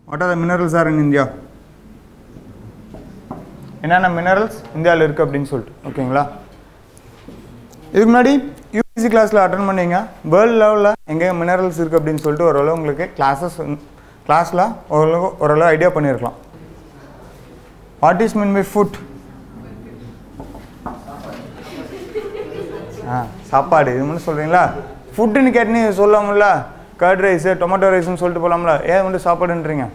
What are the minerals are in India? என்னென்ன minerals இந்தியாவில் இருக்குது அப்படின்னு சொல்லிட்டு ஓகேங்களா. இதுக்கு முன்னாடி யூபிசி கிளாஸில் அட்டன் பண்ணிங்க வேர்ல்டு லெவலில் எங்கே மினரல்ஸ் இருக்குது அப்படின்னு சொல்லிட்டு ஓரளவு உங்களுக்கு கிளாஸில் ஓரளவு ஐடியா பண்ணியிருக்கலாம். What is mean by food? சாப்பாடு இது மட்டும் சொல்கிறீங்களா? ஃபுட்டுன்னு கேட்டுன்னு சொல்லாமல்ல, கர்ட் ரைஸு டொமேட்டோ ரைஸ்ன்னு சொல்லிட்டு போகலாம்ல, ஏன் மட்டும் சாப்பாடுன்றீங்க?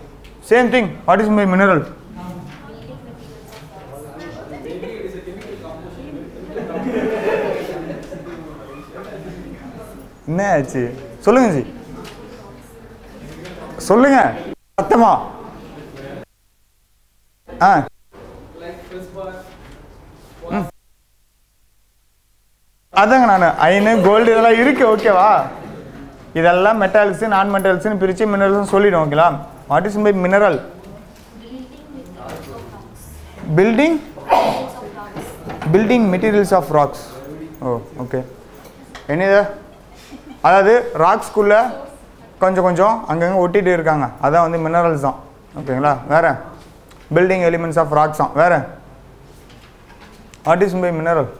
Same thing. What is my mineral? என்ன ஆச்சு சொல்லுங்க ஜி, சொல்லுங்க சத்தமா. அதாங்க நான் அயனு கோல்டு இதெல்லாம் இருக்கு ஓகேவா. இதெல்லாம் மெட்டாலிக்ஸ் நான் மெட்டாலிக்ஸ்னு பிரித்து மினரல்ஸ் சொல்லிடும் ஓகேங்களா. What is my mineral? Building materials of rocks. Oh okay. என்னது? அதாவது ராக்ஸ்குள்ளே கொஞ்சம் அங்கங்கே ஒட்டிகிட்டு இருக்காங்க, அதான் வந்து மினரல்ஸ் தான் ஓகேங்களா. வேறு பில்டிங் எலிமெண்ட்ஸ் ஆஃப் ராக்ஸ் தான். வேறு வாட் இஸ் மை மினரல்?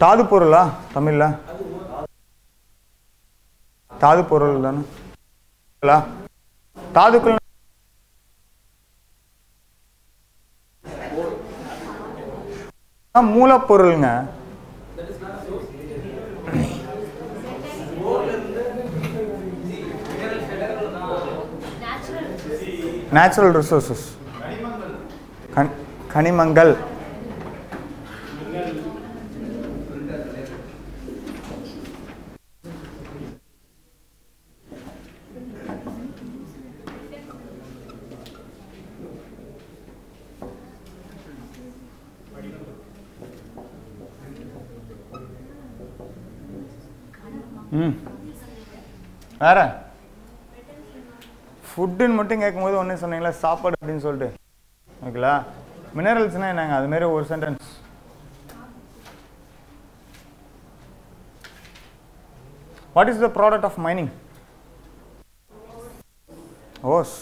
தாது பொருளா தமிழில்? தாது பொருள் தானே. தாதுக்குள் மூலப்பொருளுங்க. நேச்சுரல் ரிசோர்சஸ் கனிமங்கள். வேற ஃபுட்டுன்னு மட்டும் கேட்கும்போது ஒன்று சொன்னீங்களா சாப்பாடு அப்படின்னு சொல்லிட்டு ஓகேங்களா. மினரல்ஸ்னால் என்னங்க அதுமாரி ஒரு sentence. What is the product of mining? Ores.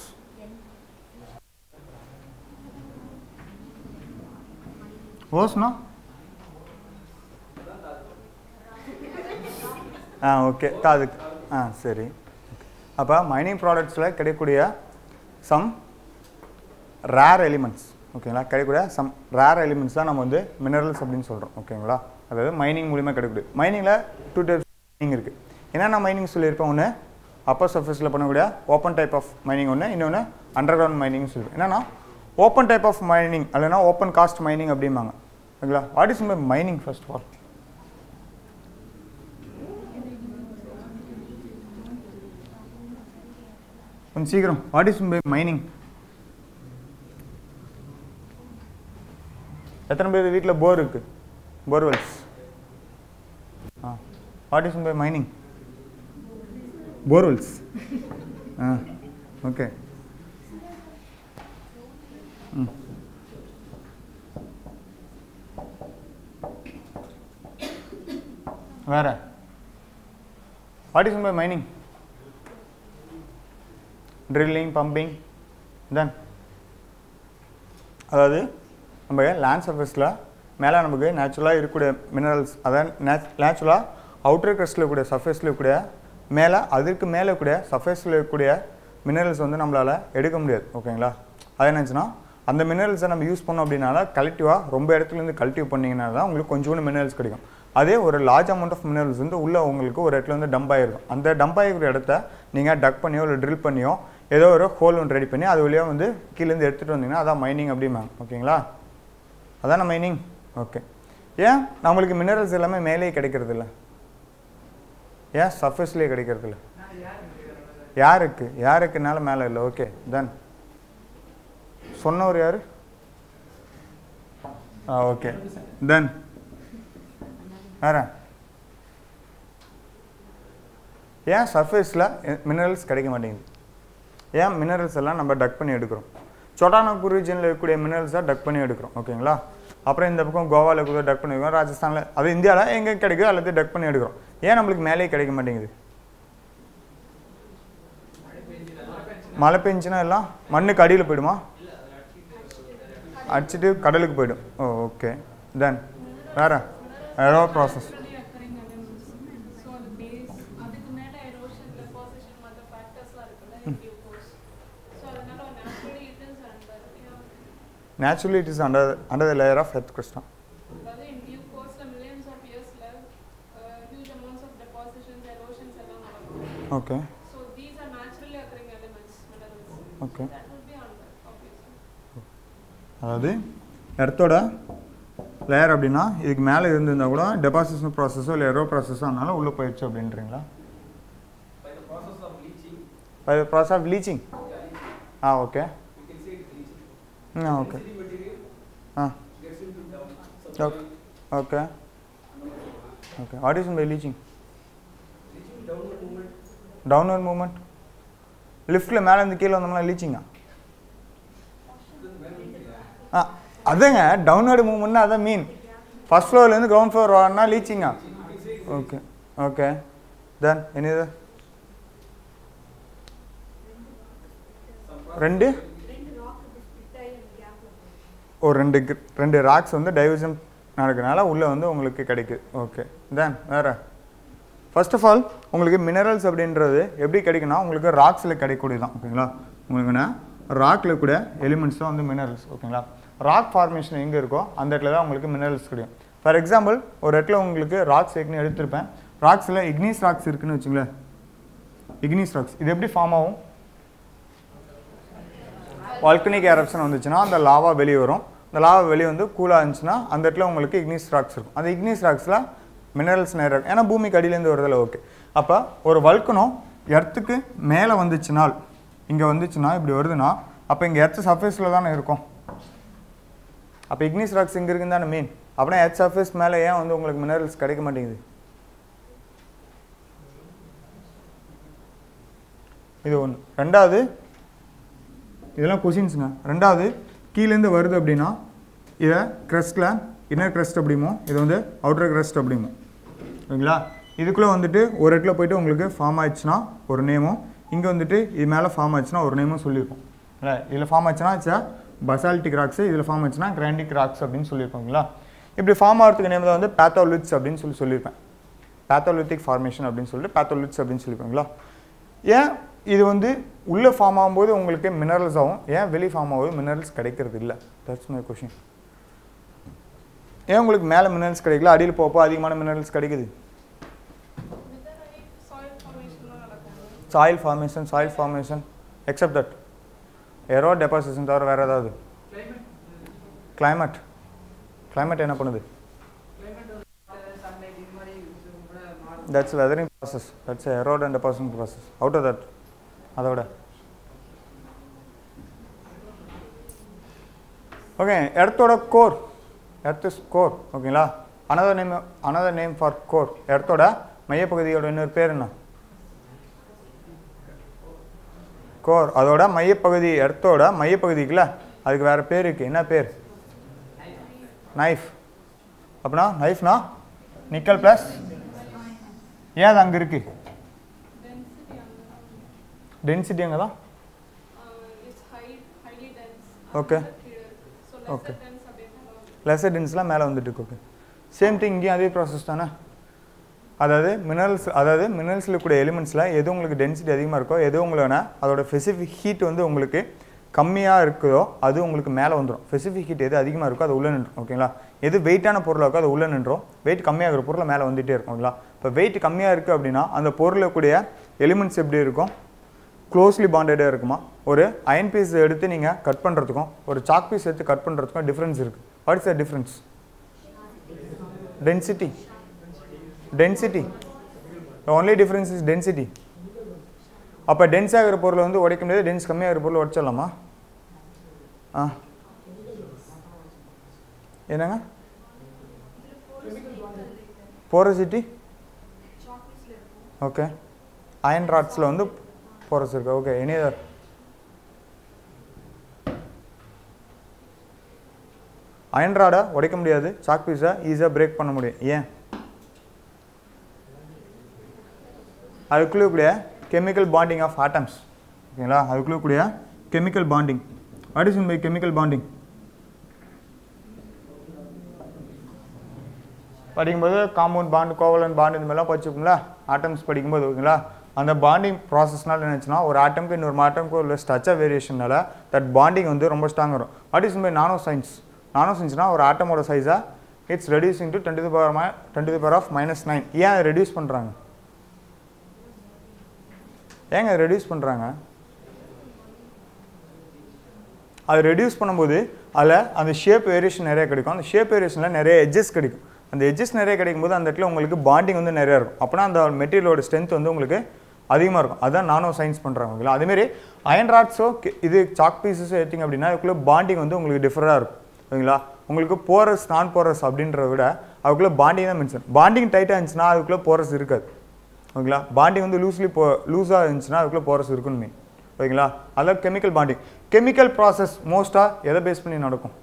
ஓஸ்னா ஓகே தாதுக்கு. சரி. அப்போ மைனிங் ப்ராடக்ட்ஸில் கிடைக்கக்கூடிய சம் ரேர் எலிமெண்ட்ஸ் ஓகேங்களா, கிடைக்கக்கூடிய சம் ரேர் எலிமெண்ட்ஸ் தான் நம்ம வந்து மினரல்ஸ் அப்படின்னு சொல்கிறோம் ஓகேங்களா. அதாவது மைனிங் மூலிமா கிடைக்கக்கூடிய. மைனிங்கில் 2 டைப்ஸ் மைனிங் இருக்குது. என்னென்ன மைனிங் சொல்லியிருப்போம்? ஒன்று அப்பர் சர்ஃபேஸில் பண்ணக்கூடிய ஓப்பன் டைப் ஆஃப் மைனிங், ஒன்று இன்னொன்று அண்டர் கிரவுண்ட் மைனிங் சொல்லுவோம். என்னென்னா ஓப்பன் டைப் ஆஃப் மைனிங் இல்லைனா ஓப்பன் காஸ்ட் மைனிங் அப்படிம்பாங்க ஓகேங்களா. What is my mining first of all? கொஞ்சம் சீக்கிரம். What is by mining? எத்தனை பேர் வீட்டில் போர் இருக்கு? Borewells. What is by mining? Borewells. Okay. வேற what is by mining? Drilling, pumping, then அதாவது நம்ம லேண்ட் சர்ஃபேஸில் மேலே நமக்கு நேச்சுரலாக இருக்கக்கூடிய மினரல்ஸ், அதாவது நேச்சுரலாக அவுட்டர் கிரஸ்டில் இருக்கக்கூடிய சர்ஃபேஸில் இருக்கக்கூடிய மேலே அதற்கு மேலே இருக்கக்கூடிய சர்ஃபேஸில் இருக்கக்கூடிய மினரல்ஸ் வந்து நம்மளால் எடுக்க முடியாது ஓகேங்களா. அது என்னச்சுன்னா அந்த மினரல்ஸை நம்ம யூஸ் பண்ணோம் அப்படின்னால கலெக்டிவாக ரொம்ப இடத்துலேருந்து கலெக்டிவ் பண்ணிங்கன்னா தான் உங்களுக்கு கொஞ்சோண்டு மினரல்ஸ் கிடைக்கும். அதே ஒரு லார்ஜ் அமௌண்ட் ஆஃப் மினரல்ஸ் வந்து உள்ளே உங்களுக்கு ஒரு இடத்துல வந்து டம்ப் ஆகிருக்கும். அந்த டம்ப் ஆகிருக்கிற இடத்த நீங்கள் டக் பண்ணியோ இல்லை ட்ரில் பண்ணியோ ஏதோ ஒரு ஹோல் ஒன்று ரெடி பண்ணி அது வழியாக வந்து கீழேருந்து எடுத்துகிட்டு வந்தீங்கன்னா அதான் மைனிங் அப்படிம்பாங்க ஓகேங்களா. அதான் மைனிங். ஓகே. ஏன் நம்மளுக்கு மினரல்ஸ் எல்லாமே மேலேயே கிடைக்கிறது இல்லை? ஏன் சர்ஃபேஸ்லேயே கிடைக்கிறது இல்லை? யாருக்குனால மேலே இல்லை? ஓகே. தென் சொன்னவர் யார்? ஓகே. தென் வேற ஏன் சர்ஃபேஸில் மினரல்ஸ் கிடைக்க மாட்டேங்குது? ஏன் மினரல்ஸ் எல்லாம் நம்ம டக் பண்ணி எடுக்கிறோம்? சோட்டானாக்பூர் ரீஜனில் இருக்கக்கூடிய மினரல்ஸாக டக் பண்ணி எடுக்கிறோம் ஓகேங்களா. அப்புறம் இந்த பக்கம் கோவாவில் கூட டக் பண்ணி எடுக்கிறோம், ராஜஸ்தானில், அது இந்தியாவில் எங்கே கிடைக்குதோ எல்லாத்தையும் டக் பண்ணி எடுக்கிறோம். ஏன் நம்மளுக்கு மேலே கிடைக்க மாட்டேங்குது? மழை பெஞ்சுன்னா எல்லாம் மண்ணுக்கு அடியில் போயிடுமா? அடிச்சுட்டு கடலுக்கு போயிடும். ஓ ஓகே. தென் வேறு ஏரோ process. Naturally, it is under the layer of earth crust. In due course, millions of years left, huge amounts of depositions, erosions, along. Okay. So these are naturally occurring elements, minerals. Okay. So that would be under, obviously. அதாவது எர்த்தோட layer அப்படின்னா இதுக்கு மேலே இருந்திருந்தால் கூட deposition ப்ராசஸோ இல்லை எரோ ப்ராசஸோ அதனால உள்ளே போயிடுச்சு அப்படின்றீங்களா? By the process of leaching. By the process of leaching. Okay. You can say it is leaching. Okay. Density material gets into down. Okay. Okay. What is by leaching? Leaching downward movement. Downward movement. லிஃப்ட்டில் மேலே இருந்து கீழே வந்தோம்னா லீச்சிங்கா? அதுங்க downward மூவ்மெண்ட்னா அதான் மீன். First ஃப்ளோர்லேருந்து ground floor வரணும்னா லீச்சிங்கா? Okay okay. தென் என்னது? ரெண்டு ஒரு ரெண்டு ராக்ஸ் வந்து டைவர்ஷன் நடக்கிறனால உள்ளே வந்து உங்களுக்கு கிடைக்குது. ஓகே. தென் வேறு ஃபர்ஸ்ட் ஆஃப் ஆல் உங்களுக்கு மினரல்ஸ் அப்படின்றது எப்படி கிடைக்குன்னா உங்களுக்கு ராக்ஸில் கிடைக்கக்கூடியதான். ஓகேங்களா? உங்களுக்குன்னா ராக்கில் கூட எலிமெண்ட்ஸ் தான் வந்து மினரல்ஸ். ஓகேங்களா? ராக் ஃபார்மேஷன் எங்கே இருக்கோ அந்த இடத்துல தான் உங்களுக்கு மினரல்ஸ் கிடைக்கும். ஃபார் எக்ஸாம்பிள் ஒரு இடத்துல உங்களுக்கு ராக்ஸ் ஏற்கனவே எடுத்திருப்பேன். ராக்ஸில் இக்னீஸ் ராக்ஸ் இருக்குன்னு வச்சுங்களேன். இக்னீஸ் ராக்ஸ் இது எப்படி ஃபார்ம் ஆகும்? வால்கனிக் எரப்ஷன் வந்துச்சுன்னா அந்த லாவா வெளியே வரும். அந்த லாவா வெளியே வந்து கூலாக இருந்துச்சுன்னா அந்த இடத்துல உங்களுக்கு இக்னீஸ் ராக்ஸ் இருக்கும். அந்த இக்னீஸ் ராக்ஸில் மினரல்ஸ் நிறைய இருக்கும். ஏன்னா பூமிக்கு அடியிலேருந்து வருதில்ல. ஓகே. அப்போ ஒரு வல்கனம் எர்த்துக்கு மேலே வந்துச்சுனால் இங்கே வந்துச்சுன்னா இப்படி வருதுன்னா அப்போ இங்கே எர்த்து சர்ஃபேஸில் தானே இருக்கும். அப்போ இக்னீஸ் ராக்ஸ் இங்கே இருக்குன்னு தானே மீன். அப்படின்னா எர்த் சர்ஃபேஸ் மேலே ஏன் வந்து உங்களுக்கு மினரல்ஸ் கிடைக்க மாட்டேங்குது? இது ஒன்று. ரெண்டாவது இதெல்லாம் கொஷின்ஸுங்க. ரெண்டாவது கீழேருந்து வருது அப்படின்னா இதை க்ரஸ்ட்டில் இன்னர் க்ரஸ்ட் அப்படிமோ இது வந்து அவுட்டர் க்ரஸ்ட் அப்படிமோ. ஓகேங்களா? இதுக்குள்ளே வந்துட்டு ஒரு இடத்துல போய்ட்டு உங்களுக்கு ஃபார்ம் ஆயிடுச்சுன்னா ஒரு நேமும் இங்கே வந்துட்டு இது மேலே ஃபார்ம் ஆச்சுன்னா ஒரு நேமும் சொல்லியிருப்போம். இல்லை இதில் ஃபார்ம் ஆச்சுன்னா இட்ஸ் பசால்டிக் ராக்ஸு, இதில் ஃபார்ம் ஆச்சுன்னா கிராண்டிக் ராக்ஸ் அப்படின்னு சொல்லியிருப்பாங்களா? இப்படி ஃபார்ம் ஆகிறதுக்கு நேம் தான் வந்து பேத்தோலித்ஸ் அப்படின்னு சொல்லியிருப்பேன். பேத்தோலித்திக் ஃபார்மேஷன் அப்படின்னு சொல்லிட்டு பேத்தோலித்ஸ் அப்படின்னு சொல்லியிருப்பாங்களா? ஏன் இது வந்து உள்ளே ஃபார்ம் ஆகும்போது உங்களுக்கு மினரல்ஸ் ஆகும், ஏன் வெளியே ஃபார்ம் ஆகும்போது மினரல்ஸ் கிடைக்கிறது இல்லை? That's my question. ஏன் உங்களுக்கு மேலே மினரல்ஸ் கிடைக்கல, அடியில் போப்போ அதிகமான மினரல்ஸ் கிடைக்குது? சாயில் ஃபார்மேஷன் எக்ஸப்ட் தட் எரோ டெபாசிஷன் தவிர வேறு ஏதாவது? கிளைமேட் என்ன பண்ணுது? That's weathering process. That's erode and deposition process. Out of that அதோட ஓகே. எர்த்தோட கோர், எர்த் இஸ் கோர். ஓகேங்களா? Another name for core. எர்த்தோட மையப்பகுதியோட இன்னொரு பேர் என்ன? கோர். அதோட மையப்பகுதி, எர்த்தோட மையப்பகுதிக்குல அதுக்கு வேறு பேர் இருக்குது. என்ன பேர்? நைஃப். அப்படின்னா நைஃப்னா நிக்கல் ப்ளஸ் ஏன் அது அங்கே இருக்குது? டென்சிட்டி அங்கே தான். Okay okay. லெஸர் டென்ஸ்லாம் மேலே வந்துட்டு இருக்கு. ஓகே. சேம் திங் இங்கேயும் அதே ப்ராசஸ் தானே. அதாவது மினரல்ஸில் கூட எலிமெண்ட்ஸில் எது உங்களுக்கு டென்சிட்டி அதிகமாக இருக்கோ, எது உங்களோட அதோட ஸ்பெசிஃபிக் ஹீட் வந்து உங்களுக்கு கம்மியாக இருக்குதோ அது உங்களுக்கு மேலே வந்துடும். ஸ்பெசிஃபிக் ஹீட் எது அதிகமாக இருக்கோ அது உள்ளே நின்றும். ஓகேங்களா? எது வெயிட்டான பொருளாக இருக்கோ அது உள்ளே நின்றும். வெயிட் கம்மியாகிற பொருளை மேலே வந்துகிட்டே இருக்கும். ஓகேங்களா? இப்போ வெயிட் கம்மியாக இருக்குது அப்படின்னா அந்த பொருளக்கூடிய எலிமெண்ட்ஸ் எப்படி இருக்கும்? க்ளோஸ்லி பாண்டடாக இருக்குமா? ஒரு அயன் பீஸ் எடுத்து நீங்கள் கட் பண்ணுறதுக்கும் ஒரு சாக் பீஸ் எடுத்து கட் பண்ணுறதுக்கும் டிஃப்ரென்ஸ் இருக்குது. What is the difference? Density. The only difference is density. அப்போ டென்ஸ் ஆகிற பொருளை வந்து உடைக்க முடியாது, டென்ஸ் கம்மியாகிற பொருளை உடைச்சிடலாமா? என்னங்க? போரசிட்டி. ஓகே. அயன் ராட்ஸில் வந்து போரஸ் இருக்கு. ஓகே. Any other? அயன் ராடை உடைக்க முடியாது, சாக் பீஸை ஈஸியாக பிரேக் பண்ண முடியும். ஏன்? அதுக்குள்ளே கூடிய கெமிக்கல் பாண்டிங் ஆஃப் ஆட்டம்ஸ். ஓகேங்களா. அதுக்குள்ளே கூடிய chemical bonding. What is by chemical bonding? படிக்கும்போது காம்பவுண்ட் பாண்ட், கோவலன்ட் பாண்ட் இந்த மாதிரிலாம் படிச்சுக்கோங்களா ஆட்டம்ஸ் படிக்கும்போது. ஓகேங்களா. அந்த பாண்டிங் ப்ராசஸ்னால என்னச்சுன்னா ஒரு ஆட்டம்க்கு இன்னொரு ஆட்டம்க்கு உள்ள ஸ்ட்ரக்சர் வேரியேஷனால தட் பாண்டிங் வந்து ரொம்ப ஸ்ட்ராங் வரும். What is by nano science? நானோ சயின்ஸ்னால் ஒரு ஆட்டமோட சைஸாக it's reducing to 10 to the power of -9. ஏன் அதை ரெடியூஸ் பண்ணுறாங்க? ஏங்க அதை ரெடியூஸ் பண்ணுறாங்க? அது ரெடியூஸ் பண்ணும்போது அதில் அந்த ஷேப் வேரியேஷன் நிறைய கிடைக்கும். அந்த ஷேப் வேரியேஷனில் நிறைய எட்ஜஸ் கிடைக்கும். அந்த எட்ஜஸ் நிறைய கிடைக்கும்போது அந்த இடத்துல உங்களுக்கு பாண்டிங் வந்து நிறையா இருக்கும். அப்போனா அந்த மெட்டீரியலோட ஸ்ட்ரென்த் வந்து உங்களுக்கு அதிகமாக இருக்கும். அதுதான் நானோ சயின்ஸ் பண்ணுறாங்க. ஓகேங்களா. அதேமாரி அயன் ராட்ஸோ இது சாக் பீஸஸோ எடுத்திங்க அப்படின்னா அதுக்குள்ளே பாண்டிங் வந்து உங்களுக்கு டிஃபராக இருக்கும். ஓகேங்களா. உங்களுக்கு போரஸ் நான் போரஸ் அப்படின்றத விட அதுக்குள்ளே பாண்டிங் தான் மென்ஷன். பாண்டிங் டைட்டாக இருந்துச்சுன்னா அதுக்குள்ளே போரஸ் இருக்காது. ஓகேங்களா. பாண்டிங் வந்து லூஸாக இருந்துச்சுன்னா அதுக்குள்ளே போரஸ் இருக்குன்னு மீன். ஓகேங்களா. அதில் கெமிக்கல் பாண்டிங். கெமிக்கல் ப்ராசஸ் மோஸ்ட்டாக எதை பேஸ் பண்ணி நடக்கும்?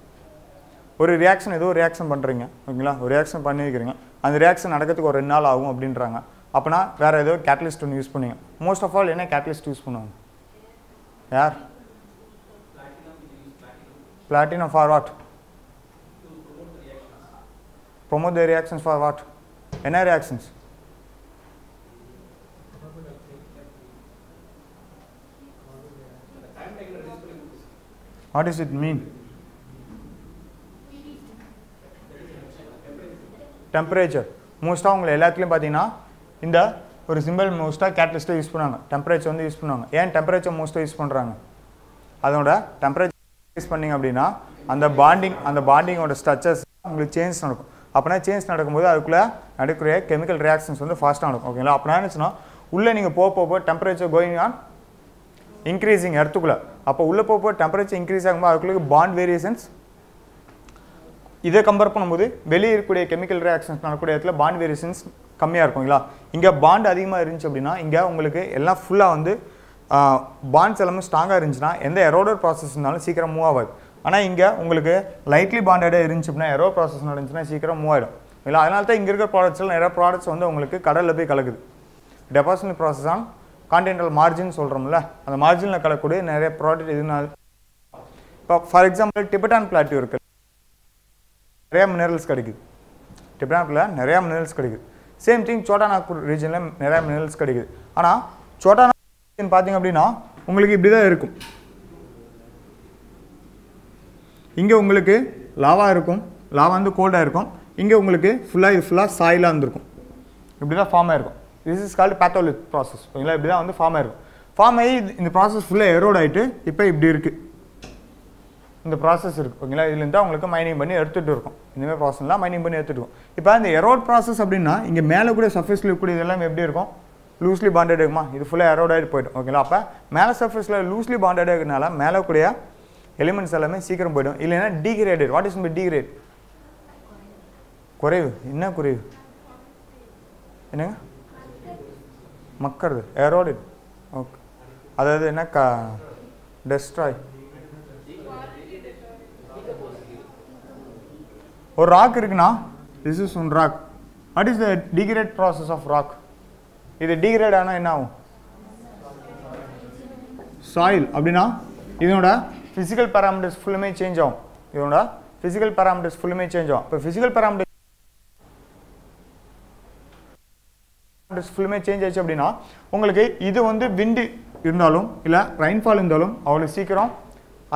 ஒரு ரியாக்ஷன் ஏதோ ரியாக்ஷன் பண்ணுறீங்க. ஓகேங்களா. ஒரு ரியாக்ஷன் பண்ணி வைக்கிறீங்க. அந்த ரியாக்ஷன் நடக்கிறதுக்கு ஒரு 2 நாள் ஆகும் அப்படின்றாங்க. அப்போனா வேறு ஏதோ கேட்டலிஸ்ட் ஒன்று யூஸ் பண்ணுவீங்க. மோஸ்ட் ஆஃப் ஆல் என்ன கேட்டலிஸ்ட் யூஸ் பண்ணுவாங்க? யார்? Platinum for what? promote the reactions for what? என்ன reactions? What does it mean? Temperature. மோஸ்ட்டாக உங்களை எல்லாத்துலேயும் பார்த்தீங்கன்னா இந்த ஒரு சிம்பிள் மோஸ்ட்டாக கேட்டலிஸ்ட்டை யூஸ் பண்ணுவாங்க. டெம்பரேச்சர் வந்து யூஸ் பண்ணுவாங்க. ஏன் டெம்பரேச்சர் மோஸ்ட்டாக யூஸ் பண்ணுறாங்க? அதோட டெம்பரேச்சர் யூஸ் பண்ணிங்க அப்படின்னா அந்த பாண்டிங்கோட ஸ்ட்ரக்சர்ஸ் உங்களுக்கு சேஞ்ச் நடக்கும். அப்படின்னா சேஞ்ச் நடக்கும்போது அதுக்குள்ளே நடக்கிற கெமிக்கல் ரியாக்ஷன்ஸ் வந்து ஃபாஸ்ட்டாக நடக்கும். ஓகேங்களா. அப்படின்னா என்னச்சுன்னா உள்ளே நீங்கள் போக டெம்பரேச்சர் கோயிங் ஆன் இன்க்ரீஸிங் இடத்துக்குள்ளே. அப்போ உள்ளே போக டெம்பரேச்சர் இன்க்ரீஸ் ஆகும்போது அதுக்குள்ளே பாண்ட் வேரியேஷன்ஸ் இதை கம்பேர் பண்ணும்போது வெளியே இருக்கக்கூடிய கெமிக்கல் ரியாக்ஷன்ஸ் நடக்கக்கூடிய இடத்துல பாண்ட் வேரியேஷன்ஸ் கம்மியாக இருக்குங்களா. இங்கே பாண்ட் அதிகமாக இருந்துச்சு அப்படின்னா இங்கே உங்களுக்கு எல்லாம் ஃபுல்லாக வந்து பாண்ட்ஸ் எல்லாமே ஸ்ட்ராங்காக இருந்துச்சுன்னா எந்த எரோடர் ப்ராசஸ் இருந்தாலும் சீக்கிரம் மூவ் ஆகாது. ஆனால் இங்கே உங்களுக்கு லைட்லி பாண்டடாக இருந்துச்சு அப்படின்னா எரோ ப்ராசஸ் நடந்துச்சுன்னா சீக்கிரம் மூவ் ஆகிடும். இல்லை அதனால தான் இங்கே இருக்கிற ப்ராடக்ட்ஸில் நிறைய ப்ராடக்ட்ஸ் வந்து உங்களுக்கு கடலில் போய் கலக்குது. Deposit process on continental margin சொல்கிறோம்ல, அந்த மார்ஜினில் கலக்கக்கூடிய நிறைய ப்ராடக்ட் இதுனால. இப்போ ஃபார் எக்ஸாம்பிள் டிபெட்டான் பிளாட்டிவ் இருக்குது, நிறையா மினரல்ஸ் கிடைக்குது. டிபெட்டானில் நிறையா மினரல்ஸ் கிடைக்குது. சேம் திங் சோட்டா நாக்பூர் ரீஜனில் நிறையா மினரல்ஸ் கிடைக்குது. ஆனால் சோட்டா நாக்பூர் பார்த்தீங்க அப்படின்னா உங்களுக்கு இப்படி தான் இருக்கும். இங்கே உங்களுக்கு லாவா இருக்கும், லாவா வந்து கோல்டாக இருக்கும். இங்கே உங்களுக்கு இது ஃபுல்லாக சாயிலாக இருந்திருக்கும். இப்படி தான் ஃபார்ம் ஆகிருக்கும். This is called batholith process. ஓகேங்களா. இப்படி தான் வந்து ஃபார்ம் ஆகிருக்கும். ஃபார்ம் ஆகி இந்த ப்ராசஸ் ஃபுல்லாக எரோட் ஆகிட்டு இப்போ இப்படி இருக்குது. இந்த ப்ராசஸ் இருக்குது. ஓகேங்களா. இதுலேருந்து அவங்களுக்கு மைனிங் பண்ணி எடுத்துகிட்டு இருக்கும். இந்தமாதிரி ப்ராசஸ்லாம் மைனிங் பண்ணி எடுத்துகிட்டு இருக்கும். இப்போ இந்த எரோட் ப்ராசஸ் அப்படின்னா இங்கே மேலே கூட சர்ஃபேஸில் இருக்கக்கூடிய இதெல்லாம் எப்படி இருக்கும்? லூஸ்லி பாண்டட் இருக்குமா? இது ஃபுல்லாக எரோட் ஆகிட்டு போய்டும். ஓகேங்களா. அப்போ மேலே சர்ஃபேஸில் லூஸ்லி பாண்டட் இருக்கிறதுனால மேலே கூடிய எலிமெண்ட்ஸ் எல்லாமே சீக்கிரம் போய்டும். இல்லைன்னா degraded. What is by degrade? குறைவு. என்ன குறைவு? என்னங்க? மக்கறது. எரோடட். ஓகே. அதாவது என்ன டெஸ்ட்ராய். ஒரு ராக் இருக்குன்னா this is one rock. What is the degrade process of rock? இது டிகிரேட் ஆனால் என்ன ஆகும்? சாயில். அப்படின்னா இதனோட ஃபிசிக்கல் பேராமீட்டர்ஸ் ஃபுல்லுமே சேஞ்ச் ஆகும். இதனோட ஃபிசிக்கல் பேராமீட்டர்ஸ் ஃபுல்லுமே சேஞ்ச் ஆகும். இப்போ ஃபிசிக்கல் பேராமீட்டர்ஸ் ஃபுல்லுமே சேஞ்ச் ஆச்சு அப்படின்னா உங்களுக்கு இது வந்து விண்டு இருந்தாலும் இல்லை ரெயின்ஃபால் இருந்தாலும் அவ்வளோ சீக்கிரம்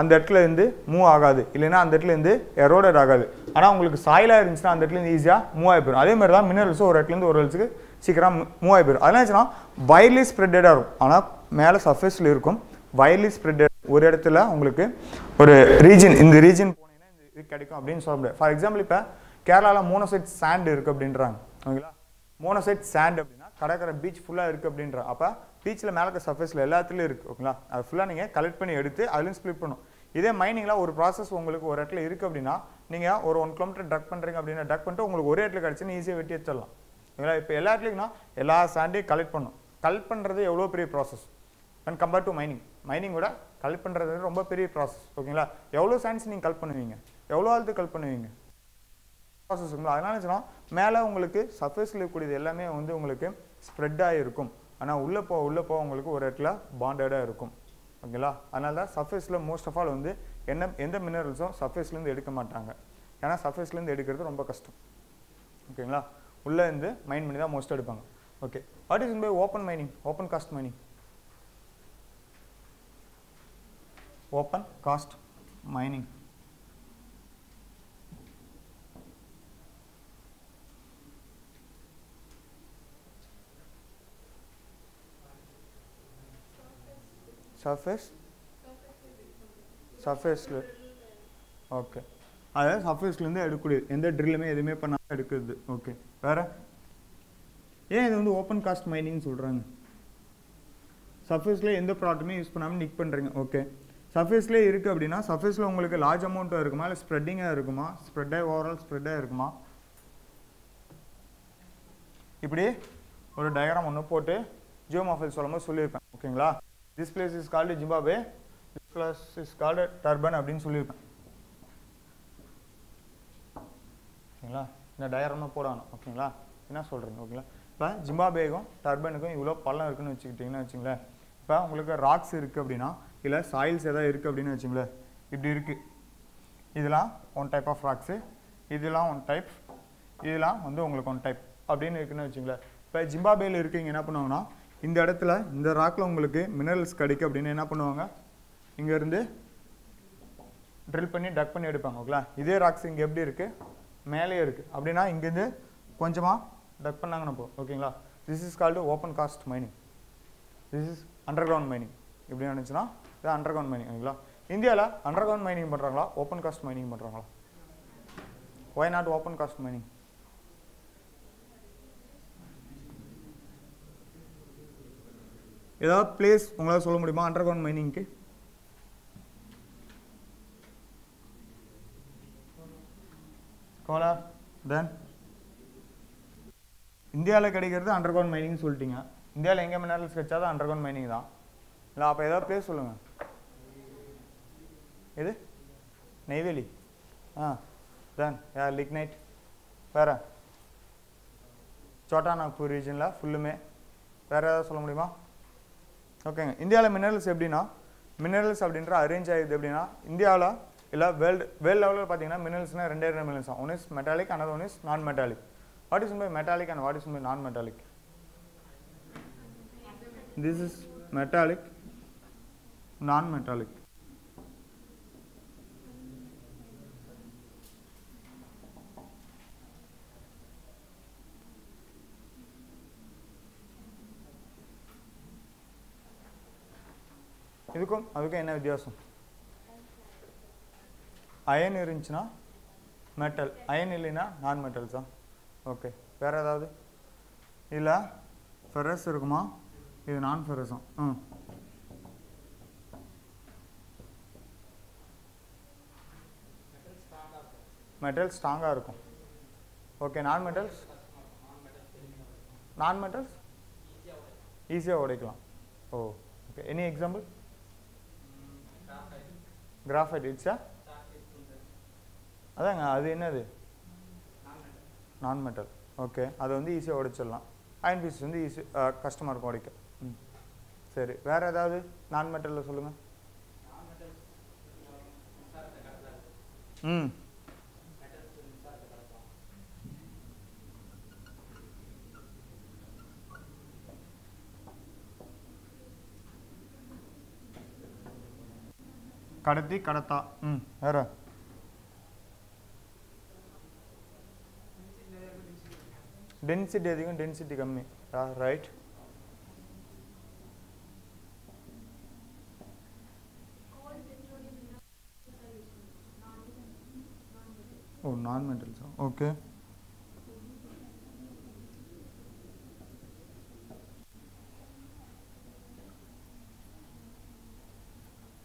அந்த இடத்துல இருந்து மூவ் ஆகாது. இல்லைன்னா அந்த இடத்துல இருந்து எரோடட் ஆகாது. ஆனால் உங்களுக்கு சாயிலாக இருந்துச்சுன்னா அந்த இடத்துல இருந்து ஈஸியாக மூவ் ஆகி போயிடும். அதே மாதிரி தான் மினரல்ஸும் ஒரு இடத்துலேருந்து ஒரு இடத்துக்கு சீக்கிரம் மூவ் ஆகி போயிடும். அதெல்லாம் ஆச்சுன்னா வைட்லி ஸ்ப்ரெட்டடாக இருக்கும். ஆனால் மேலே சர்ஃபேஸில் இருக்கும். வைட்லி ஸ்ப்ரெட்டட் ஒரு இடத்துல உங்களுக்கு ஒரு ரீஜன், இந்த ரீஜன் போனீங்கன்னா இந்த இது கிடைக்கும் அப்படின்னு சொல்ல முடியாது. ஃபார் எக்ஸாம்பிள் இப்போ கேரளாவில் மோனோசைட் சாண்ட் இருக்குது அப்படின்றாங்க. ஓகேங்களா. மோனோசைட் சாண்ட் அப்படின்னா கடற்கரை பீச் ஃபுல்லாக இருக்குது அப்படின்ற. அப்போ பீச்சில் மேலே இருக்க சர்ஃபேஸில் எல்லாத்துலேயும் இருக்குது. ஓகேங்களா. அது ஃபுல்லாக நீங்கள் கலெக்ட் பண்ணி எடுத்து அதுலேயும் ஸ்ப்ளிட் பண்ணும். இதே மைனிங்கில் ஒரு ப்ராசஸ் உங்களுக்கு ஒரு இடத்துல இருக்குது அப்படின்னா நீங்கள் ஒரு 1 கிலோமீட்டர் ட்ரக் பண்ணுறீங்க அப்படின்னா ட்ரக் பண்ணிட்டு உங்களுக்கு ஒரே இடத்துல கிடச்சின்னு ஈஸியாக வெட்டி எடுத்துடலாம். ஓகேங்களா. இப்போ எல்லா இடத்துலையும்னா எல்லா சாண்டையும் கலெக்ட் பண்ணும். கலெக்ட் பண்ணுறது எவ்வளோ பெரிய process and compare to mining. மைனிங்கோட கலெக்ட் பண்ணுறது ரொம்ப பெரிய ப்ராசஸ். ஓகேங்களா. எவ்வளோ சாண்ட்ஸ் நீங்கள் கலெக்ட் பண்ணுவீங்க? எவ்வளோ ஆளுக்கு கலெக்ட் பண்ணுவீங்க? ப்ராசஸ்ங்களா. அதனால சொன்னால் மேலே உங்களுக்கு சர்ஃபேஸில் இருக்கக்கூடியது எல்லாமே வந்து உங்களுக்கு ஸ்ப்ரெட்டாக இருக்கும். ஆனால் உள்ளே போக உங்களுக்கு ஒரு இடத்துல பாண்டடாக இருக்கும். ஓகேங்களா. அதனால தான் சர்ஃபேஸில் மோஸ்ட் ஆஃப் ஆல் வந்து எந்த மினரல்ஸும் சர்ஃபேஸ்லேருந்து எடுக்க மாட்டாங்க. ஏன்னா சர்ஃபேஸ்லேருந்து எடுக்கிறது ரொம்ப கஷ்டம். ஓகேங்களா. உள்ளே இருந்து மைன் பண்ணி தான் மோஸ்ட்டாக எடுப்பாங்க. Okay, what is by open mining, open cast mining? Open cast mining சர்ஃபேஸில் ஓகே, அதாவது சர்ஃபேஸ்லேருந்து எடுக்கக்கூடியது, எந்த ட்ரில்லுமே எதுவுமே பண்ணாமல் எடுக்கிறது. ஓகே, வேறு ஏன் இது வந்து ஓப்பன் காஸ்ட் மைனிங் சொல்கிறாங்க? சர்ஃபேஸில் எந்த ப்ராடக்ட்டுமே யூஸ் பண்ணாமல் நிக் பண்ணுறீங்க. ஓகே, சர்ஃபேஸ்லேயே இருக்குது அப்படின்னா சர்ஃபேஸில் உங்களுக்கு லார்ஜ் அமௌண்ட்டாக இருக்குமா இல்லை ஸ்ப்ரெட்டிங்காக இருக்குமா? ஓவரால் ஸ்ப்ரெட்டாக இருக்குமா? இப்படி ஒரு டயக்ராம் ஒன்று போட்டு ஜியோமார்ஃபில் சொல்லும்போது சொல்லியிருப்பேன். ஓகேங்களா. This place is called Zimbabwe, this place is called Durban அப்படின்னு சொல்லியிருப்பேன். ஓகேங்களா. இந்த டயக்ராம் போடணும். ஓகேங்களா, என்ன சொல்கிறீங்க? ஓகேங்களா. இப்போ ஜிம்பாப்வேக்கும் டர்பனுக்கும் இவ்வளோ பள்ளம் இருக்குன்னு வச்சுக்கிட்டிங்கன்னா வச்சுங்களேன். இப்போ உங்களுக்கு ராக்ஸ் இருக்குது அப்படின்னா இல்லை சாயில்ஸ் எதாவது இருக்குது அப்படின்னு வச்சுங்களேன். இப்படி இருக்குது, இதெல்லாம் ஒன் டைப் ஆஃப் ராக்ஸு, இதெல்லாம் ஒன் டைப், இதெல்லாம் வந்து உங்களுக்கு ஒன் டைப் அப்படின்னு இருக்குன்னு வச்சுங்களேன். இப்போ ஜிம்பாப்வேயில் இருக்கீங்க என்ன பண்ணுவாங்கன்னா இந்த இடத்துல இந்த ராக்கில் உங்களுக்கு மினரல்ஸ் கிடைக்கும் அப்படின்னு என்ன பண்ணுவாங்க, இங்கேருந்து ட்ரில் பண்ணி டக் பண்ணி எடுப்பாங்க. ஓகேங்களா. இதே ராக்ஸ் இங்கே எப்படி இருக்குது, மேலே இருக்குது அப்படின்னா இங்கேருந்து கொஞ்சமாக டக் பண்ணாங்கன்னு போ. ஓகேங்களா. This is called open cast mining, this is underground mining. இப்படி நினச்சுன்னா இது அண்டர் கிரவுண்ட் மைனிங். ஓகேங்களா. இந்தியாவில் அண்டர் கிரவுண்ட் மைனிங் பண்ணுறாங்களா ஓப்பன் காஸ்ட் மைனிங் பண்ணுறாங்களா? Why not open cast mining? ஏதாவது பிளேஸ் உங்களால் சொல்ல முடியுமா அண்டர் கிரவுண்ட் மைனிங்க்கு? கோலா தென் இந்தியாவில் கிடைக்கிறது அண்டர் கிரவுண்ட் மைனிங் சொல்லிட்டீங்க. இந்தியாவில் எங்கே மினரல்ஸ் கிடைச்சாதான் அண்டர் கிரவுண்ட் மைனிங் தான். இல்லை அப்போ ஏதாவது பிளேஸ் சொல்லுங்கள். இது நெய்வேலி. தென் லிக்னைட். வேறு சோட்டா நாக்பூர் ரீஜனில் ஃபுல்லுமே. வேறு ஏதாவது சொல்ல முடியுமா? ஓகேங்க. இந்தியாவில் மினரல்ஸ் எப்படின்னா மினரல்ஸ் அப்படின்ற அரேஞ்ச் ஆகிடுது எப்படின்னா இந்தியாவில் இல்லை வேர்ல்டு லெவலில் பார்த்தீங்கன்னா மினரல்ஸ்னால் ரெண்டே மினரல்ஸ் தான். One is metallic, another one is non metallic. What is by metallic and what is by non metallic? This is metallic, non metallic. இதுக்கும் அதுக்கும் என்ன வித்தியாசம்? அயன் இருந்துச்சுன்னா மெட்டல், அயன் இல்லைன்னா நான் மெட்டல்ஸா? ஓகே, வேறு ஏதாவது? இல்லை ஃபெரஸ் இருக்குமா? இது நான் ஃபெரஸும். மெட்டல் ஸ்ட்ராங்காக இருக்கும். ஓகே, நான் மெட்டல்ஸ் ஈஸியாக உடைக்கலாம். ஓ ஓகே, எனி எக்ஸாம்பிள்? கிராஃபைட் இட்ஸா? அதாங்க, அது என்னது? நான் மெட்டல். ஓகே, அதை வந்து ஈஸியாக உடைச்சிடலாம். அயன் பீஸ் வந்து கஷ்டமாக இருக்கும் உடைக்க. சரி, வேறு ஏதாவது நான் மெட்டலில் சொல்லுங்கள். கடத்தி கடத்தா. வேறு டென்சிட்டி அதிகம், டென்சிட்டி கம்மி. ரைட். ஓ, நான் மெட்டல்ஸா? ஓகே.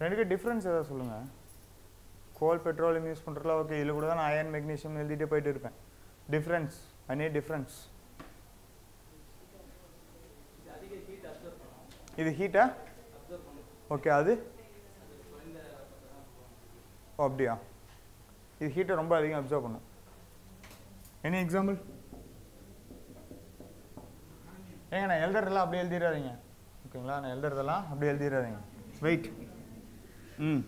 ரெண்டுக்கு டிஃப்ரென்ஸ் எதாவது சொல்லுங்கள். கோல் பெட்ரோலியம் யூஸ் பண்ணுறதுல ஓகே, இதில் கூட தான் நான் அயன் மெக்னீஷியம் எழுதிட்டே போயிட்டு இருப்பேன். Difference, any difference? இது ஹீட்டா? ஓகே, அது ஓ அப்படியா? இது ஹீட்டை ரொம்ப அதிகம் அப்சர்வ் பண்ணும். Any example? ஏங்க நான் எழுதுறதெல்லாம் அப்படியே எழுதிடாதீங்க. ஓகேங்களா, நான் எழுதுறதெல்லாம் அப்படியே எழுதிடாதீங்க. வெயிட். ம்,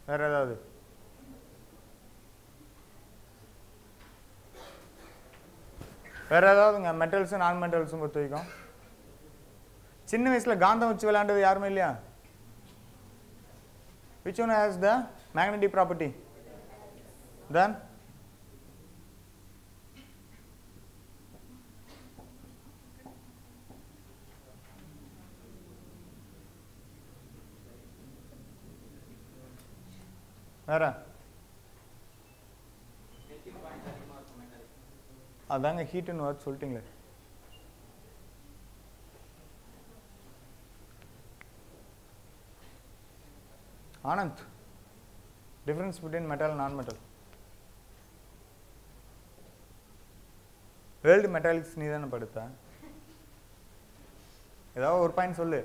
வேறு ஏதாவது? வேறு ஏதாவதுங்க மெட்டல்ஸும் நான் மெட்டல்ஸும் பொறுத்த வரைக்கும்? சின்ன வயசில் காந்தம் வச்சு விளையாண்டது யாருமே இல்லையா? which one has the magnetic property? Then வேற அதாங்க ஹீட்டுன்னு வார்த்தை சொல்லிட்டீங்களே. Anand, difference between metal non metal. World metallics நீ தானே படுத்த, ஏதாவது ஒரு பாயிண்ட் சொல்லு.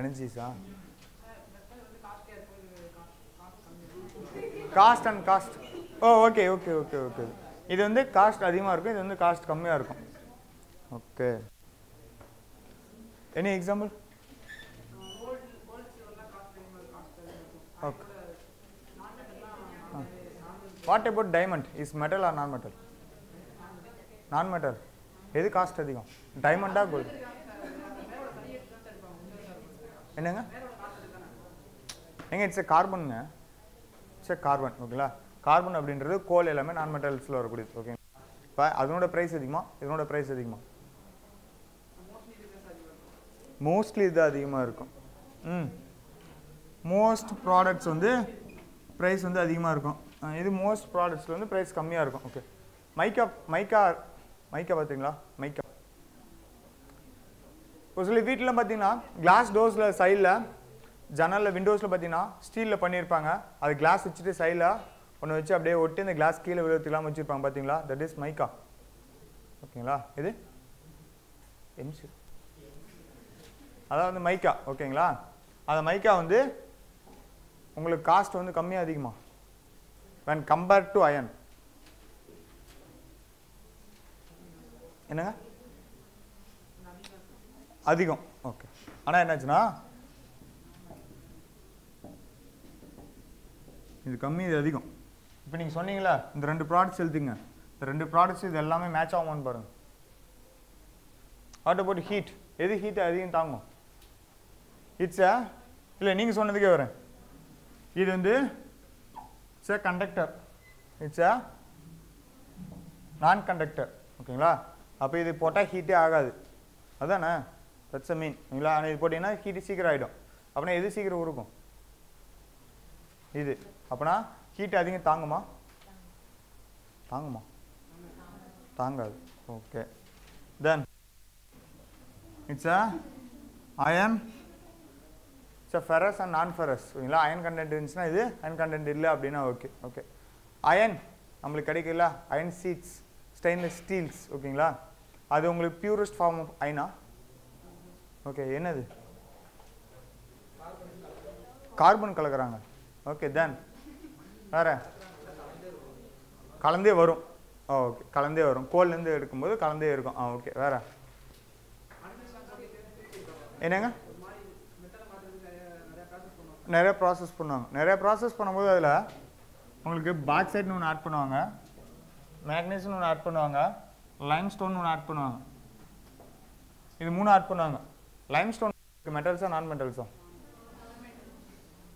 எனர்ஜிஸா? Cost and cost. Oh okay okay okay okay. இது வந்து காஸ்ட் அதிகமாக இருக்கும், இது வந்து காஸ்ட் கம்மியாக இருக்கும். Okay, any example? Okay. What about diamond? Is metal or non metal? Non metal. எது காஸ்ட் அதிகம், டைமண்டா கோல்டு? என்னங்க எங்க? இட்ஸ் கார்பனுங்க. It's carbon. ஓகேங்களா? கார்பன் அப்படின்றது கோல் எல்லாமே நான் மெட்டல்ஸில் வரக்கூடியது. ஓகே, இப்போ அதனோட ப்ரைஸ் அதிகமா, இதனோட ப்ரைஸ் அதிகமா? மோஸ்ட்லி இது அதிகமாக இருக்கும். மோஸ்ட் ப்ராடக்ட்ஸ் வந்து ப்ரைஸ் வந்து அதிகமாக இருக்கும். இது மோஸ்ட் ப்ராடக்ட்ஸில் வந்து ப்ரைஸ் கம்மியாக இருக்கும். ஓகே, மைக்கா மைக்கா மைக்கா பார்த்தீங்களா? மைக்கா ஒரு சில வீட்டில் பார்த்தீங்கன்னா கிளாஸ் டோர்ஸில் சைடில் ஜன்னலில் விண்டோஸில் பார்த்தீங்கன்னா ஸ்டீலில் பண்ணியிருப்பாங்க. அது கிளாஸ் வச்சுட்டு சைடில் ஒன்று வச்சு அப்படியே ஒட்டி அந்த கிளாஸ் கீழே விழுவத்துக்கெல்லாம் வச்சுருப்பாங்க பார்த்தீங்களா? தட் இஸ் மைக்கா. ஓகேங்களா? இது எம்சி, அதாவது மைக்கா. ஓகேங்களா? அந்த மைக்கா வந்து உங்களுக்கு காஸ்ட் வந்து கம்மியாக அதிகமா when compared to iron? என்னங்க? அதிகம். ஓகே, ஆனால் என்னாச்சுன்னா இது கம்மி, இது அதிகம். இப்போ நீங்கள் சொன்னீங்களா இந்த ரெண்டு ப்ராடக்ட்ஸ் எழுதிங்க, இந்த ரெண்டு ப்ராடக்ட்ஸ் இது எல்லாமே மேட்ச் ஆகுமான்னு பாருங்கள். What about heat? எது ஹீட் அதிகம் தாங்கும்? இட்ஸ் இல்லை, நீங்கள் சொன்னதுக்கே வரேன். இது வந்து it's a conductor, it's a நான் கண்டக்டர். ஓகேங்களா? அப்போ இது போட்டால் ஹீட்டே ஆகாது, அதானே? தட்ஸ் அ மீன். ஓகேங்களா? ஆனால் இது போட்டிங்கன்னா ஹீட்டு சீக்கிரம் ஆகிடும். அப்படின்னா எது சீக்கிரம் உருக்கும்? இது. அப்படின்னா ஹீட் அதிகம் தாங்குமா? தாங்குமா? தாங்காது. Okay, then it's a iron, it's a ferrous and non ferrous. ஓகேங்களா? அயன் கண்டென்ட் இருந்துச்சுன்னா இது, அயன் கண்டென்ட் இல்லை அப்படின்னா ஓகே. ஓகே, அயன் நம்மளுக்கு கிடைக்கல, அயன் சீட்ஸ், ஸ்டெயின்லெஸ் ஸ்டீல்ஸ். ஓகேங்களா? அது உங்களுக்கு பியூரஸ்ட் ஃபார்ம் ஆஃப் அயனா? ஓகே, என்னது? கார்பன் கலக்குறாங்க. ஓகே, தென் வேறு கலந்தே வரும். ஓகே, கலந்தே வரும். கோல்லேருந்து எடுக்கும்போது கலந்தே இருக்கும். ஓகே, வேறு என்னங்க? நிறைய ப்ராசஸ் பண்ணுவாங்க. நிறைய ப்ராசஸ் பண்ணும்போது அதில் உங்களுக்கு பாக்சைட்னு ஒன்று ஆட் பண்ணுவாங்க, மேக்னீசியம்னு ஒன்று ஆட் பண்ணுவாங்க, லைம்ஸ்டோன் ஒன்று ஆட் பண்ணுவாங்க. இது மூணு ஆட் பண்ணுவாங்க. லைம்ஸ்டோன் மெட்டல்ஸா நான் மெட்டல்ஸா?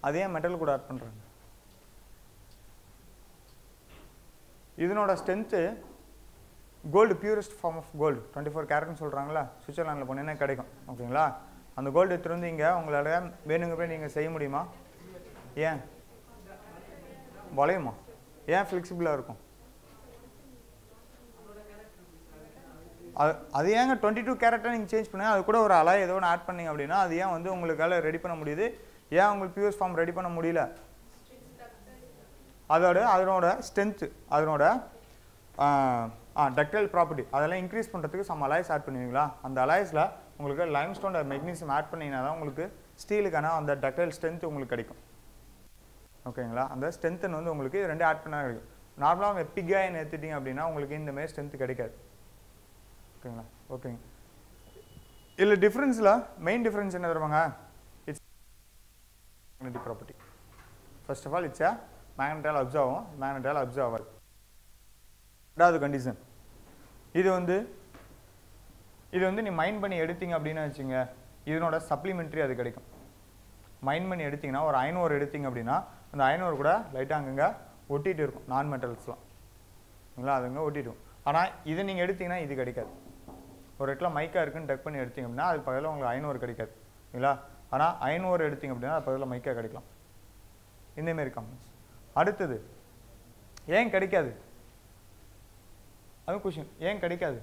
அதே மெட்டல் கூட ஆட் பண்ணுறாங்க. இதனோட strength gold, purest form of gold, 24 கேரட்னு சொல்கிறாங்களா? சுவிட்சர்லாண்டில் போனீங்கன்னா கிடைக்கும். ஓகேங்களா? அந்த கோல்டு எடுத்துகிட்டு வந்து இங்கே உங்களால் வேணுங்க போய் நீங்கள் செய்ய முடியுமா? ஏன் வளையுமா? ஏன் ஃப்ளெக்சிபிளாக இருக்கும்? அது ஏங்க 22 கேரட்டாக நீங்கள் சேஞ்ச் பண்ணுங்க, அது கூட ஒரு அலாய் ஏதோ ஒன்று ஆட் பண்ணிங்க அப்படின்னா அது ஏன் வந்து உங்களுக்கால ரெடி பண்ண முடியுது? ஏன் உங்களுக்கு பியூர் ஃபார்ம் ரெடி பண்ண முடியல? அதனோட ஸ்ட்ரென்த்து, அதனோட டக்டைல் ப்ராப்பர்ட்டி அதெல்லாம் இன்க்ரீஸ் பண்ணுறதுக்கு சம் அலாய்ஸ் ஆட் பண்ணுவீங்களா? அந்த அலாய்ஸில் உங்களுக்கு லைம்ஸ்டோன் மெக்னீசியம் ஆட் பண்ணிங்கன்னா தான் உங்களுக்கு ஸ்டீலுக்கான அந்த டக்டைல் ஸ்ட்ரென்த் உங்களுக்கு கிடைக்கும். ஓகேங்களா? அந்த ஸ்ட்ரென்த்துன்னு வந்து உங்களுக்கு ரெண்டு ஆட் பண்ணால் கிடைக்கும். நார்மலாக எப்பிக்காக எடுத்துட்டிங்க அப்படின்னா உங்களுக்கு இந்த மாதிரி ஸ்ட்ரென்த்து கிடைக்காது. ஓகேங்களா? ஓகேங்க. இதில் டிஃப்ரென்ஸில் மெயின் டிஃப்ரென்ஸ் என்ன தருவாங்க? It's magnetic property. First of all it's மேக்னெட்டால் அப்சர்வ் ஆகும், மேக்னெட்டால் அப்சர்வ் ஆகாது. ரெண்டாவது கண்டிஷன், இது வந்து நீ மைண்ட் பண்ணி எடுத்தீங்க அப்படின்னு வச்சுங்க, இதனோட சப்ளிமெண்ட்ரி அது கிடைக்கும். மைண்ட் பண்ணி எடுத்தீங்கன்னா ஒரு அயன் ஓர் எடுத்தீங்க அப்படின்னா அந்த அயன் ஓர் கூட லைட்டாக அங்கங்கே ஒட்டிகிட்டு இருக்கும். நான் மெட்டல்ஸ்லாம் இல்லைங்களா, அதுங்க ஒட்டிடும். ஆனால் இதை நீங்கள் எடுத்தீங்கன்னா இது கிடைக்காது. ஒரு இடத்துல மைக்கா இருக்குன்னு டக் பண்ணி எடுத்தீங்க அப்படின்னா அது பக்கத்தில் உங்களுக்கு அயன் ஓர் கிடைக்காது இல்லைங்களா. ஆனால் அயன் ஓர் எடுத்தீங்க அப்படின்னா அது பக்கத்தில் மைக்கா கிடைக்கலாம். இந்தமாரி காம்பவுண்ட்ஸ். அடுத்தது ஏன் கிடைக்காது? அது கொஷின், ஏன் கிடைக்காது?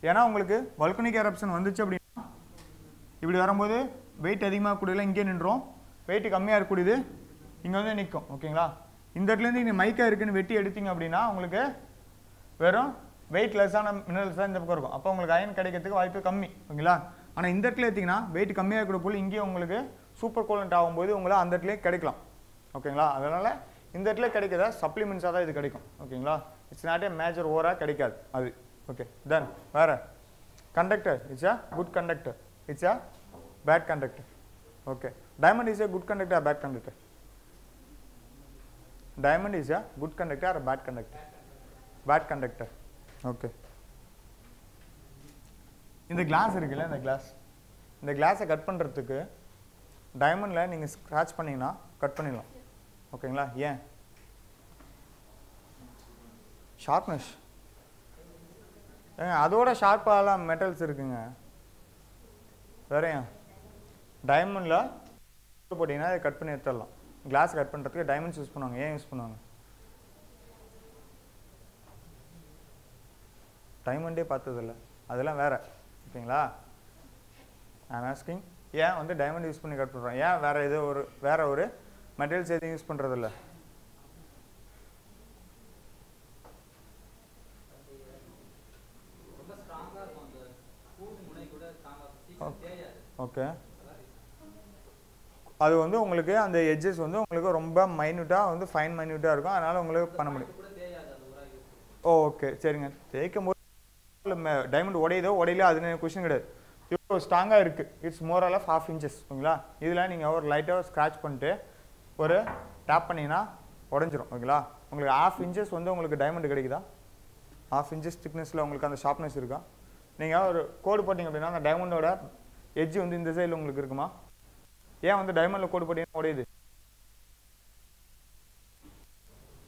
ஏன்னா உங்களுக்கு வல்கனிக் எரப்ஷன் வந்துச்சு அப்படின்னா இப்படி வரும்போது வெயிட் அதிகமாக கூடியதில் இங்கே நின்றோம், வெயிட் கம்மியாக இருக்கக்கூடியது இங்கே வந்து நிற்கும். ஓகேங்களா. இந்த இடத்துலேருந்து நீங்கள் மைக்கா இருக்குன்னு வெட்டி எடுத்தீங்க அப்படின்னா உங்களுக்கு வெறும் வெயிட் லெஸ்ஸான மினரல்ஸ் தான் இந்த பக்கம் இருக்கும். அப்போ உங்களுக்கு அயன் கிடைக்கிறதுக்கு வாய்ப்பு கம்மி. ஓகேங்களா. ஆனால் இந்த இடத்துல எடுத்திங்கன்னா வெயிட் கம்மியாக இருக்கிற போல் இங்கேயும் உங்களுக்கு சூப்பர் கோலண்ட் ஆகும்போது உங்களை அந்த இடத்துல கிடைக்கலாம். ஓகேங்களா. அதனால் இந்த இடத்துல கிடைக்கிற சப்ளிமெண்ட்ஸாக தான் இது கிடைக்கும். ஓகேங்களா. இட்ஸ் நாட் ஏ மேஜர் ஓவராக கிடைக்காது அது. ஓகே தென் வேறு conductor, it's a good conductor, it's a bad conductor. Okay, diamond is a good conductor or bad conductor? Diamond is a good conductor or a bad conductor? Bad conductor. Okay. இந்த class இருக்குல்ல, இந்த கிளாஸை cut பண்ணுறதுக்கு டைமண்டில் நீங்கள் scratch பண்ணிங்கன்னா cut பண்ணிடலாம். ஓகேங்களா. ஏன்? ஷார்ப்னஸ். அதோட ஷார்ப்பாலாம் மெட்டல்ஸ் இருக்குங்க. வேற ஏன்? டைமண்டில் போட்டிங்கன்னா அதை கட் பண்ணி எடுத்துடலாம். கிளாஸ் கட் பண்ணுறதுக்கு டைமண்ட்ஸ் யூஸ் பண்ணுவாங்க. ஏன் யூஸ் பண்ணுவாங்க? டைமண்டே பார்த்ததில்ல, அதெல்லாம் வேறு. ஓகேங்களா. ஐம் ஆஸ்கிங், ஏன் வந்து டைமண்ட் யூஸ் பண்ணி கட் பண்ணுறோம்? ஏன் வேறு ஒரு மெட்டீரியல்ஸ் எதுவும் யூஸ் பண்ணுறதில்ல? ஓகே, அது வந்து உங்களுக்கு அந்த எட்ஜஸ் வந்து உங்களுக்கு ரொம்ப மைன்யூட்டாக வந்து ஃபைன் மைன்யூட்டாக இருக்கும். அதனால் உங்களுக்கு பண்ண முடியும். ஓகே சரிங்க. தேய்க்கும் போது டைமண்ட் உடையதோ உடையில அதுன்னு கொஸ்டின் கிடையாது. இவ்வளோ ஸ்ட்ராங்காக இருக்குது. It's more all of 1/2 inches. ஓகேங்களா. இதில் நீங்கள் ஒரு லைட்டாக ஸ்க்ராட்ச் பண்ணிட்டு ஒரு டேப் பண்ணிங்கன்னா உடஞ்சிரும். ஓகேங்களா. உங்களுக்கு 1/2 inches வந்து உங்களுக்கு டைமண்ட் கிடைக்குதா? 1/2 inches திக்னஸில் உங்களுக்கு அந்த ஷார்ப்னஸ் இருக்கா? நீங்கள் ஒரு கோடு போட்டிங்க அப்படின்னா அந்த டைமண்டோட எட்ஜ் வந்து இந்த சைடில் உங்களுக்கு இருக்குமா? ஏன் வந்து டைமண்டில் கோடு போட்டிங்கன்னா உடையுது?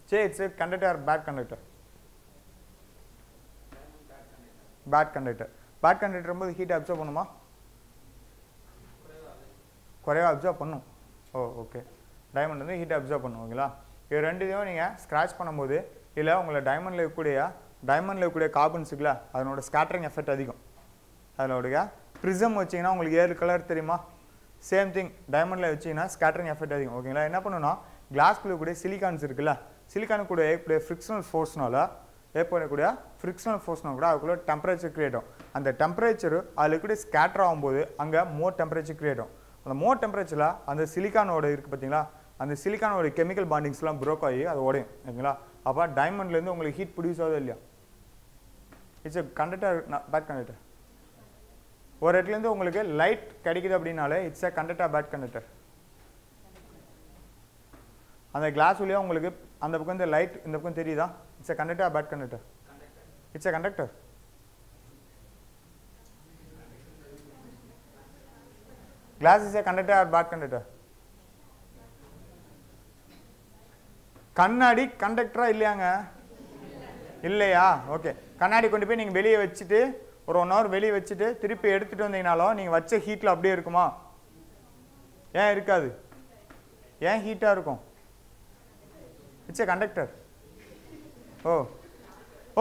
சரி, it's conductor bad conductor? Bad conductor. Bad conductor போது ஹீட்டை அப்சர்வ் பண்ணுமா? குறைவாக அப்சர்வ் பண்ணும். ஓகே. டைமண்ட் வந்து ஹீட்டை அப்சர்வ் பண்ணும். ஓகேங்களா. இது ரெண்டுத்தையும் நீங்கள் ஸ்க்ராட்ச் பண்ணும்போது இல்லை உங்களை டைமண்டில் இருக்கக்கூடிய கார்பன்ஸ் இருக்குல்ல, அதனோட ஸ்கேட்டரிங் எஃபெக்ட் அதிகம். அதனுடைய ப்ரிசம் வச்சிங்கன்னா உங்களுக்கு 7 கலர் தெரியுமா? சேம் திங் டைமண்டில் வச்சிங்கன்னா ஸ்கேட்டரிங் எஃபெக்ட் அதிகம். ஓகேங்களா. என்ன பண்ணணும்னா கிளாஸ்குள்ளே கூட சிலிகான்ஸ் இருக்குல்ல, சிலிக்கானு கூட ஏற்படக்கூடிய ஃப்ரிக்ஷனல் ஃபோர்ஸ்னால கூட அதுக்குள்ளே டெம்பரேச்சர் கிரியேட் ஆகும். அந்த டெம்பரேச்சர் அதில் இருக்கக்கூடிய ஸ்கேட்டர் ஆகும்போது அங்கே மோர் டெம்பரேச்சர் கிரியேட் ஆகும். அந்த மோர் டெம்பரேச்சரில் அந்த சிலிக்கானோட இருக்குது பார்த்தீங்களா, அந்த சிலிக்கானோட கெமிக்கல் பாண்டிங்ஸ்லாம் ப்ரோக் ஆகி அது உடையும். ஓகேங்களா. அப்போ டைமண்ட்லேருந்து உங்களுக்கு ஹீட் ப்ரொடியூஸ் ஆகுது இல்லையா? It's a conductor bad conductor. ஒரு இடத்துலேருந்து உங்களுக்கு லைட் கிடைக்குது அப்படின்னாலே it's a conductor bad conductor. அந்த கிளாஸ் வழியாக உங்களுக்கு அந்த பக்கம் இந்த லைட் இந்த பக்கம் தெரியுதா? It's a conductor bad conductor? It's a conductor. Glass is a conductor or bad conductor? கண்ணாடி கண்டக்டரா இல்லையாங்க? இல்லையா? ஓகே. கண்ணாடி கொண்டு போய் நீங்கள் வெளியே வச்சுட்டு ஒரு 1 hour வெளியே வச்சுட்டு திருப்பி எடுத்துகிட்டு வந்தீங்கனாலும் நீங்கள் வச்ச ஹீட்டில் அப்படியே இருக்குமா? ஏன் இருக்காது? ஏன் ஹீட்டாக இருக்கும்? It's a conductor.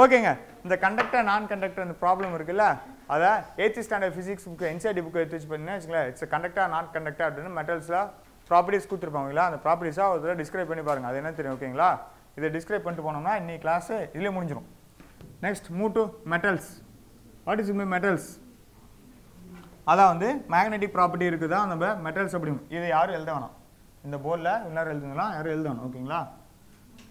ஓகேங்க. இந்த கண்டக்டர் நான் கண்டக்டர் இந்த ப்ராப்ளம் இருக்குல்ல, அதை 8th standard physics book NCERT book எடுத்து வச்சு பார்த்தீங்கன்னா வச்சுங்களேன், இட்ஸ் கண்டக்டர் நான் கண்டக்டர் அப்படின்னு மெட்டல்ஸில் ப்ராப்பர்ட்டிஸ் கொடுத்துருப்பாங்களா, அந்த ப்ராப்பர்ட்டிஸாக ஒரு தடவை டிஸ்கிரைப் பண்ணி பாருங்கள். அது என்ன தெரியும்? ஓகேங்களா. இதை டிஸ்கிரைப் பண்ணிட்டு போனோம்னா இன்னைக்கு கிளாஸு இதிலே முடிஞ்சிடும். Next move to metals. What is metals? அதான் வந்து மேக்னெட்டிக் ப்ராப்பர்ட்டி இருக்குதா நம்ம மெட்டல்ஸ் அப்படி. இதை யாரும் எழுத வேணாம். இந்த போர்டில் எல்லாரும் எழுதுங்களாம், யாரும் எழுத வேணும். ஓகேங்களா.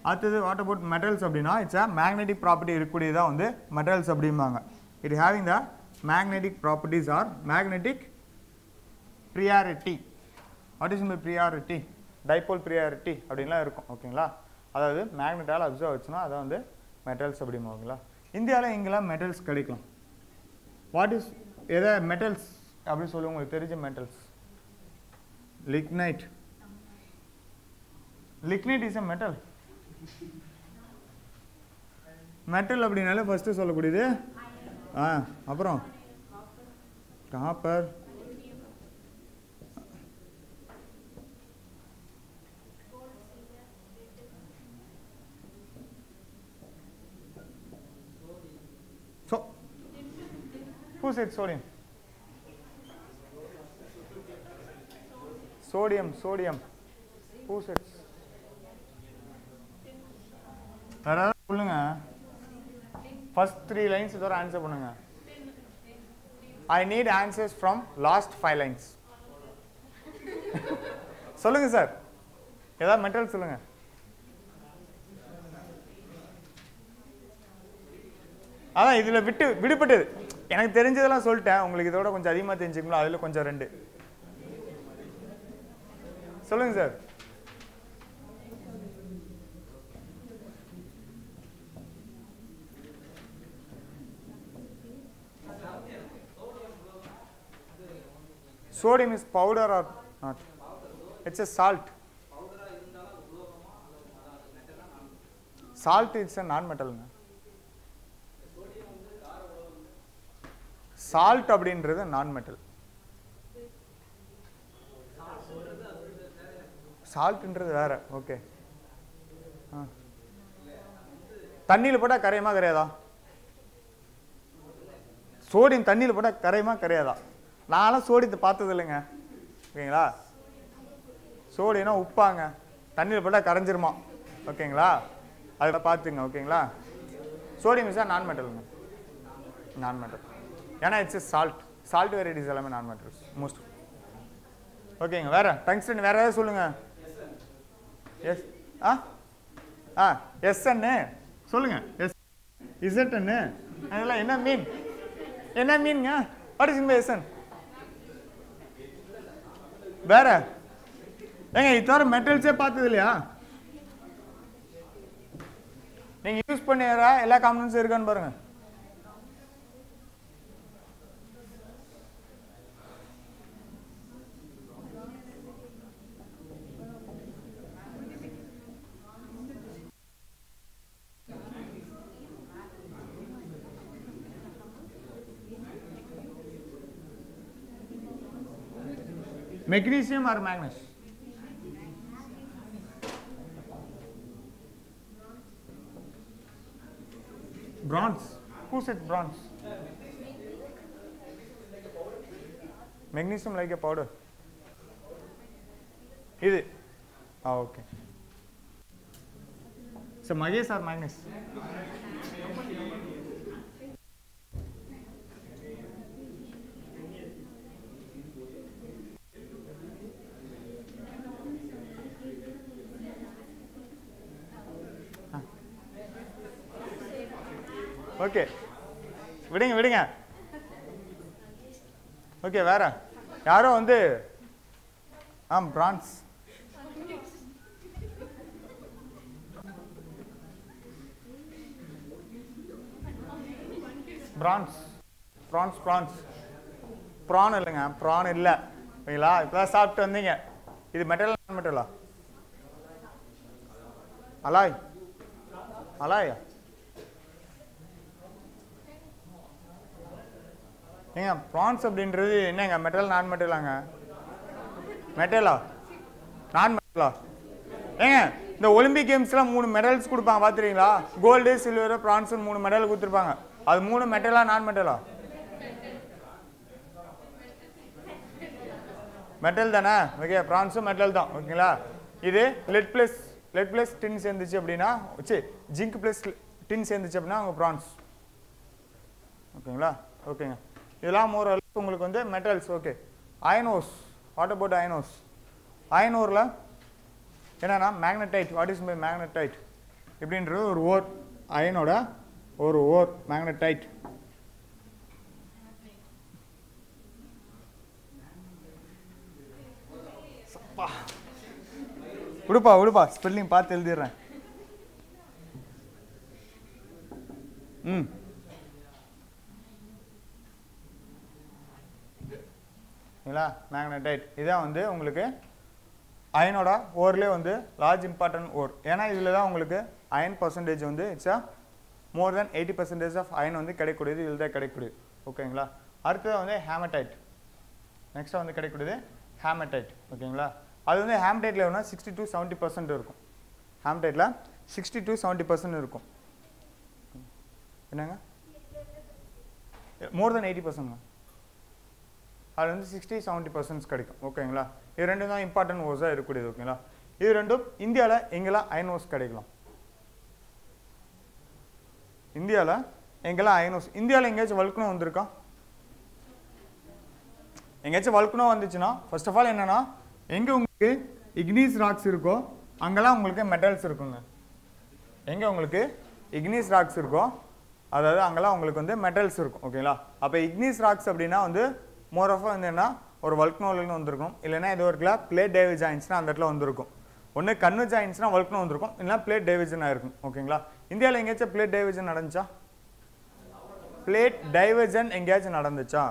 அடுத்தது வாட் அபவுட் மெட்டல்ஸ் அப்படின்னா இட்ஸ் அ மேக்னெட்டிக் ப்ராப்பர்ட்டி இருக்கக்கூடியதான் வந்து மெட்டல்ஸ் அப்படிம்பாங்க. It having the magnetic properties are magnetic priority. What is my priority? Dipole priority அப்படின்லாம் இருக்கும் ஓகேங்களா. அதாவது மேக்னெட்டால் அப்சர்வ் ஆச்சுன்னா அதை வந்து மெட்டல்ஸ் அப்படிம்போங்களா. இந்தியாவில் இங்கெல்லாம் மெட்டல்ஸ் கிடைக்கும். வாட் இஸ் எதை மெட்டல்ஸ் அப்படின்னு சொல்லுவோம் உங்களுக்கு தெரிஞ்ச metals? Lignite. Lignite is a metal. Metal அப்படின்னாலே ஃபஸ்ட்டு சொல்லக்கூடியது அப்புறம் copper, who said sodium? Sodium. Who said? யாராவது சொல்லுங்க. ஃபர்ஸ்ட் 3 lines இதோட ஆன்சர் பண்ணுங்க. I need answers from last 5 lines. சொல்லுங்க சார். ஏதாவது மெட்டல் சொல்லுங்க. அதான் இதில் விடுபட்டது. எனக்கு தெரிஞ்சதெல்லாம் சொல்லிட்டேன். உங்களுக்கு இதோட கொஞ்சம் அதிகமாக தெரிஞ்சுக்கணும். அதில் கொஞ்சம் 2 சொல்லுங்க sir. Sodium is powder or not? It's a salt. Salt is a non-metal. Salt அப்படின்றது non-metal. சால்ட்ன்றது வேற. ஓகே. தண்ணியில் போட்டால் கரையுமா கரையாதா? சோடியம் தண்ணியில் போட்டால் கரையுமா கரையாதா? நான்லாம் சோடியத்தை பார்த்தது இல்லைங்க. ஓகேங்களா. சோடியம்னா உப்பாங்க. தண்ணியில் போட்டால் கரைஞ்சிருமா. ஓகேங்களா. அதை பார்த்துங்க. ஓகேங்களா. சோடியம் இஸ் நான் மெட்டலுங்க. நான் மெட்டல். ஏன்னா இட்ஸ் சால்ட். சால்ட் வெரைட்டிஸ் எல்லாமே நான் மெட்டல்ஸ் மோஸ்ட். ஓகேங்க. வேற டங்ஸ்டன் வேற ஏதாவது சொல்லுங்க. எஸ் எஸ்ன்னு சொல்லுங்க. எஸ் இசட்ன்னு அதெல்லாம் என்ன மீன்? என்ன மீனுங்க? What is in SN? வேற ஏங்க இது தவிர மெட்டல்ஸே பார்த்தது இல்லையா? நீங்க யூஸ் பண்ணுற எல்லா காம்பனன்ட்ஸும் இருக்கான்னு பாருங்க. Magnesium or manganese? Bronze. Who said bronze? Magnesium like a powder. Is it? Oh, okay. So Magnesium or manganese? Okay விடுங்க. ஓகே வேற யாரோ வந்து பிரான்ஸ். ப்ரான் இல்லைங்க. ப்ரான் இல்லை. ஓகேங்களா. இப்போதான் சாப்பிட்டு வந்தீங்க. இது மெட்டல் நான் மெட்டலா? அலாயா? ஏங்க ப்ரான்ஸ் அப்படின்றது என்னங்க? மெட்டல் நான் மெட்டலாங்க? மெட்டலா நான் மெட்டலா? ஏங்க இந்த ஒலிம்பிக் கேம்ஸ்லாம் 3 மெடல்ஸ் கொடுப்பாங்க பார்த்துருக்கீங்களா? கோல்டு, சில்வர், பிரான்ஸ் 3 மெடல் கொடுத்துருப்பாங்க. அது 3 மெட்டலா நான் மெட்டலா? மெட்டல் தானே. ஓகே பிரான்ஸும் மெட்டல் தான். ஓகேங்களா. இது லெட் ப்ளஸ் டின் சேர்ந்துச்சு அப்படின்னா ஜிங்க் ப்ளஸ் டின் சேர்ந்துச்சு அப்படின்னா அவங்க பிரான்ஸ். ஓகேங்களா. ஓகேங்க. இதெல்லாம் ஓரளவுக்கு உங்களுக்கு வந்து metals. Okay. Iron ores. What about iron ores? அயனோரில் என்னன்னா magnetite. What is my magnetite? இப்படின்றது ஒரு ஓர். அயனோட ஒரு ஓர் மேக்னடைட். விடுப்பா ஸ்பெல்லிங் பார்த்து எழுதிடுறேன். சரிங்களா? மேக்னடைட் இதான் வந்து உங்களுக்கு அயனோட ஓர்லேயே வந்து லார்ஜ் இம்பார்ட்டன்ட் ஓர். ஏன்னா இதில் தான் உங்களுக்கு அயன் பர்சன்டேஜ் வந்து it's more than 80% of iron வந்து கிடைக்கக்கூடியது இதில் தான் கிடைக்கக்கூடியது. ஓகேங்களா? அடுத்தது வந்து ஹேமடைட். நெக்ஸ்ட்டாக வந்து கிடைக்கக்கூடியது ஹேமடைட். ஓகேங்களா? அது வந்து ஹேமடைட்டில் எவ்வளோ 60 to 70% இருக்கும். ஹேமடைட்டில் 60 to 70% இருக்கும். என்னங்க? மோர் தென் 80%. அது வந்து 60-70% கிடைக்கும். ஓகேங்களா? இது ரெண்டும் தான் இம்பார்ட்டன்ட் ஓர்ஸாக இருக்கக்கூடியது. ஓகேங்களா? இது ரெண்டும் இந்தியாவில் எங்கெல்லாம் அயன் ஓர்ஸ் கிடைக்கலாம்? இந்தியாவில் எங்கெல்லாம் அயன் ஓர்ஸ்? இந்தியாவில் எங்கேயாச்சும் வல்கனோ வந்திருக்கா? எங்கேயாச்சும் வல்கனோ வந்துச்சுன்னா ஃபர்ஸ்ட் ஆஃப் ஆல் என்னன்னா, எங்கே உங்களுக்கு இக்னீஸ் ராக்ஸ் இருக்கோ அங்கெல்லாம் உங்களுக்கு மெட்டல்ஸ் இருக்குங்க. எங்கே உங்களுக்கு இக்னீஸ் ராக்ஸ் இருக்கோ அதாவது அங்கெல்லாம் உங்களுக்கு வந்து மெட்டல்ஸ் இருக்கும். ஓகேங்களா? அப்போ இக்னீஸ் ராக்ஸ் அப்படின்னா வந்து மோர் ஆஃப் வந்து என்ன, ஒரு வல்கனோலேருந்து வந்திருக்கும். இல்லைன்னா ஏதோ ஒரு பிளேட் டைவர்ஜ் ஆயிடுச்சுன்னா அந்த இடத்துல வந்திருக்கும். ஒன்று கன்வெர்ஜ் ஆயிடுச்சுன்னா வல்கனோ வந்திருக்கும், இல்லைனா பிளேட் டைவர்ஜன் ஆயிருக்கும். ஓகேங்களா? இந்தியாவில் எங்கேயாச்சும் பிளேட் டைவர்ஜன் நடந்துச்சா? பிளேட் டைவர்ஜன் எங்கேயாச்சும் நடந்துச்சா?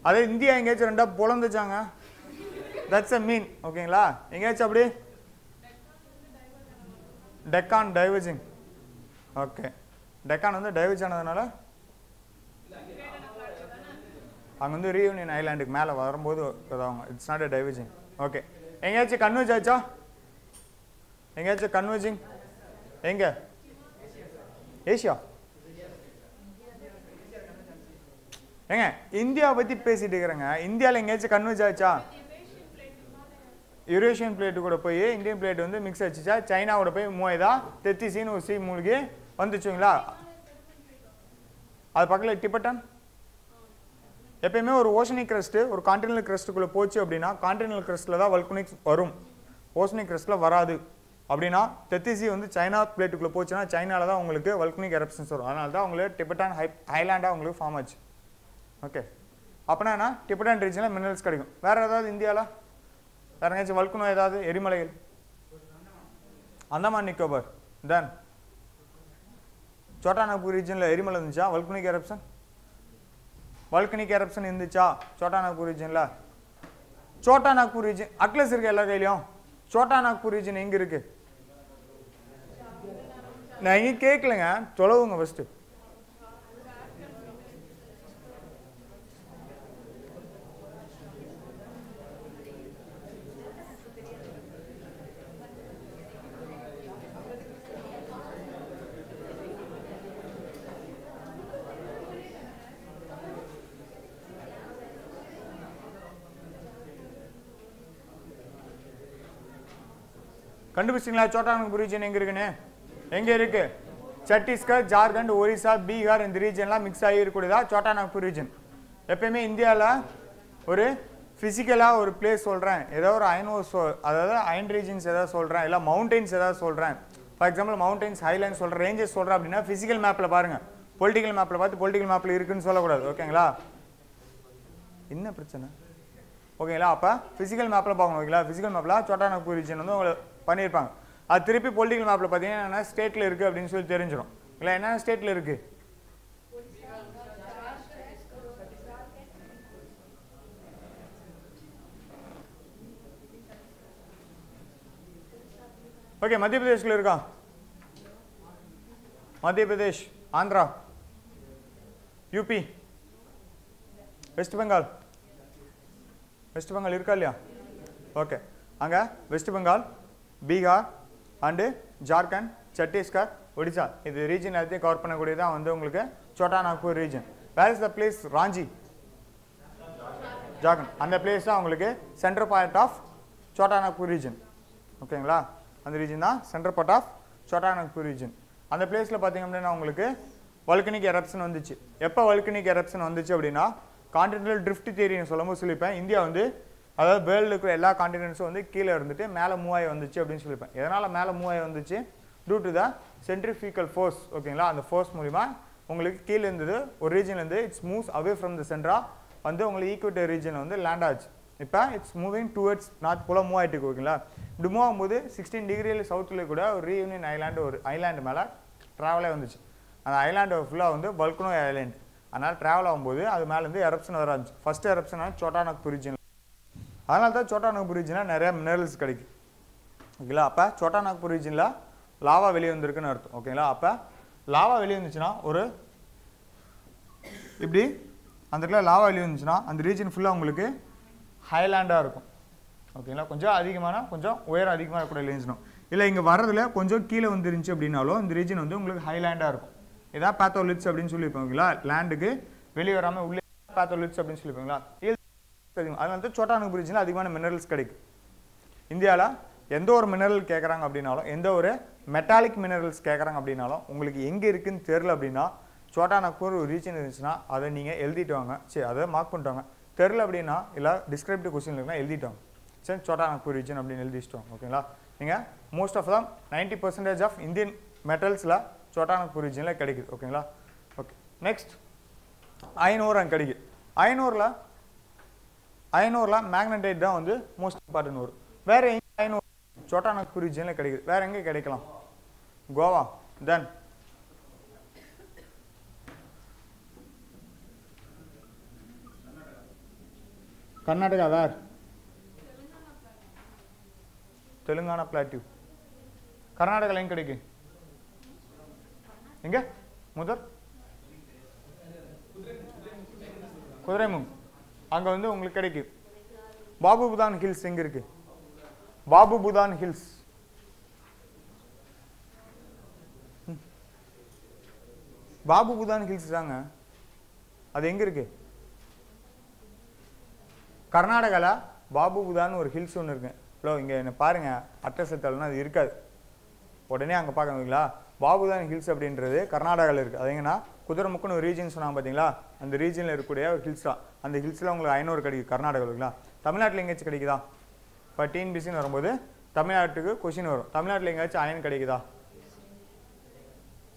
அதே இந்தியா எங்கேயாச்சும் ரெண்டா பொழந்துச்சாங்க? தட்ஸ் அ மீன். ஓகேங்களா? எங்கேயாச்சும் அப்படி டெக்கான் டைவர்ஜிங். ஓகே, டெக்கான் வந்து டைவர்ஜ் ஆனதுனால அங்கே வந்து ரீயூனியன் ஐலாண்டுக்கு மேலே வரும்போது அவங்க it's not a diverging. Okay, எங்கேயாச்சும் கன்வெர்ஜ் ஆச்சா? எங்கேயாச்சும் கன்வெர்ஜிங் எங்கே? ஏஷியா? ஏங்க இந்தியாவை பற்றி பேசிட்டு இருக்கிறேங்க. இந்தியாவில் எங்கேயாச்சும் கன்வெர்ஜ் ஆச்சா? யூரேஷியன் பிளேட்டு கூட போய் இந்தியன் பிளேட் வந்து மிக்ஸ் ஆச்சுச்சா? சைனாவோட போய் மூவாயுதா தெத்திசின்னு ஒரு சி மூழ்கி வந்துச்சுங்களா? அது பக்கத்தில் டிபெட்டன். எப்பயுமே ஒரு ஓஷனிக் கிரஸ்ட் ஒரு கான்டினல் கிரஸ்ட்டுக்குள்ளே போச்சு அப்படின்னா கான்டினல் கிரஸ்ட்டில் தான் வல்கனிக்ஸ் வரும், ஓஷனிக் கிரஸ்ட்டில் வராது. அப்படின்னா தெத்திசி வந்து சைனா பிளேட்டுக்குள்ளே போச்சுன்னா சைனாவில் தான் உங்களுக்கு வல்கனிக் எரப்ஷன்ஸ் வரும். அதனால தான் உங்களுக்கு டிபெட்டான் ஹைலாண்டாக உங்களுக்கு ஃபார்ம் ஆச்சு. ஓகே, அப்படின்னா என்ன, டிபெட்டான் ரீஜனில் மினரல்ஸ் கிடைக்கும். வேறு ஏதாவது இந்தியாவில் வேறு எங்கேயாச்சும் வல்கனோ ஏதாவது எரிமலைகள்? அந்தமான் நிக்கோபார். தென் சோட்டா நாக்பூர் ரீஜனில் எரிமலை இருந்துச்சா? வல்கனிக் எரப்ஷன் வல்கனிக் எரப்ஷன் இருந்துச்சா சோட்டா நாக்பூர் ரீஜனில்? சோட்டா நாக்பூர் ரீஜன் அட்லஸ் இருக்கு எல்லா கையிலையும். சோட்டா நாக்பூர் ரீஜன் எங்கே இருக்கு? நான் எங்கே கேட்கலங்க, தொலைவுங்க ஃபஸ்ட்டு. கண்டுபிடிச்சிங்களா சோட்டா நாக்பூர் ரீஜன் எங்கே இருக்குன்னு? எங்கே இருக்கு? சத்தீஸ்கர், ஜார்க்கண்ட், ஒரிசா, பீகார் இந்த ரீஜன்லாம் மிக்ஸ் ஆகி இருக்கக்கூடியதா சோட்டா நாக்பூர் ரீஜன். எப்பயுமே இந்தியாவில் ஒரு ஃபிசிக்கலாக ஒரு பிளேஸ் சொல்கிறேன், ஏதோ ஒரு அயனோஸ் அதாவது அயன் ரீஜன்ஸ் ஏதாவது சொல்கிறேன், இல்லை மவுண்டெயின்ஸ் ஏதாவது சொல்கிறேன், ஃபார் எக்ஸாம்பிள் மவுண்டெயின்ஸ் ஹைலைன்ஸ் சொல்கிறேன், ரேஞ்சஸ் சொல்கிறேன் அப்படின்னா ஃபிசிக்கல் மேப்பில் பாருங்கள், பொலிட்டிக்கல் மேப்பில் பார்த்து பொலிட்டிக்கல் மேப்பில் இருக்குன்னு சொல்லக்கூடாது. ஓகேங்களா? என்ன பிரச்சனை? ஓகேங்களா? அப்போ ஃபிசிக்கல் மேப்பில் பார்க்கணும். ஓகேங்களா? ஃபிசிக்கல் மேப்பில் சோட்டா நாக்பூர் ரீஜன் வந்து உங்களை பண்ணியிருப்பாங்க. அது திருப்பி பொலிட்டிக்கல் மேப்பில் பார்த்தீங்கன்னா என்ன ஸ்டேட்டில் இருக்குது அப்படின்னு சொல்லி தெரிஞ்சிடும். இல்லை என்ன ஸ்டேட்டில் இருக்குது? ஓகே, மத்திய பிரதேஷில் இருக்கா? மத்திய பிரதேஷ், ஆந்திரா, யூபி, வெஸ்ட் பெங்கால். வெஸ்ட் பெங்கால் இருக்கா இல்லையா? ஓகே, அங்கே வெஸ்ட் பெங்கால், பீகார் அண்டு ஜார்க்கண்ட், சத்தீஸ்கர், ஒடிசா இது ரீஜன் எல்லாத்தையும் கவர் பண்ணக்கூடியதான் வந்து உங்களுக்கு Chota Nagpur region. Where is the place? Ranchi, Jharkhand. அந்த பிளேஸ் தான் உங்களுக்கு central part of Chota Nagpur region. ஓகேங்களா? அந்த ரீஜன் தான் central part of Chota Nagpur region. அந்த பிளேஸில் பார்த்தீங்க அப்படின்னா உங்களுக்கு வல்கனிக் எரப்ஷன் வந்துச்சு. எப்போ வல்கனிக் எரப்ஷன் வந்துச்சு அப்படின்னா கான்டினென்டல் ட்ரிஃப்ட் தியரின்னு சொல்லும்போது சொல்லிப்பேன், இந்தியா வந்து அதாவது வேர்ல்டு இருக்கிற எல்லா கான்டினென்ட்ஸும் வந்து கீழே இருந்துட்டு மேலே மூவாய் வந்துச்சு அப்படின்னு சொல்லிப்பேன். எதனால் மேலே மூவாய் வந்துச்சு? Due to the centrifugal force. ஓகேங்களா? அந்த ஃபோர்ஸ் மூலிமா உங்களுக்கு கீழே இருந்தது ஒரு ரீஜன்லேருந்து it's moves away from the centre வந்து உங்களுக்கு ஈக்குவேட்டர் ரீஜன் வந்து லேண்ட் ஆச்சு. இப்போ it's moving towards north pole move ஆகிட்டு இருக்கு ஓகேங்களா. இப்படி மூவ் ஆகும்போது 16 டிகிரியில் சவுத்தில் கூட ஒரு ரீயூனியன் ஐலாண்டு ஒரு ஐலாண்டு மேலே ட்ராவலே வந்துச்சு. அந்த ஐலாண்டு ஃபுல்லாக வந்து வல்கனோ ஐலாண்டு. அதனால் ட்ராவல் ஆகும்போது அது மேலேருந்து எரப்ஷன் வர ஆரம்பிச்சு. ஃபஸ்ட்டு எரப்ஷனாக சோட்டாநாக்பூர் ரீஜன். அதனால தான் சோட்டாநாக்பூர் ரீஜனில் நிறையா மினரல்ஸ் கிடைக்கும் ஓகேங்களா. அப்போ சோட்டாநாக்பூர் ரீஜனில் லாவா வெளியே வந்திருக்குன்னு அர்த்தம் ஓகேங்களா. அப்போ லாவா வெளியே வந்துச்சுன்னா ஒரு இப்படி அந்த இடத்துல லாவா வெளியே வந்துச்சுன்னா அந்த ரீஜன் ஃபுல்லாக உங்களுக்கு ஹைலாண்டாக இருக்கும் ஓகேங்களா. கொஞ்சம் அதிகமான கொஞ்சம் உயரம் அதிகமாக இருக்கக்கூடிய ரீஜனும் இல்லை இங்கே வர்றதுல கொஞ்சம் கீழே வந்துருந்துச்சு அப்படின்னாலும் இந்த ரீஜன் வந்து உங்களுக்கு ஹைலாண்டாக இருக்கும். இதான் பேத்தோலிட்ஸ் அப்படின்னு சொல்லியிருப்போம் ஓகேங்களா. லேண்டுக்கு வெளியே வராமல் உள்ளே பேத்தோலிட்ஸ் அப்படின்னு சொல்லியிருப்பாங்களா. அதனால தான் சோட்டாநாக்பூர் ரீஜனில் அதிகமான மினரல்ஸ் கிடைக்கும். இந்தியாவில் எந்த ஒரு மினரல் கேட்குறாங்க அப்படின்னாலும் எந்த ஒரு மெட்டாலிக் மினரல்ஸ் கேட்குறாங்க அப்படின்னாலும் உங்களுக்கு எங்கே இருக்குதுன்னு தெரில அப்படின்னா சோட்டாநாக்பூர் ஒரு ரீஜன் இருந்துச்சுன்னா அதை நீங்கள் எழுதிட்டு வாங்க. சரி அதை மார்க் பண்ணிட்டு வாங்க. தெரில அப்படின்னா இல்லை டிஸ்கிரிப்டிவ் கொஸ்டின் இருக்குன்னா எழுதிட்டு வாங்க. சரி சோட்டாநாக்பூர் ரீஜன் அப்படின்னு எழுதிட்டு வாங்க ஓகேங்களா. நீங்கள் most of them 90% of Indian மெட்டல்ஸில் சோட்டாநாக்பூர் ரீஜனில் கிடைக்குது ஓகேங்களா. ஓகே நெக்ஸ்ட் அயனோர் அங்கே கிடைக்குது. அயனோரில் மேக்னடைட் தான் வந்து மோஸ்ட் இம்பார்ட்டன்ட் வரும். வேறு எங்கே அயனோர் சோட்டாநாக்பூர் ரீஜனில் கிடைக்குது. வேறு எங்கே கிடைக்கலாம்? கோவா. தென் கர்நாடகா. வேர்? தெலுங்கானா பிளாட்டியூ. கர்நாடகாவில் எங்கே கிடைக்கும்? எங்கே முதல்? குதிரைமுகம். அங்கே வந்து உங்களுக்கு கிடைக்கும். பாபு புதான் ஹில்ஸ் எங்கே இருக்குது? பாபு புதான் ஹில்ஸ் பாபு புதான் ஹில்ஸ் தாங்க. அது எங்கே இருக்குது? கர்நாடகாவில் பாபு புதான் ஒரு ஹில்ஸ் ஒன்று இருக்கு. ஹலோ இங்கே என்ன பாருங்கள் அட்ரஸ் எடுத்தாலும்னா அது இருக்காது. உடனே அங்கே பார்க்கணுங்களா. பாபுதான் ஹில்ஸ் அப்படின்றது கர்நாடகாவில் இருக்குது. அது எங்கன்னா குதிரைமுக்குன்னு ஒரு ரீஜன் சொன்னாங்க பார்த்தீங்களா. அந்த ரீஜனில் இருக்கக்கூடிய ஒரு ஹில்ஸ் தான். அந்த ஹில்ஸில் உங்களுக்கு அயனோர் கிடைக்கும் கர்நாடகாவில். தமிழ்நாட்டில் எங்கேயாச்சும் கிடைக்குதா? இப்போ டிஎன்பிசின்னு வரும்போது தமிழ்நாட்டுக்கு கொஷின் வரும். தமிழ்நாட்டில் எங்கேயாச்சும் அயன் கிடைக்குதா?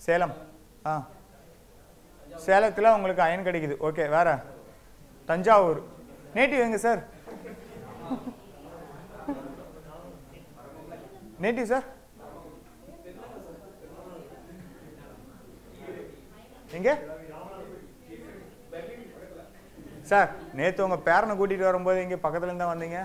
சேலம். சேலத்தில் உங்களுக்கு அயன் கிடைக்குது. ஓகே வேற? தஞ்சாவூர். நேட்டிவ் எங்கே சார்? நேட்டிவ் சார் எங்கே சார்? நேற்று உங்கள் பேரனை கூட்டிகிட்டு வரும்போது இங்கே பக்கத்துலேருந்து தான் வந்தீங்க.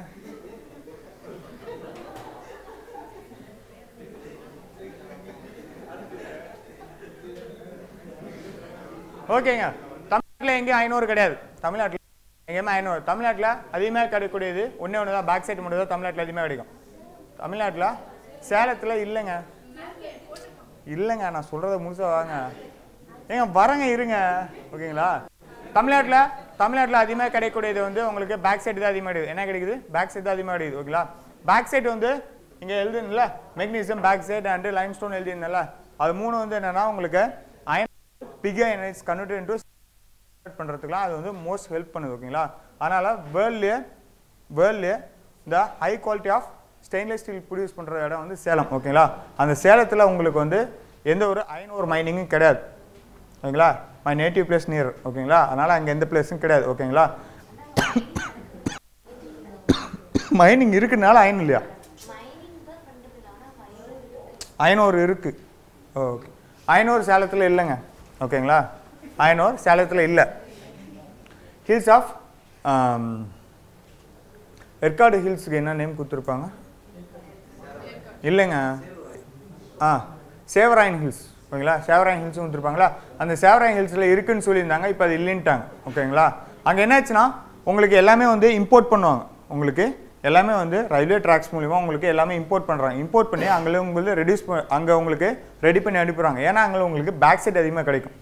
ஓகேங்க. தமிழ்நாட்டில் எங்கேயும் ஐநூறு கிடையாது. தமிழ்நாட்டில் எங்கேயுமே ஐநூறு. தமிழ்நாட்டில் அதிகமாக கிடைக்கக்கூடியது ஒன்றே ஒன்று தான். பேக் சைடு மட்டும் தான் தமிழ்நாட்டில் அதிகமாக கிடைக்கும். தமிழ்நாட்டில் சேலத்தில் இல்லைங்க. இல்லைங்க நான் சொல்கிறத முழுசாக வாங்க. ஏங்க வரங்க இருங்க ஓகேங்களா. தமிழ்நாட்டில் அதிகமாக கிடைக்கக்கூடியது வந்து உங்களுக்கு பேக் சைடு தான் அதிகமாக கிடைக்குது. என்ன கிடைக்குது? பேக் சைடு தான் அதிகமாக கிடைக்குது ஓகேங்களா. பேக் சைடு வந்து இங்கே எழுதுனில்ல magnesium back side and limestone எழுதினல அது மூணு வந்து என்னென்னா உங்களுக்கு iron pig iron is converted into பண்ணுறதுக்குலாம் அது வந்து மோஸ்ட் ஹெல்ப் பண்ணுது ஓகேங்களா. அதனால் வேர்ல்ட்லேயே இந்த high quality of stainless steel produce பண்ணுற இடம் வந்து சேலம் ஓகேங்களா. அந்த சேலத்தில் உங்களுக்கு வந்து எந்த ஒரு அயனோர் மைனிங்கும் கிடையாது ஓகேங்களா. மை நேட்டிவ் பிளேஸ் நியர் ஓகேங்களா. அதனால் அங்கே எந்த பிளேஸும் கிடையாது ஓகேங்களா. மைனிங் இருக்குனால அயன் இல்லையா? அயனோர் இருக்குது. ஓகே அயனோர் சேலத்தில் இல்லைங்க ஓகேங்களா. அயனோர் சேலத்தில் இல்லை. ஹில்ஸ் ஆஃப் ஏற்காடு ஹில்ஸுக்கு என்ன நேம் கொடுத்துருப்பாங்க? இல்லைங்க. சேவராயன் ஹில்ஸ் ஓகேங்களா. சேவராயன் ஹில்ஸும் கொடுத்துருப்பாங்களா. அந்த சேவராயன் ஹில்ஸில் இருக்குன்னு சொல்லியிருந்தாங்க. இப்போ அது இல்லைன்ட்டாங்க ஓகேங்களா. அங்கே என்னாச்சுன்னா உங்களுக்கு எல்லாமே வந்து இம்போர்ட் பண்ணுவாங்க. உங்களுக்கு எல்லாமே வந்து ரயில்வே ட்ராக்ஸ் மூலிமா உங்களுக்கு எல்லாமே இம்போர்ட் பண்ணுறாங்க. இம்போர்ட் பண்ணி அங்கே உங்களுக்கு அங்கே உங்களுக்கு ரெடி பண்ணி அனுப்புகிறாங்க. ஏன்னா அங்கே உங்களுக்கு பேக் சைட் அதிகமாக கிடைக்கும்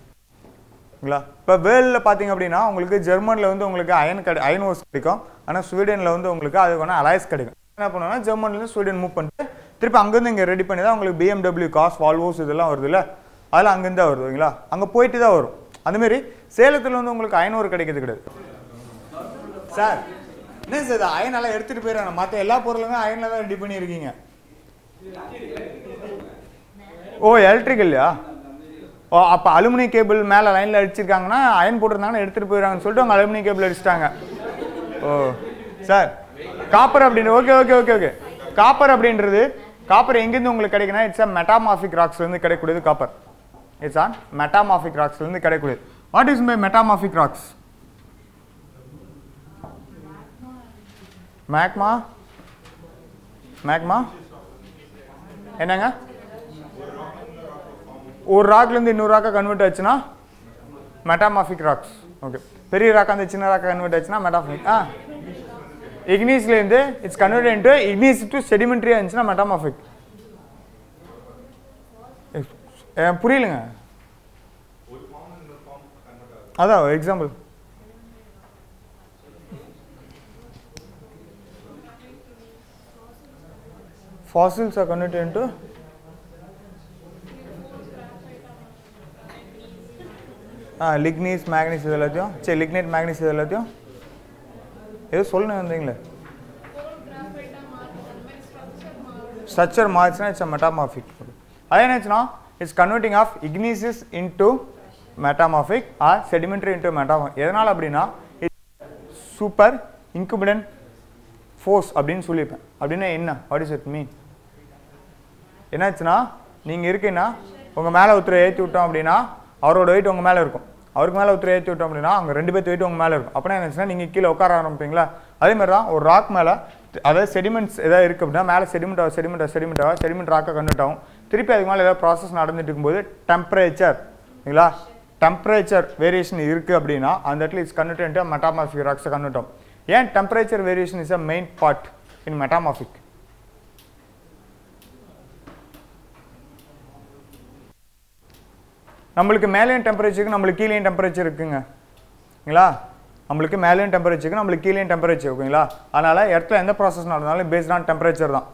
ஓகேங்களா. இப்போ வேர்ல்டில் பார்த்தீங்க அப்படின்னா உங்களுக்கு ஜெர்மனியில் வந்து உங்களுக்கு அயன் ஓர்ஸ் கிடைக்கும். ஆனால் ஸ்வீடனில் வந்து உங்களுக்கு அதுக்கான அலாய்ஸ் கிடைக்கும். என்ன பண்ணுவாங்கன்னா ஜெர்மனிலேருந்து ஸ்வீடன் மூவ் பண்ணிட்டு திருப்பி அங்கேருந்து இங்கே ரெடி பண்ணி தான் உங்களுக்கு BMW காஸ் வால்வோஸ் இதெல்லாம் வருது இல்லை. அதெல்லாம் அங்கேருந்து தான் வருது ஓகேங்களா. அங்கே போயிட்டு தான் வரும். அதுமாரி சேலத்தில் வந்து உங்களுக்கு அயனோர் கிடைக்கிறது கிடையாது சார். என்ன சார் அயனெல்லாம் எடுத்துகிட்டு போயிடறாங்க. மற்ற எல்லா பொருளுமே அயனில் தான் ரெடி பண்ணியிருக்கீங்க. ஓ எலக்ட்ரிக்கல்லையா? ஓ அப்போ அலுமினியம் கேபிள் மேலே லைனில் அடிச்சிருக்காங்கன்னா அயன் போட்டிருந்தாங்கன்னா எடுத்துகிட்டு போயிடறாங்கன்னு சொல்லிட்டு அவங்க அலுமினியம் கேபிள் அடிச்சிட்டாங்க. ஓ சார் காப்பர் அப்படின்னு okay okay okay okay copper அப்படின்றது காப்பர் எங்கேருந்து உங்களுக்கு கிடைக்குன்னா இட்ஸ் அ மெட்டாமார்பிக் ராக்ஸ்லேருந்து கிடைக்கக்கூடியது காப்பர். இட்ஸ் ஆன் மெட்டாமார்பிக் ராக்ஸ்லேருந்து கிடைக்கக்கூடியது. What is my metamorphic rocks? Magma magma என்னங்க? ஒரு ராக்லேருந்து இன்னொரு ராக்கா கன்வெர்ட் ஆச்சுன்னா மெட்டாமார்பிக் ராக்ஸ். ஓகே பெரிய ராக்கா அந்த சின்ன ராக்கா கன்வெர்ட் ஆச்சுன்னா மெட்டாமார்பிக். இக்னீஸ்லேருந்து it's convert into igneous to செடிமெண்ட்ரியாக இருந்துச்சுன்னா மெட்டாமார்பிக். புரியலுங்க. அதான் example. fossils are converted into lignite manganese இது எல்லாத்தையும் சரி lignite manganese இது எல்லாத்தையும் ஏதோ சொல்லணும் வந்தீங்களே ஸ்ட்ரக்சர் மாறுச்சுன்னா இட்ஸ் மெட்டாமார்பிக். அது என்னாச்சுன்னா it's converting of igneous into metamorphic or sedimentary into metamorphic. எதனால் அப்படின்னா சூப்பர் இன்குபிடன்ட் ஃபோர்ஸ் அப்படின்னு சொல்லியிருப்பேன். அப்படின்னா என்ன? What is it mean? என்னாச்சுன்னா நீங்கள் இருக்கீங்கன்னா உங்கள் மேலே ஒருத்தரை ஏற்றி விட்டோம் அப்படின்னா அவரோட வெயிட் உங்கள் மேலே இருக்கும். அவருக்கு மேலே ஒருத்தரை ஏற்றி விட்டோம் அப்படின்னா அவங்க 2 பேர்த்து வெயிட் உங்கள் மேலே இருக்கும். அப்படின்னா என்னச்சுன்னா நீங்கள் கீழே உட்கார ஆரம்பிப்பீங்களா? அதேமாதிரி தான் ஒரு ராக் மேலே அதாவது செடிமெண்ட்ஸ் எதாவது இருக்குது அப்படின்னா மேலே செடிமெண்ட் ராக்கை கன்வெர்ட் ஆகும். திருப்பி அதுக்கு மேலே ஏதாவது ப்ராசஸ் நடந்துட்டு இருக்கும்போது டெம்பரேச்சர்ங்களா டெம்பரேச்சர் வேரியேஷன் இருக்குது அப்படின்னா அந்த இடத்துல இட்ஸ் கன்வெர்ட் இன்டு மெட்டாமார்பிக் ராக்ஸை கன்வெர்ட் ஆகும். ஏன் temperature variation is a main part in metamorphic? நம்மளுக்கு மேலேயும் டெம்பரேச்சருக்கு நம்மளுக்கு கீழேயும் டெம்பரேச்சர் இருக்குங்களா? நம்மளுக்கு மேலேயும் டெம்பரேச்சருக்கு நம்மளுக்கு கீழேயும் டெம்பரேச்சர் ஓகேங்களா? அதனால் இடத்துல எந்த ப்ராசஸ் நடந்தாலும் பேஸ்ட் ஆன் டெம்பரேச்சர் தான்.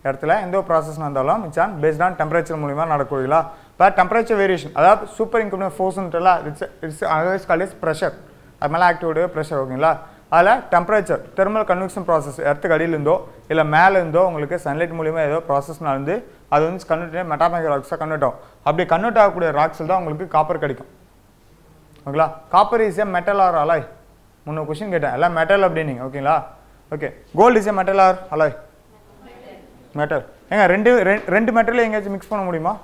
இடத்துல எந்த ப்ராசஸ் நடந்தாலும் it's on based on temperature மூலிமா நடக்குங்களா? இப்போ டெம்பரேச்சர் வேரியேஷன் அதாவது சூப்பர் இன்குபிடன்ட் ஃபோர்ஸ்ன்றலாம் it's otherwise called is pressure. அது மேலே ஆக்டிவிட்டியாக ப்ரெஷர் ஓகேங்களா? அதில் டெம்பரேச்சர் தெர்மல் கன்வெக்ஷன் ப்ராசஸ் இடத்துக்கு அடியிலிருந்தோ இல்லை மேலே இருந்தோ உங்களுக்கு சன்லைட் மூலிமா ஏதோ ப்ராசஸ் நடந்து அது வந்து கன்வெர்ட் மெட்டாமார்பிக் ராக்ஸாக கன்வெர்ட் ஆகும். அப்படி கன்வெர்ட் ஆகக்கூடிய ராக்ஸில் தான் உங்களுக்கு காப்பர் கிடைக்கும் ஓகேங்களா? Copper is a metal or alloy? முன்ன கொஸ்டின் கேட்டேன் எல்லாம் மெட்டல் அப்படின்னீங்க ஓகேங்களா? Okay gold is a metal or alloy? Metal. ஏங்க ரெண்டு மெட்டலில் எங்கேயாச்சும் மிக்ஸ் பண்ண முடியுமா?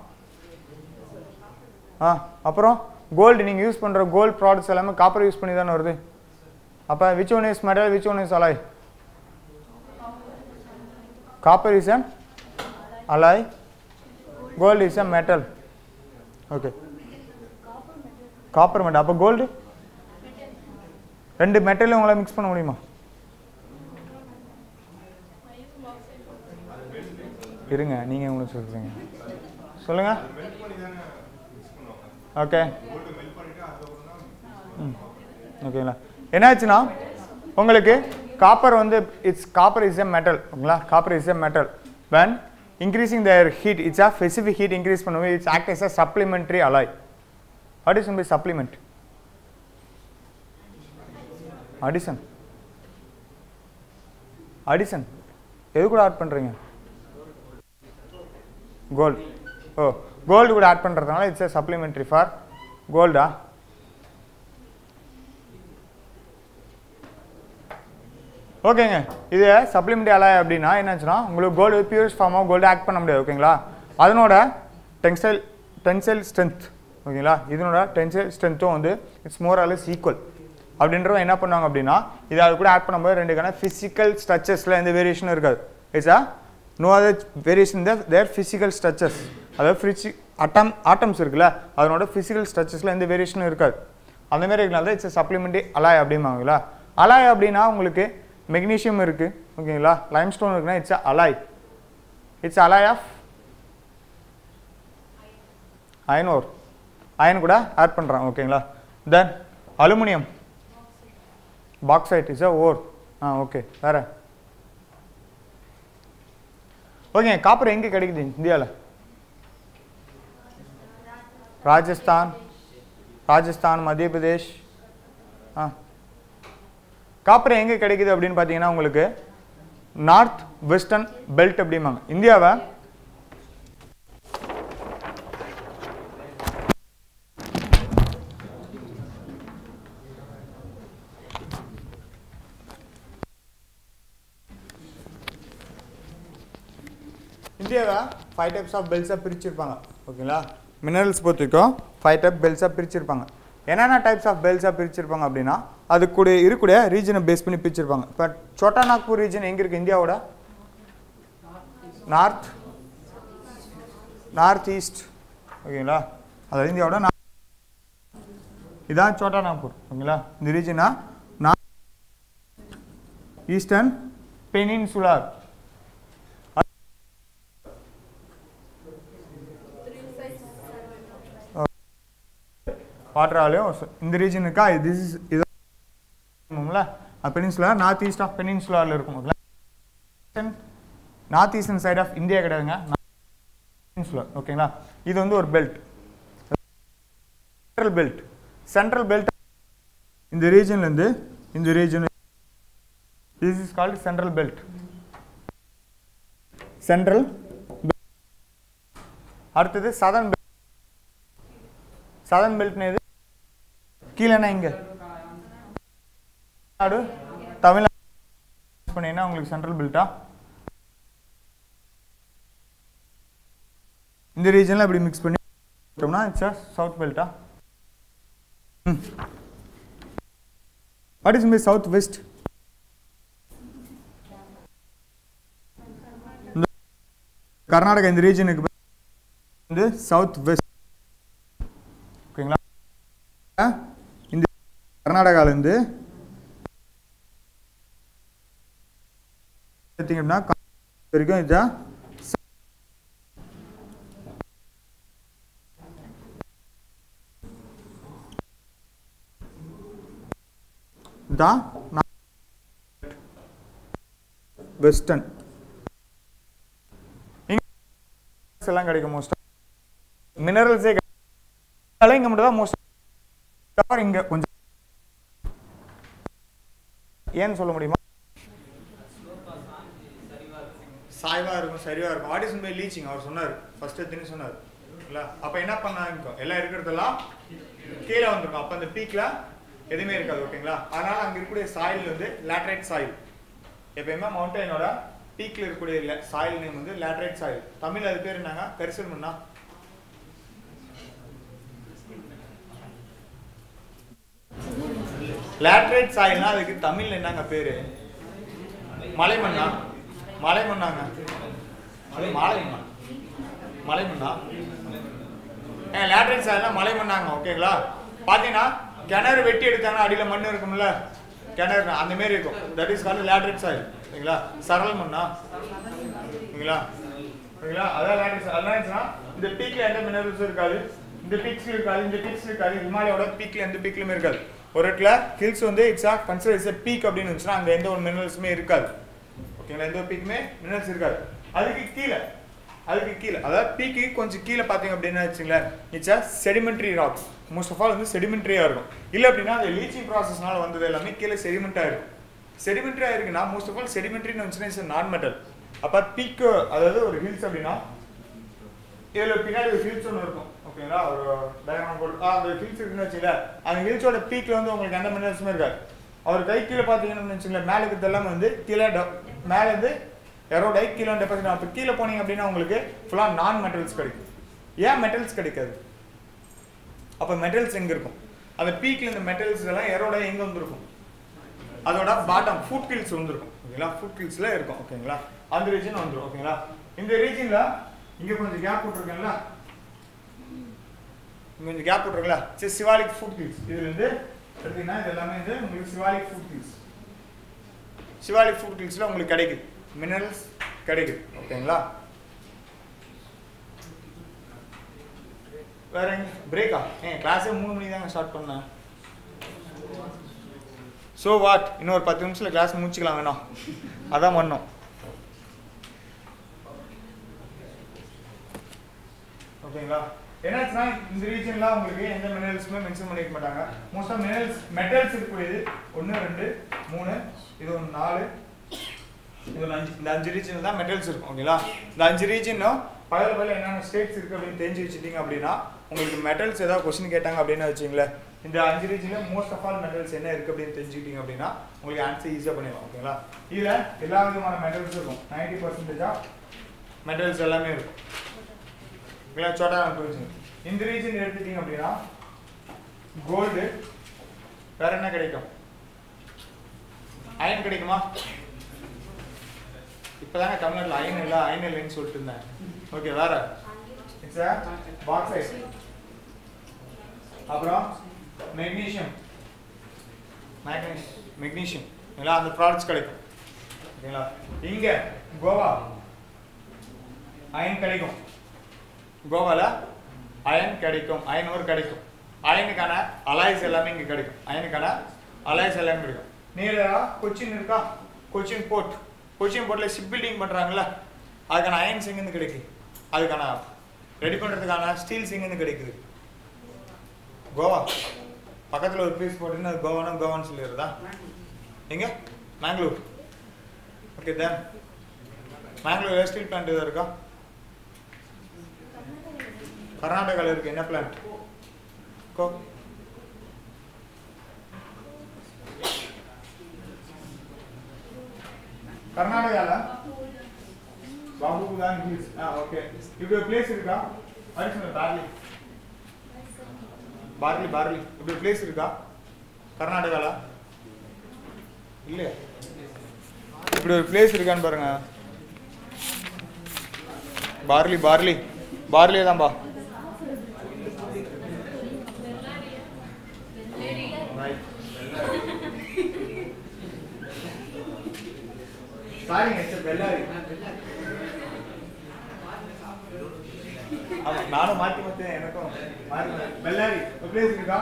அப்புறம் கோல்டு நீங்கள் யூஸ் பண்ணுற கோல்டு ப்ராடக்ட்ஸ் எல்லாமே காப்பர் யூஸ் பண்ணி தானே வருது. அப்போ which one is metal which one is alloy? Copper is an alloy, gold is a metal. Okay. Copper metal. அப்போ கோல்டு ரெண்டு மெட்டலும் உங்களால் மிக்ஸ் பண்ண முடியுமா? இருங்க நீங்கள் உங்களுக்கு சொல்கிறீங்க சொல்லுங்கள். ஓகே ஓகேங்களா? என்னாச்சுன்னா உங்களுக்கு காப்பர் வந்து it's copper is a metal ஓகேங்களா? Copper is a metal. when increasing their heat it's a specific heat increase பண்ணும்போது it's act as a supplementary alloy. what is by supplement? addition. addition எது கூட add பண்ணுறீங்க? Gold. ஓ gold கூட add பண்ணுறதுனால it's a supplementary for கோல்டா? ஓகேங்க இது supplementary alloy அப்படின்னா என்னாச்சுன்னா உங்களுக்கு gold purest form of gold act பண்ண முடியாது ஓகேங்களா? அதனோட டென்சைல் ஸ்ட்ரென்த் ஓகேங்களா? இதனோட டென்சைல் ஸ்ட்ரென்த்தும் வந்து it's more or less equal. அப்படின்றவங்க என்ன பண்ணுவாங்க அப்படின்னா இது அது கூட ஆட் பண்ணும்போது ரெண்டுக்கான ஃபிசிக்கல் ஸ்ட்ரக்சர்ஸில் எந்த வேரியேஷனும் இருக்காது. It's no other variation there physical structures அதாவது ஆட்டம்ஸ் இருக்குல்ல அதனோட ஃபிசிக்கல் ஸ்ட்ரக்சர்ஸில் எந்த வேரியேஷனும் இருக்காது. அந்தமாரி இருக்கனால தான் இட்ஸ் சப்ளிமெண்ட்ரி அலாய் அப்படிம்பாங்களா? அலாய் அப்படின்னா உங்களுக்கு மெக்னீஷியம் இருக்குது ஓகேங்களா? லைம்ஸ்டோன் இருக்குன்னா it's alloy. It's alloy of iron ore iron கூட ஆட் பண்ணுறான் ஓகேங்களா? Then aluminium bauxite is a ore. Okay வேற ஓகே. காப்பர் எங்கே கிடைக்குது இந்தியாவில்? ராஜஸ்தான் மத்திய பிரதேஷ். காப்பர் எங்கே கிடைக்குது அப்படின்னு பார்த்தீங்கன்னா உங்களுக்கு நார்த் வெஸ்டர்ன் பெல்ட் அப்படிம்பாங்க. இந்தியாவை இந்தியாவை 5 டைப்ஸ் ஆஃப் பெல்ட்ஸாக பிரிச்சிருப்பாங்க ஓகேங்களா. மினரல்ஸ் பொறுத்திருக்கோம் 5 டைப் பெல்ட்ஸாக பிரிச்சிருப்பாங்க. என்னென்ன டைப்ஸ் ஆஃப் பெல்ட்ஸாக பிரிச்சிருப்பாங்க அப்படின்னா அது கூட இருக்கக்கூடிய ரீஜனை பேஸ் பண்ணி பிரிச்சிருப்பாங்க. இப்போ சோட்டா நாக்பூர் ரீஜன் எங்கே இருக்குது இந்தியாவோட? நார்த் ஈஸ்ட் ஓகேங்களா. அதாவது இந்தியாவோட இதான் சோட்டா நாக்பூர் ஓகேங்களா. இந்த ரீஜனா ஈஸ்டர்ன் பெனின்சுலார். வாட்டராலையும் இந்த ரீஜன் இருக்கா. திஸ் இஸ் இது பெனின்சுலா நார்த் ஈஸ்ட் ஆஃப் பெனின்சுலாரில் இருக்கும். North eastern side of India கிடையாதுங்க, பெனின்சுலா ஓகேங்களா. இது வந்து ஒரு பெல்ட், சென்ட்ரல் பெல்ட் இந்த ரீஜன்லேருந்து இந்த region, this is called central belt. அடுத்தது சதர்ன் பெல்ட். சதர்ன் பெல்ட்னு எது? கீழேனா இங்கே தமிழ்நாடு பண்ணீங்கன்னா உங்களுக்கு சென்ட்ரல் பெல்ட்டா. இந்த ரீஜனில் இப்படி மிக்ஸ் பண்ணி சவுத் பெல்ட்டா. What is me south west? Karnataka இந்த ரீஜனுக்கு வந்து சவுத் வெஸ்ட் ஓகேங்களா. இந்த கர்நாடகாலேருந்து பார்த்தீங்கன்னா வரைக்கும் இதுதான் வெஸ்டர்ன். எல்லாம் கிடைக்கும் மோஸ்ட் மினரல்ஸே இங்க மட்டும் தான் மோஸ்ட். இங்க கொஞ்சம் ஏன்னு சொல்ல முடியுமா? சாய்வா இருக்கும், சரிவா இருக்கும். வாட் இஸ் மீன் லீச்சிங் அவர் சொன்னார் ஃபர்ஸ்ட் தினி சொன்னார் இல்ல. அப்ப என்ன பண்ணாங்க, எல்லாம் இருக்கிறதெல்லாம் கீழே வந்திருக்கும். அப்ப அந்த பீக்ல எதுவுமே இருக்காது ஓகேங்களா. அதனால அங்க இருக்கக்கூடிய சாயில் வந்து லேட்டரைட் சாயில். எப்பயுமே மவுண்டனோட பீக்ல இருக்கக்கூடிய சாயில் நேம் வந்து லேட்டரைட் சாயில். தமிழ் அது பேர் என்னங்க? கரிசல் மண்ணா? லேட்டரைட் சாயில்னா அதுக்கு தமிழ்ல என்னங்க பேரு? மலைமண்ணா? மலைமண்ணாங்க. அது மலைமண்ணா? மலைமண்ணா லேட்டரைட் சாயில்னா மலைமண்ணாங்க ஓகேங்களா. பாத்தீங்கன்னா கிணறு வெட்டி எடுத்தாங்கன்னா அடியில மண் இருக்கும்ல, கிணறு அந்த மாதிரி இருக்கும். That is called laterite soil ஓகேங்களா. சரல் மண்ணா ஓகேங்களா. ஓகேங்களா அதான் லேட்டரைட் சாயில். அதனால இந்த பீக்ல எந்த மினரல்ஸும் இருக்காது, இந்த பீக்ஸ்ல இருக்காது, இந்த பீக்ஸ்ல இருக்காது. ஹிமாலயோட பீக்ல எந்த பீக்லயுமே இருக்காது. ஒரு இடத்துல ஹில்ஸ் வந்து it's uh consider is a peak அப்படின்னு இருந்துச்சுன்னா அங்க எந்த ஒரு மினரல்ஸுமே இருக்காது ஓகேங்களா. எந்த ஒரு பீக்குமே மினரல்ஸ் இருக்காது. அதுக்கு கீழே அதாவது பீக்கு கொஞ்சம் கீழே பார்த்தீங்க அப்படின்னா வச்சுங்களேன், it's uh sedimentary rocks. Most of all வந்து செடிமெண்ட்ரியாக இருக்கும். இல்லை அப்படின்னா அது லீச்சிங் ப்ராசஸ்னால வந்தது எல்லாமே கீழே செடிமெண்ட்டாக இருக்கும். செடிமெண்ட்ரியாக இருக்குன்னா மோஸ்ட் ஆஃப் ஆல் செடிமெண்ட்ரின்னு வந்துச்சுன்னா இட்ஸ் நான் மெட்டல். அப்போ பீக்கு அதாவது ஒரு ஹில்ஸ் அப்படின்னா இதில் பின்னாடி ஒரு ஹில்ஸ் ஒன்று இருக்கும் ஓகேங்களா. ஒரு டயக்ராம் போட்டு அந்த ஹில்ஸ் இருக்குன்னு வச்சுங்களேன், அந்த ஹில்ஸோட பீக்கில் வந்து உங்களுக்கு எந்த மினரல்ஸுமே இருக்காது. அவர் கை கீழே பார்த்தீங்கன்னு வச்சுங்களேன், மேலே இருக்கிறது எல்லாமே வந்து கீழே மேலே வந்து எரோடைட் கீழே டெபாசிட். அப்போ கீழே போனீங்க அப்படின்னா உங்களுக்கு ஃபுல்லாக நான் மெட்டல்ஸ் கிடைக்கும். ஏன் மெட்டல்ஸ் கிடைக்காது? அப்போ மெட்டல்ஸ் எங்கே இருக்கும்? அந்த பீக்கில் இந்த மெட்டல்ஸ் எல்லாம் எரோடைட் எங்கே வந்துருக்கும்? அதோட பாட்டம் ஃபுட் ஹில்ஸ் வந்துருக்கும் ஓகேங்களா. ஃபுட் ஹில்ஸில் இருக்கும் ஓகேங்களா. அந்த ரீஜன் வந்துடும் ஓகேங்களா. இந்த ரீஜனில் இங்கே கொஞ்சம் கேப் விட்டுருக்கீங்களா, இங்கே கொஞ்சம் கேப் விட்டுருங்களா. சரி சிவாலிக் ஃபுட் ஹில்ஸ் இதுலேருந்து எடுத்தீங்கன்னா இது எல்லாமே வந்து உங்களுக்கு Shivalik foot hills. Shivalik foot ஹில்ஸில் உங்களுக்கு கிடைக்குது மினரல்ஸ் கிடைக்குது ஓகேங்களா. வேற எங்க பிரேக்கா? கிளாஸே 3 மணிக்கு தாங்க ஸ்டார்ட் பண்ணேன். ஸோ வாட், இன்னொரு 10 நிமிஷத்தில் கிளாஸ் முடிச்சுக்கலாம் வேணாம், அதான் பண்ணோம் ஓகேங்களா. என்னாச்சுன்னா இந்த ரீஜன்ல உங்களுக்கு எந்த மினரல்ஸுமே மென்ஷன் பண்ணிக்க மாட்டாங்க. மோஸ்டா மெட்டல்ஸ் இருக்கக்கூடியது 1 2 3 இது 1 4 இது 5 இந்த 5 ரீஜன்ல தான் மெட்டல்ஸ் இருக்கும் ஓகேங்களா. இந்த 5 ரீஜனும் பல என்னென்ன ஸ்டேட்ஸ் இருக்கு அப்படின்னு தெரிஞ்சு வச்சுட்டீங்க அப்படின்னா உங்களுக்கு மெட்டல்ஸ் ஏதாவது கொஸ்டின் கேட்டாங்க அப்படின்னு வச்சுங்களேன், இந்த 5 ரீஜன்ல மோஸ்ட் ஆஃப் ஆல் மெட்டல்ஸ் என்ன இருக்கு அப்படின்னு தெரிஞ்சுக்கிட்டீங்க அப்படின்னா உங்களுக்கு ஆன்சர் ஈஸியாக பண்ணிடலாம் ஓகேங்களா. இதில் எல்லா விதமான மெட்டல்ஸ் இருக்கும். 90% மெட்டல்ஸ் எல்லாமே இருக்கும். ஓகேங்களா, சோட்டா புரிஞ்சு. இந்த ரீஜன் எடுத்துட்டீங்க அப்படின்னா கோல்டு, வேற என்ன கிடைக்கும்? அயன் கிடைக்குமா? இப்பதாங்க தமிழ்நாட்டில் அயன் இல்லை அயன் இல்லைன்னு சொல்லிட்டு இருந்தேன். ஓகே, வேற இட்ஸ் பாக்சைட். அப்புறம் மெக்னீஷியம், மெக்னீஷியம் இல்லைங்களா, அந்த ப்ராடக்ட்ஸ் கிடைக்கும். ஓகேங்களா, இங்க கோவா அயன் கிடைக்கும். கோவால அயன் கிடைக்கும், அயன் ஓர் கிடைக்கும். அயனுக்கான அலாய்ஸ் எல்லாமே இங்கே கிடைக்கும். அயனுக்கான அலாய்ஸ் எல்லாமே கிடைக்கும். நேரா கொச்சின் இருக்கா, கொச்சின் போர்ட், கொச்சின் போர்ட்டில் ஷிப் பில்டிங் பண்ணுறாங்களா, அதுக்கான அயன்ஸ் எங்கேருந்து கிடைக்குது, அதுக்கான ரெடி பண்ணுறதுக்கான ஸ்டீல்ஸ் எங்கேருந்து கிடைக்குது? கோவா பக்கத்தில் ஒரு பீஸ் போட்டுன்னு அது கோவான்னு சொல்லிடுறதா? எங்கே? மேங்களூர். ஓகே, தென் மேங்களூர் ஸ்டீல் பிளான்ட் எதாவது இருக்கா? கர்நாடகாவில் இருக்கு. என்ன பிளான்ட்? கர்நாடகால பாபுதான் ஹில்ஸ். ஓகே, இப்படி ஒரு பிளேஸ் இருக்கா? பார்லி இப்படி ஒரு பிளேஸ் இருக்கா கர்நாடகால? இல்லையா? இப்படி ஒரு பிளேஸ் இருக்கான்னு பாருங்க. பார்லி தான்பா. பெல்லாரி. நானும் மாத்தி எனக்கும் பெல்லாரி ஒரு பிளேஸ் இருக்கா?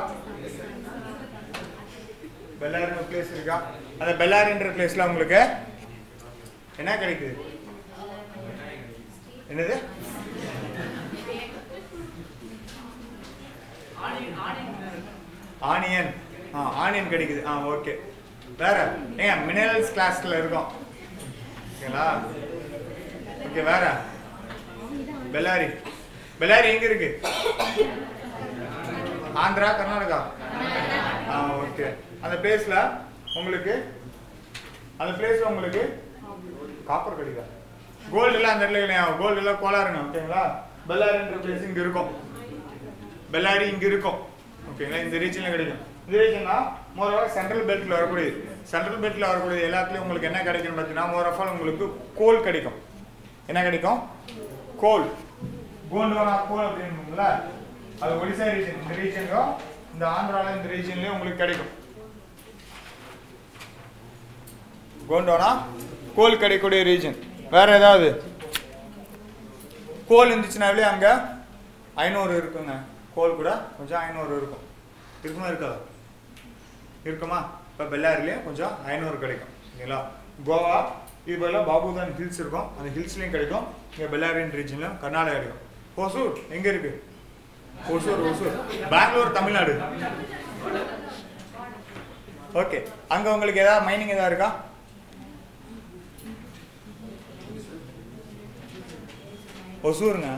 பெல்லாரி ஒரு பிளேஸ் இருக்கா? அந்த பெல்லாரின்ற பிளேஸ்ல உங்களுக்கு என்ன கிடைக்குது? என்னது? ஆனியன். ஆனியன் கிடைக்குது. ஓகே, வேற ஏங்க மினரல்ஸ் கிளாஸ்ல இருக்கும். ஓகேங்களா? ஓகே, வேற பெல்லாரி எங்க இருக்கு? ஆந்திரா, கர்நாடகா? ஓகே, அந்த பிளேஸ்ல உங்களுக்கு காப்பர் கிடைக்கா? கோல்டு எல்லாம் அந்த இடத்துல இல்லையா? கோல்டு எல்லாம் கோளாறுங்க. ஓகேங்களா? பெல்லாரின்ற பிளேஸ் இங்க இருக்கும். பெல்லாரி இங்க இருக்கும். ஓகேங்களா? இந்த ரீஜன்ல கிடைக்கும். இந்த ரீஜன்னா மோர் ஆஃப் சென்ட்ரல் பெல்ட்ல வரக்கூடியது. சென்ட்ரல் பெல்ட்ல வரக்கூடிய எல்லாத்துலயும் உங்களுக்கு என்ன கிடைக்கும் பார்த்தீங்கன்னா, மோர் ஆஃப் ஆல் உங்களுக்கு கோல் கிடைக்கும். என்ன கிடைக்கும்? கோல். கோல்டுவானா கோல் அப்படின்னுங்களா, அது ஒடிசா ரீஜன். இந்த ரீஜன்லயும் இந்த ஆந்திரால இந்த ரீஜன்லயும் உங்களுக்கு கிடைக்கும். கோல்டுவானா கோல் கிடைக்கக்கூடிய ரீஜன். வேற ஏதாவது கோல் இருந்துச்சுனாவே அங்க 500 இருக்குங்க. கோல் கூட கொஞ்சம் 500 இருக்கும். இருக்குமா இருக்காதா? இருக்குமா? இப்போ பெல்லாரிலேயும் கொஞ்சம் 500 கிடைக்கும். ஓகேங்களா? கோவா இது பதிலாக பாபுதான் ஹில்ஸ் இருக்கும். அந்த ஹில்ஸ்லையும் கிடைக்கும். இங்கே பெல்லாரின் ரீஜன்லையும் கர்நாடகா கிடைக்கும். ஹொசூர் எங்கே இருக்கு? ஹொசூர் பெங்களூர், தமிழ்நாடு. ஓகே, அங்கே உங்களுக்கு ஏதாவது மைனிங் ஏதாவது இருக்கா? ஒசூருங்க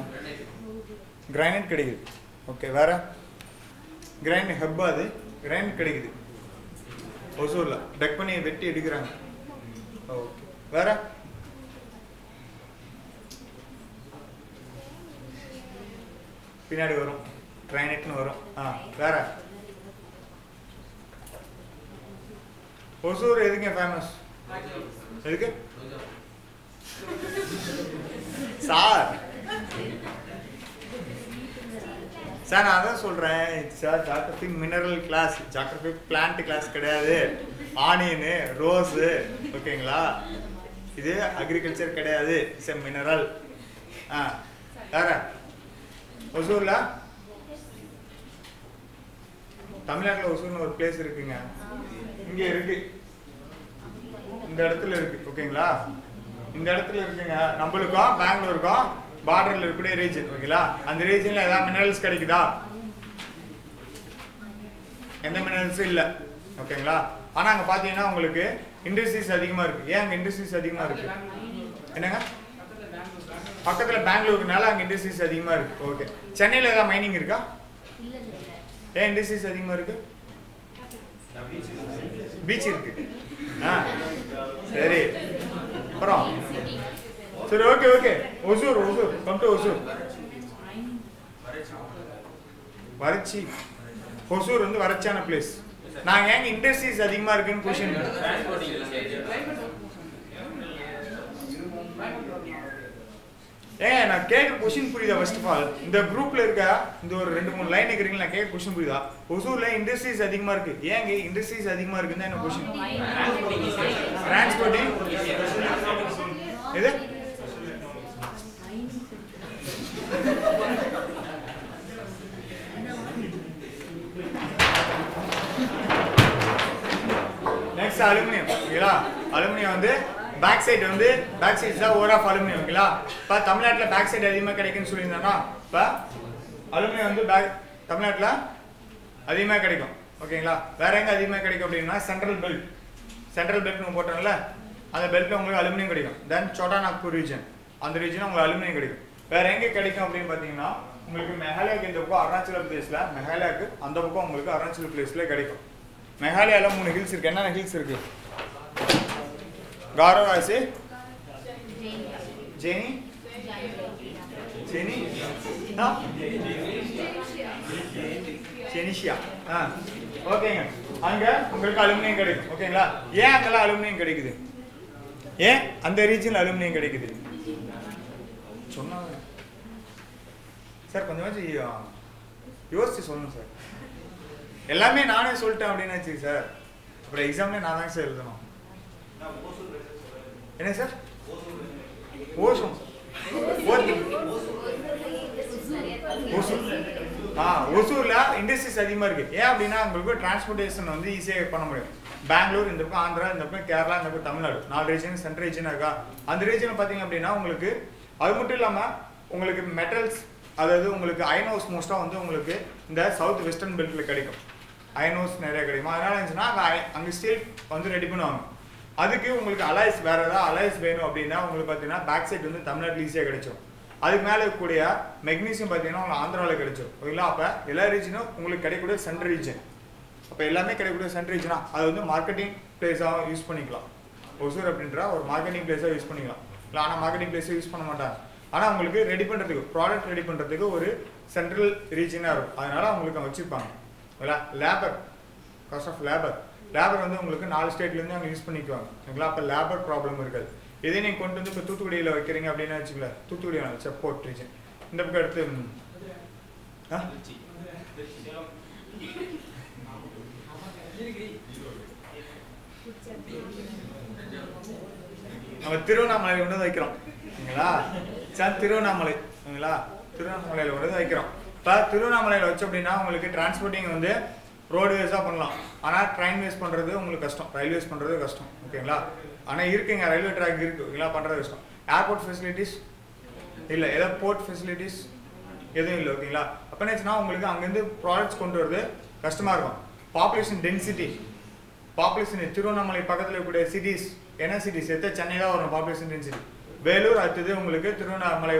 கிரைனைட் கிடைக்குது. ஓகே, வேற கிரைனைட் ஹப், அது கிரைனைட் கிடைக்குது ஒசூர்ல. டக் பண்ணி வெட்டி எடுக்கிறாங்க. ஓகே, வேற பின்னாடி வரும் கிரைனைட்னு வரும். வேற ஒசூர் எதுக்கு ஃபேமஸ்? எதுக்கு சார்? சார் நான் அதான் சொல்றேன், sir geographic mineral class, geographic plant class கிடையாது. ஆனியனு, ரோஸு, ஓகேங்களா? இது அக்ரிகல்ச்சர் கிடையாது, இட்ஸ் எ மினரல். வேற ஒசூர்ல, தமிழ்நாட்டில் ஒசூர்னு ஒரு பிளேஸ் இருக்குங்க. இங்க இருக்கு, இந்த இடத்துல இருக்கு. ஓகேங்களா? இந்த இடத்துல இருக்குங்க. நம்மளுக்கும் பெங்களூருக்கும் பார்டர்ல இருக்கக்கூடிய ரீஜன். ஓகேங்களா? அந்த ரீஜன்ல ஏதாவது மினரல்ஸ் கிடைக்குதா? எந்த மினரல்ஸும் இல்லை. ஓகேங்களா? ஆனா அங்க பாத்தீங்கன்னா உங்களுக்கு இண்டஸ்ட்ரீஸ் அதிகமா இருக்கு. ஏன் அங்க இண்டஸ்ட்ரீஸ் அதிகமா இருக்கு? என்னங்க? பக்கத்துல பெங்களூருனால அங்க இண்டஸ்ட்ரீஸ் அதிகமா இருக்கு. ஓகே, சென்னையில ஏதாவது மைனிங் இருக்கா? ஏன் இண்டஸ்ட்ரீஸ் அதிகமா இருக்கு? பீச் இருக்கு. சரி, அப்புறம் சரி okay okay Hosur come to Hosur. வறட்சி ஒசூர் வந்து வறட்சியான பிளேஸ். நாங்க ஏங்க இண்டஸ்ட்ரீஸ் அதிகமா இருக்குன்னு கொஸ்டின். ஏங்க நான் கேட்குற கொஸ்டின் புரியுதா? ஃபர்ஸ்ட் ஆஃப் ஆல் இந்த குரூப்ல இருக்க இந்த ஒரு 2-3 லைன் இருக்கிறீங்களா? நான் கேட்குற கொஸ்டின் புரியுதா? ஒசூர்ல இண்டஸ்ட்ரீஸ் அதிகமா இருக்கு. ஏங்க இண்டஸ்ட்ரீஸ் அதிகமா இருக்குன்னு என்ன கொஸ்டின்? டிரான்ஸ்போர்ட்டிங் இது நெக்ஸ்ட் அலுமினியம். ஓகேங்களா? அலுமினியம் வந்து பேக் சைடு வந்து பேக் சைடு தான் ஓவர் ஆஃப் அலுமினியம். ஓகேங்களா? இப்போ தமிழ்நாட்டில் பேக் சைடு அதிகமாக கிடைக்குன்னு சொல்லியிருந்தானா இப்போ அலுமினியம் வந்து தமிழ்நாட்டில் அதிகமாக கிடைக்கும். ஓகேங்களா? வேற எங்கே அதிகமாக கிடைக்கும் அப்படின்னா சென்ட்ரல் பெல்ட்னு போட்டோம்ல, அந்த பெல்ட்டில் உங்களுக்கு அலுமினியம் கிடைக்கும். தென் சோட்டா நாக்பூர் ரீஜன், அந்த ரீஜன் உங்களுக்கு அலுமினியம் கிடைக்கும். வேற எங்கே கிடைக்கும் அப்படின்னு பார்த்தீங்கன்னா உங்களுக்கு மெகாலயாக்கு இந்த பக்கம் அருணாச்சல பிரதேசில், மெகாலயாக்கு அந்த பக்கம் உங்களுக்கு அருணாச்சல பிரதேசில் கிடைக்கும். மெகாலயாவில் 3 ஹில்ஸ் இருக்கு. என்னென்ன ஹில்ஸ் இருக்கு? காரோவாசி, ஜெனிஷியா. ஓகேங்க. அங்க உங்களுக்கு அலுமினியம் கிடைக்கும். ஓகேங்களா? ஏன் அங்கெல்லாம் அலுமினியம் கிடைக்குது? ஏன் அந்த ரீஜன்ல அலுமினியம் கிடைக்குது சொன்னாங்க சார். கொஞ்சமாச்சு யோசிச்சு சொல்லணும் சார். எல்லாமே நானே சொல்லிட்டேன் அப்படின்னு சார். அப்புறம் எக்ஸாம்லேயே நான் தான் சார் எழுதணும். என்ன சார்? ஓசோன் ஒசூர்ல இண்டஸ்ட்ரீஸ் அதிகமா இருக்கு. ஏன் அப்படின்னா உங்களுக்கு டிரான்ஸ்போர்டேஷன் வந்து ஈஸியாக பண்ண முடியும். பெங்களூர், இந்த பக்கம் ஆந்திரா, இந்த பக்கம் கேரளா, இந்த பக்கம் தமிழ்நாடு, 4 ரீஜன் சென்ட்ரல் ரீஜன் இருக்கா. அந்த ரீஜன் பார்த்தீங்க அப்படின்னா உங்களுக்கு அது மட்டும் இல்லாமல் உங்களுக்கு மெட்டல்ஸ், அதாவது உங்களுக்கு அயன் ஹவுஸ் மோஸ்ட்டாக வந்து உங்களுக்கு இந்த சவுத் வெஸ்டர்ன் பெல்ட்டில் கிடைக்கும். அயன் ஹவுஸ் நிறைய கிடைக்கும். அதனால இருந்துச்சுன்னா அங்கே ஸ்டீல் வந்து ரெடி பண்ணுவாங்க. அதுக்கு உங்களுக்கு அலாய்ஸ் வேற ஏதாவது அலாய்ஸ் வேணும் அப்படின்னா உங்களுக்கு பார்த்தீங்கன்னா பேக் சைட் வந்து தமிழ்நாட்டில் ஈஸியாக கிடைக்கும். அதுக்கு மேலே இருக்கக்கூடிய மெக்னீசியம் பார்த்தீங்கன்னா உங்களுக்கு ஆந்திராவில் கிடைக்கும். ஓகேங்களா? அப்போ எல்லா ரீஜனும் உங்களுக்கு கிடைக்கக்கூடிய சென்ட்ரல் ரீஜன். அப்போ எல்லாமே கிடைக்கக்கூடிய சென்ட்ரல் ரீஜனா அது வந்து மார்க்கெட்டிங் பிளேஸாக யூஸ் பண்ணிக்கலாம். ஒசூர் அப்படின்ற ஒரு மார்க்கெட்டிங் பிளேஸாக யூஸ் பண்ணிக்கலாம். இல்லை ஆனால் மார்க்கெட்டிங் பிளேஸை யூஸ் பண்ண மாட்டாங்க. ஆனால் உங்களுக்கு ரெடி பண்ணுறதுக்கு ப்ராடக்ட் ரெடி பண்ணுறதுக்கு ஒரு சென்ட்ரல் ரீஜனாக இருக்கும். அதனால அவங்களுக்கு அவங்க வச்சுருப்பாங்க. ஓகேங்களா? லேபர், காஸ்ட் ஆஃப் லேபர் வந்து உங்களுக்கு 4 ஸ்டேட்லேருந்து அவங்க யூஸ் பண்ணிக்குவாங்க. ஓகேங்களா? அப்போ லேபர் ப்ராப்ளம் இருக்காது. இதே நீங்கள் கொண்டு வந்து இப்போ தூத்துக்குடியில் வைக்கிறீங்க அப்படின்னு வச்சுக்கல, தூத்துக்குடியில் வச்ச போர்ட் ரீஜன் இந்த பக்கம் எடுத்து நம்ம திருவண்ணாமலை கொண்டு வந்து வைக்கிறோம். ஓகேங்களா? சார் திருவண்ணாமலை, ஓகேங்களா? திருவண்ணாமலையில் கொண்டு வந்து வைக்கிறோம். இப்போ திருவண்ணாமலையில் வச்சோம் அப்படின்னா உங்களுக்கு டிரான்ஸ்போர்ட்டிங் வந்து ரோடு வேஸாக பண்ணலாம். ஆனால் ட்ரெயின் வேஸ் பண்ணுறது உங்களுக்கு கஷ்டம், ரயில்வேஸ் பண்ணுறது கஷ்டம். ஓகேங்களா? ஆனால் இருக்குங்க, ரயில்வே ட்ராக் இருக்குது. ஓகேங்களா? பண்ணுறது கஷ்டம். ஏர்போர்ட் ஃபெசிலிட்டிஸ் இல்லை, ஏதாவது போர்ட் ஃபெசிலிட்டிஸ் எதுவும் இல்லை. ஓகேங்களா? அப்போ என்னச்சுன்னா உங்களுக்கு அங்கேருந்து ப்ராடக்ட்ஸ் கொண்டு வரது கஷ்டமாக இருக்கும். பாப்புலேஷன் டென்சிட்டி, பாப்புலேஷன் திருவண்ணாமலை பக்கத்தில் இருக்கக்கூடிய சிட்டிஸ் என்ன சிட்டிஸ் எடுத்து சென்னை தான் வரும் பாப்புலேஷன் டென்சிட்டி. வேலூர் அடுத்தது உங்களுக்கு திருவண்ணாமலை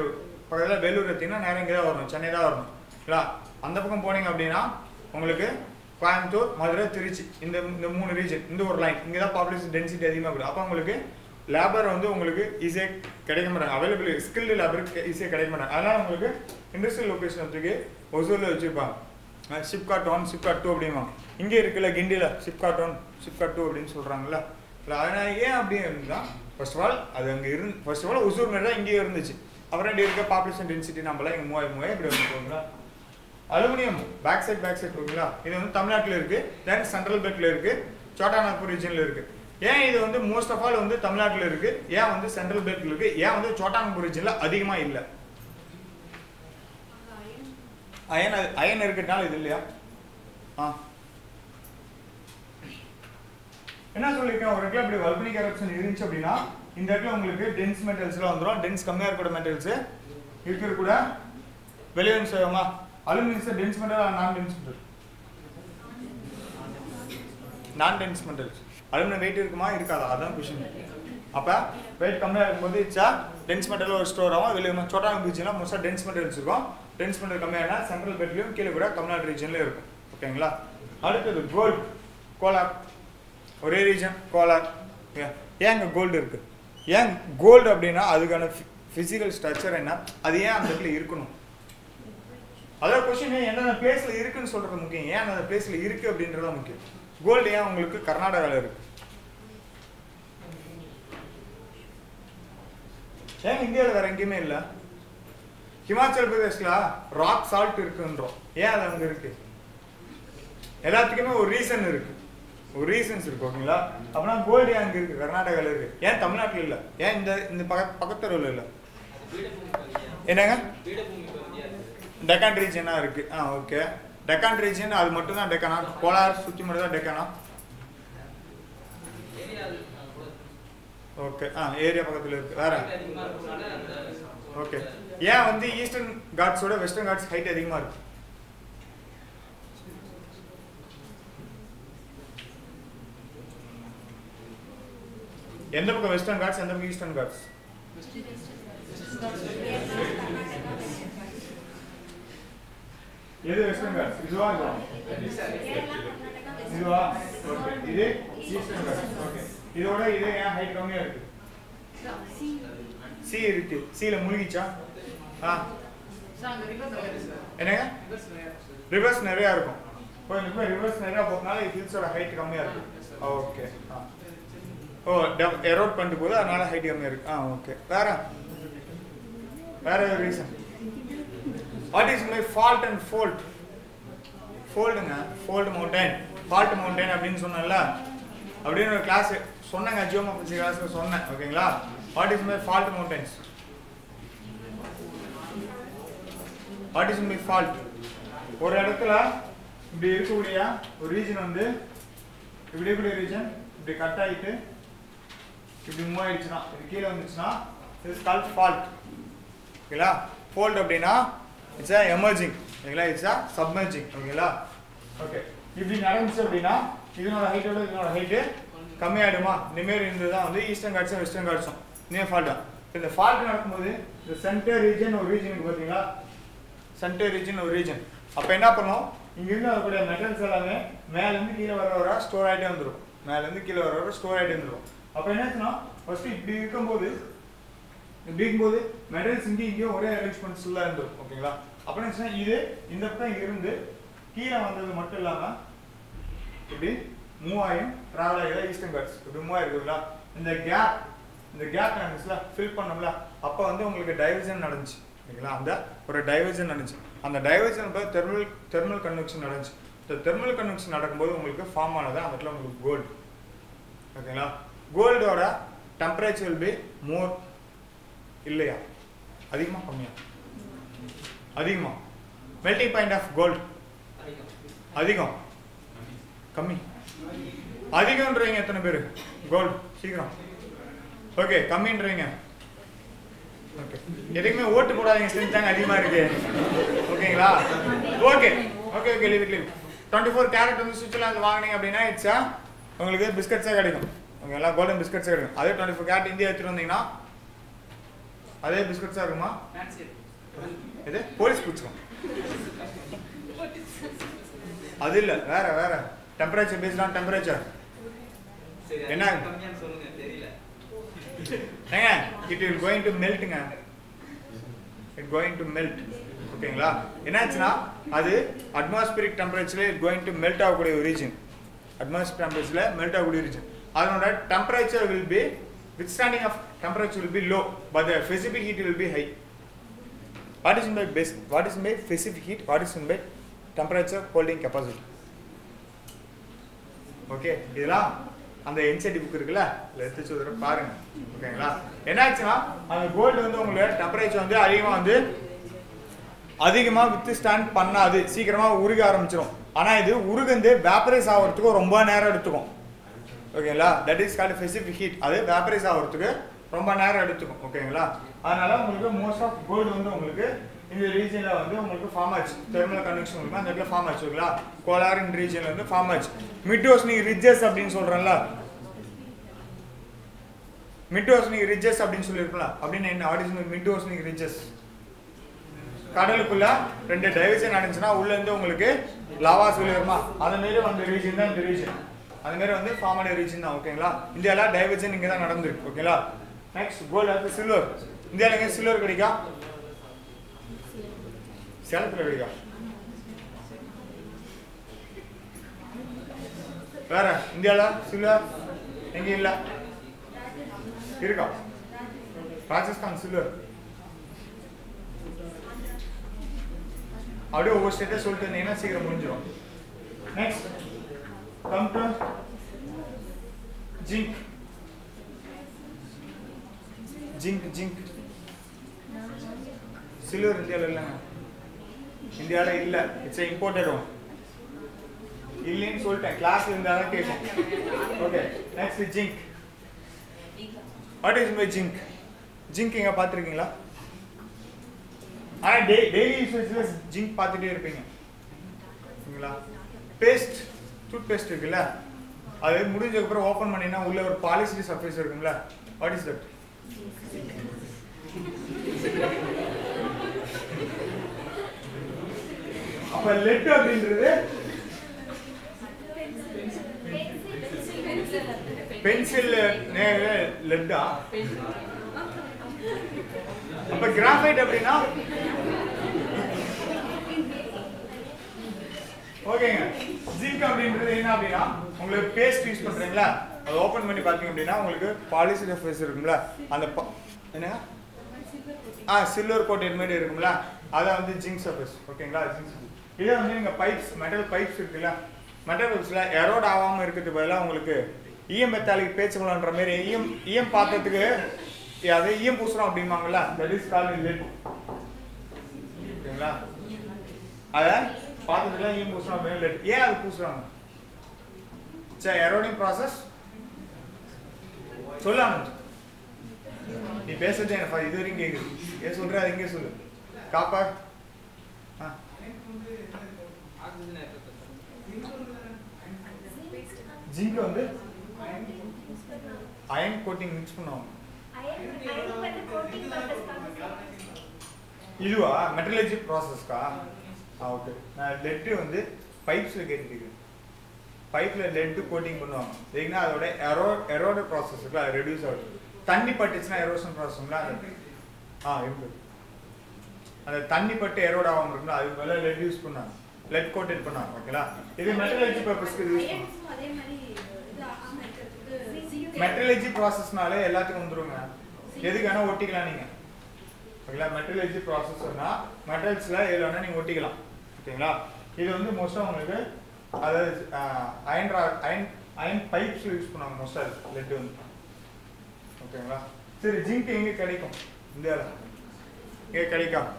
பக்கத்தில் வேலூர் எடுத்தீங்கன்னா நேரம் இங்கே தான் வரணும், சென்னை தான் வரணும். ஓகேங்களா? அந்த பக்கம் போனீங்க அப்படின்னா உங்களுக்கு கோயம்புத்தூர், மதுரை, திருச்சி இந்த 3 ரீஜன், இந்த ஒரு லைன் இங்கே தான் பாப்புலேஷன் டென்சிட்டி அதிகமாக இருக்குது. அப்போ உங்களுக்கு லேபர் வந்து உங்களுக்கு ஈஸியாக கிடைக்க மாட்டாங்க. அவைலபிள் ஸ்கில்டு லேபருக்கு ஈஸியாக கிடைக்க மாட்டாங்க. அதனால் உங்களுக்கு இண்டஸ்ட்ரியல் லொக்கேஷன் வச்சுக்கு ஒசூரில் வச்சுருப்பாங்க. ஷிப்காட் 1, ஷிப்காட் 2 அப்படிமா. இங்கே இருக்குல்ல கிண்டியில் ஷிப்காட் 1, ஷிப்காட் 2 அப்படின்னு சொல்கிறாங்கல்ல. இல்லை அதனால் ஏன் அப்படின்னு இருந்தால் ஃபர்ஸ்ட் ஆஃப் ஆல் அது அங்கே ஃபர்ஸ்ட் ஆஃப் ஆல் ஒசூர் மாதிரி தான் இங்கேயே இருந்துச்சு. அப்புறம் இங்கே இருக்க பாப்புலேஷன் டென்சிட்டி நம்மளாம் இங்கே 3000 இப்படி வந்துருக்கோங்களா. அலுமினியம் பேக் சைட் ஓகேங்களா? இது வந்து தமிழ்நாட்டில் இருக்குது. தென் சென்ட்ரல் பெல்ட்டில் இருக்குது, சோட்டா நாக்பூர் ரீஜனில் இருக்குது. ஏன் இது வந்து மோஸ்ட் ஆஃப் ஆல் வந்து தமிழ்நாட்டில் இருக்குது, ஏன் வந்து சென்ட்ரல் பெல்ட்டில் இருக்குது, ஏன் வந்து சோட்டா நாக்பூர் ரீஜனில் அதிகமாக இல்லை? அயன் இருக்கிறதுனால இது இல்லையா? என்ன சொல்லியிருக்கேன், ஒரு இடத்துல இப்படி வல்கனிக் எரப்ஷன் இருந்துச்சு அப்படின்னா இந்த இடத்துல உங்களுக்கு டென்ஸ் மெட்டல்ஸ்லாம் வந்துடும். டென்ஸ் கம்மியாக இருக்கக்கூடிய மெட்டல்ஸ் இருக்கக்கூட வெளியே வந்து செய்வோமா? அலுமினியம் டென்ஸ் மெட்டல், நான் டென்ஸ் மெட்டல், நான் டென்ஸ் மெட்டல்ஸ். அலுமினியம் வெயிட் இருக்குமா இருக்காதா? அதான் கொஷின். அப்போ வெயிட் கம்மியாக இருக்கும்போது இச்சா டென்ஸ் மெட்டல் ஒரு ஸ்டோர் ஆகும். வெளியே சோட்டா பீச்சுனா மோஸ்ட்டாக டென்ஸ் மெட்டல்ஸ் இருக்கும். டென்ஸ் மெட்டல் கம்மியானா சென்ட்ரல் பெல்ட்லையும் கீழே கூட தமிழ்நாடு ரீஜன்லேயும் இருக்கும். ஓகேங்களா? அடுத்தது கோல்டு, கோலார், ஒரே ரீஜன் கோலார். ஏன் இங்கே கோல்டு இருக்குது? ஏன் கோல்டு அப்படின்னா அதுக்கான ஃபிசிக்கல் ஸ்ட்ரக்சர் என்ன, அது ஏன் அந்த இடத்துல இருக்கணும். அதாவது கொஸ்டின் எந்தெந்த பிளேஸில் இருக்குன்னு சொல்கிறது முக்கியம், ஏன் அந்த பிளேஸில் இருக்குது அப்படின்றதான் முக்கியம். கோல்டு ஏன் உங்களுக்கு கர்நாடகாவில் இருக்குது, ஏன் இந்தியாவில் வேறு எங்கேயுமே இல்லை. ஹிமாச்சல் பிரதேஷ்ல ராக் சால்ட் இருக்குன்றோம், ஏன் அது அங்கே இருக்குது. எல்லாத்துக்குமே ஒரு ரீசன் இருக்குது, ஒரு ரீசன்ஸ் இருக்கு. ஓகேங்களா. அப்படின்னா கோல்டு ஏன் அங்கே இருக்குது, கர்நாடகாவில் இருக்குது, ஏன் தமிழ்நாட்டில் இல்லை, ஏன் இந்த பக்கத்தூரில் இல்லை. என்னங்க டெக்கான் ரீஜனா இருக்கு. ஓகே. டெக்கான் ரீஜன் அது மட்டும் தான் டெக்கானா, கோலார் சுற்றி மட்டும் தான் டெக்கானா. ஓகே. ஏரியா பக்கத்தில் இருக்கு. வேற ஓகே. ஏன் வந்து ஈஸ்டர்ன் காட்ஸோட வெஸ்டர்ன் காட்ஸ் ஹைட் அதிகமாக இருக்கு. எந்த பக்கம் வெஸ்டர்ன் காட்ஸ், எந்த பக்கம் ஈஸ்டர்ன் காட்ஸ். எது வெஸ்டர்ன் காட்ஸ், இதுவா இதுவா. ஓகே. இது ஈஸ்டர்ன் காட்ஸ். ஓகே. இதோட இது ஏன் ஹைட் கம்மியா இருக்கு. சி இருக்கு, சீல முழுகிச்சா. என்னங்க ரிவர்ஸ் நிறைய இருக்கும். இப்போ ரிவர்ஸ் நிறைய போறதுனால ஹில்ஸோட ஹைட் கம்மியா இருக்கு. ஓகே. எரோட் பண்ணிட்டு போகுது, அதனால ஹைட் கம்மியா இருக்கு. ஓகே. வேற ஒரு reason. What is my fault and fold. ஃபோல்டுங்க, ஃபோல்ட் மவுண்டன், ஃபால்ட் மவுண்டன் அப்படின்னு சொன்னேன்ல, அப்படின்னு ஒரு கிளாஸ் சொன்னேங்க, ஜியோமெட்ரி கிளாஸ்ல சொன்னேன். ஓகேங்களா. What is my fault mountains. What is my fault. ஒரு இடத்துல இப்படி இருக்கக்கூடிய ஒரு ரீஜன் வந்து இப்படி இருக்கக்கூடிய ரீஜன் இப்படி கட் ஆகிட்டு இப்படி மூவ் ஆயிடுச்சுன்னா, இது கீழே வந்துச்சுன்னா இட்ஸ் கால்ட் ஃபால்ட். ஓகேங்களா. ஃபோல்ட் அப்படின்னா இட்ஸ் அ எமர்ஜிங். ஓகேங்களா. It's a submerging. ஓகேங்களா. ஓகே. இப்படி நடந்துச்சு அப்படின்னா இதனோட ஹைட்டோட இதனோட ஹைட்டு கம்மியாயிடுமா. இந்தமாரி இருந்தது தான் வந்து ஈஸ்டர்ன் காட்ஸும் வெஸ்டர்ன் காட்ஸும் இதே ஃபால்ட்டா. இந்த ஃபால்ட் நடக்கும்போது இந்த சென்டர் ரீஜன் ஒரு ரீஜனுக்கு பார்த்தீங்களா, சென்டர் ரீஜன் ஒரு ரீஜன். அப்போ என்ன பண்ணோம், இங்கிருந்து வரக்கூடிய மெட்டல்ஸ் எல்லாமே மேலேருந்து கீழே வர ஸ்டோர் ஆகிட்டே வந்துடும், மேலேருந்து கீழே வர ஸ்டோர் ஆகிட்டே வந்துடும். அப்போ என்னாச்சுன்னா ஃபர்ஸ்ட் இப்படி இருக்கும்போது மெட்டல்ஸ் இங்கேயும் ஒரே அரேஞ்ச்மெண்ட்ஸ்லாம் இருந்துடும். ஓகேங்களா. அப்போ என்ன இது இந்த பக்கம் இருந்து கீழே வந்தது மட்டும் இல்லாமல் இப்படி மூவ் ஆகியும் ட்ராவல் ஆகிதான் ஈஸ்டர்ன் காட்ஸ் இப்படி மூவ் ஆகிருக்குங்களா. இந்த கேப் நடந்துச்சுல, ஃபில் பண்ணோம்ல, அப்போ வந்து உங்களுக்கு டைவர்ஜன் நடந்துச்சு. ஓகேங்களா. அந்த ஒரு டைவர்ஜன் நடந்துச்சு. அந்த டைவர்ஜன் தெர்மல் கன்வெக்ஷன் நடந்துச்சு. இந்த தெர்மல் கன்வெக்ஷன் நடக்கும்போது உங்களுக்கு ஃபார்ம் ஆனது அந்த இடத்துல உங்களுக்கு கோல்டு. ஓகேங்களா. கோல்டோட டெம்பரேச்சர் வில் பி மோர் இல்லையா, அதிகமாக கம்மியா, அதிகமாக. மெல்டிங் பாயிண்ட் ஆஃப் கோல்டு அதிகம் கம்மி, அதிகம்ன்றீங்க எத்தனை பேர் கோல்டு சீக்கிரம். ஓகே. கம்மின்றீங்க. ஓகே. எதுக்குமே ஓட்டு போடாதீங்க, செஞ்சாங்க அதிகமாக இருக்கு. ஓகேங்களா. Okay okay okay leave 24 carrot வந்து சுவிட்சர்லாந்து வாங்கினீங்க அப்படின்னா இட்ஸா உங்களுக்கு பிஸ்கட்ஸே கிடைக்கும். ஓகேங்களா. கோல்டன் பிஸ்கட்ஸே கிடைக்கும். அதே 24 கேரட் இந்தியா எடுத்துட்டு வந்தீங்கன்னா அதே பிஸ்கட்ஸாக இருக்குமா. இது போலீஸ் பிடிச்சிக்கும். அது இல்லை, வேற டெம்பரேச்சர் பேஸ்ட் ஆன் டெம்பரேச்சர் என்ன ஏங்க இட் வில் கோயிங் டு மெல்ட்டுங்க, இட் கோயிங் டு மெல்ட். ஓகேங்களா. என்னாச்சுன்னா அது அட்மாஸ்பியரிக் டெம்பரேச்சர்ல இட் கோயிங் டு மெல்ட் ஆகக்கூடிய ஒரு ரீஜன், அட்மாஸ்பியர் டெம்பரேச்சர்ல மெல்ட் ஆகக்கூடிய ரீஜன். அதனோட temperature will be withstanding of temperature will be low but the specific heat will be high. What is meant by specific heat, what is meant by temperature holding capacity. Okay. இதெல்லாம் அந்த NCD book இருக்குல்ல, எடுத்து சொல்ற பாருங்க. ஓகேங்களா. என்னாச்சுன்னா அந்த gold வந்து உங்களுக்கு டெம்பரேச்சர் வந்து அதிகமாக வித் ஸ்டாண்ட் பண்ணாது, சீக்கிரமாக உருக ஆரம்பிச்சிடும். ஆனால் இது உருகுந்து வேப்பரைஸ் ஆகிறதுக்கு ரொம்ப நேரம் எடுத்துக்கும். ஓகேங்களா. That is called specific heat. அது வேப்பரைஸ் ஆகிறதுக்கு ரொம்ப நேரம் எடுத்துக்கும். ஓகேங்களா. அதனால உங்களுக்கு மோஸ்ட் ஆஃப் கோல்டு வந்து உங்களுக்கு இந்த ரீஜனில் வந்து உங்களுக்கு ஃபார்ம் ஆச்சு. தெர்மல் கன்வெக்ஷன் உங்களுக்கு அந்த இடத்துல ஃபார்ம் ஆச்சு. ஓகேங்களா. கோலாரின் ரீஜனில் வந்து ஃபார்ம் ஆச்சு. மிட் ஓஷனிக் ரிட்ஜஸ் அப்படின்னு சொல்கிறேன்ல, மிட் ஓஷனிக் ரிட்ஜஸ் அப்படின்னு சொல்லியிருக்கல, அப்படின்னு என்ன what is mid oceanic ridges. கடலுக்குள்ள ரெண்டு டைவர்ஜன் நடந்துச்சுன்னா உள்ள இருந்து உங்களுக்கு லாவாஸ் வெளியேறுமா, அது மாரி வந்து ரீஜன் தான் இந்த ரீஜன், அது மாரி வந்து ஃபார்ம் ஆன ரீஜன் தான். ஓகேங்களா. இந்தியாவில் டைவர்ஜன் இங்கே தான் நடந்திருக்கு. ஓகேங்களா. நெக்ஸ்ட் கோல்டு அடுத்து சில்வர். இந்தியாவில் எங்கே சில்வர் கிடைக்கா? சேலத்தில் கிடைக்கா? வேற இந்தியாவில் சில்வர் எங்கே இல்லை இருக்கா? ராஜஸ்தான் சில்வர். அப்படியே ஒவ்வொரு ஸ்டேட்டை சொல்லிட்டு இருந்தீங்கன்னா சீக்கிரம் முடிஞ்சிடும். Next come to zinc. Zinc zinc silver இந்தியாவில் இல்லைங்க. இந்தியாவில் இல்லை. It's imported one. இல்லைன்னு சொல்லிட்டேன். கிளாஸ்ல இருந்தாலும் கேட்கும். Okay next zinc. What is my zinc? Zinc எங்க பார்த்துருக்கீங்களா? ஆனால் டெய்லி யூசேஜில் ஜிங்க் பார்த்துட்டே இருப்பீங்க சரிங்களா? பேஸ்ட், டூத் பேஸ்ட் இருக்குல்ல, அது முடிஞ்சதுக்கப்புறம் ஓப்பன் பண்ணினா உள்ள ஒரு பாலிஸ்டி சர்ஃபேஸ் இருக்குங்களா? What is that? அப்ப லெட் அப்படின்றது பென்சில் லெட்டா? அப்ப கிராஃபைட் அப்படின்னா ஓகேங்க. ஜிங்க் அப்படின்றது என்ன அப்படின்னா உங்களுக்கு பேஸ்ட் யூஸ் பண்றீங்களா, அதை ஓபன் பண்ணி பார்த்தீங்க அப்படின்னா உங்களுக்கு பாலிசி சர்ஃபேஸ் இருக்குங்களா, அந்த என்ன சில்வர் கோட்டட் மாதிரி இருக்குங்களா, அதான் வந்து ஜிங்க் சர்ஃபேஸ். ஓகேங்களா? ஜிங்க். இதே வந்து நீங்க பைப்ஸ், மெட்டல் பைப்ஸ் இருக்குல்ல, மெட்டல் பைப்ஸ்ல எரோட் ஆகாம இருக்கிறதுக்கு பதிலாக உங்களுக்கு ஈயம் மெத்தாலிக் பேச்சுக்கலான்ற மாதிரி ஈயம் பாத்திரத்துக்கு அது ஈயம் பூசுறோம் அப்படிம்பாங்கல்ல, தட் இஸ் கால்ட் லெட். ஓகேங்களா? அத பாத்திரத்துல ஈயம் பூசுறோம் அப்படின்னு லெட். ஏன் அது பூசுறாங்க? எரோடிங் ப்ராசஸ் சொல்லாம நீ பேசுறது எனக்கு இது வரைக்கும் கேக்குது. ஏன் சொல்ற அது இங்கே சொல்லு. காப்பர் ஜிங்க் வந்து அயன் கோட்டிங் மிக்ஸ் பண்ணுவாங்க. இதுவா மெட்டலர்ஜி ப்ராசஸ்க்கா? ஓகே. நான் லெட் வந்து பைப்ஸ்ல கேட்டுருக்கேன். பைப்ல லெட் கோட்டிங் பண்ணுவாங்க. ஏன்னா அதோட எரோட ப்ராசஸ் இருக்குல்ல, அது ரெடியூஸ் ஆகுது. தண்ணி பட்டுச்சுன்னா எரோஷன் ப்ராசஸ்ங்களா இருக்கு. அந்த தண்ணி பட்டு எரோட் ஆகாம இருக்குல்ல, அதுக்கு பதிலாக லெட் யூஸ் பண்ணாங்க, லெட் கோட்டட் பண்ணாங்க. ஓகேங்களா? இது மெட்டலர்ஜி பர்பஸ்க்கு யூஸ் பண்ணுவாங்க. மெட்டலர்ஜி ப்ராசஸ்னாலே எல்லாத்துக்கும் வந்துருங்க. எதுக்கு வேணா ஒட்டிக்கலாம் நீங்க. ஓகேங்களா? மெட்டலர்ஜி ப்ராசஸ்னா மெட்டல்ஸ்ல எது வேணா நீங்க ஒட்டிக்கலாம். ஓகேங்களா? இது வந்து மோஸ்டா உங்களுக்கு அதாவது அயன் பைப்ஸ் யூஸ் பண்ணுவாங்க மோஸ்டா லெட் வந்து. ஓகேங்களா? சரி, ஜிங்க் எங்க கிடைக்கும் இந்தியாவில்? எங்க கிடைக்கும்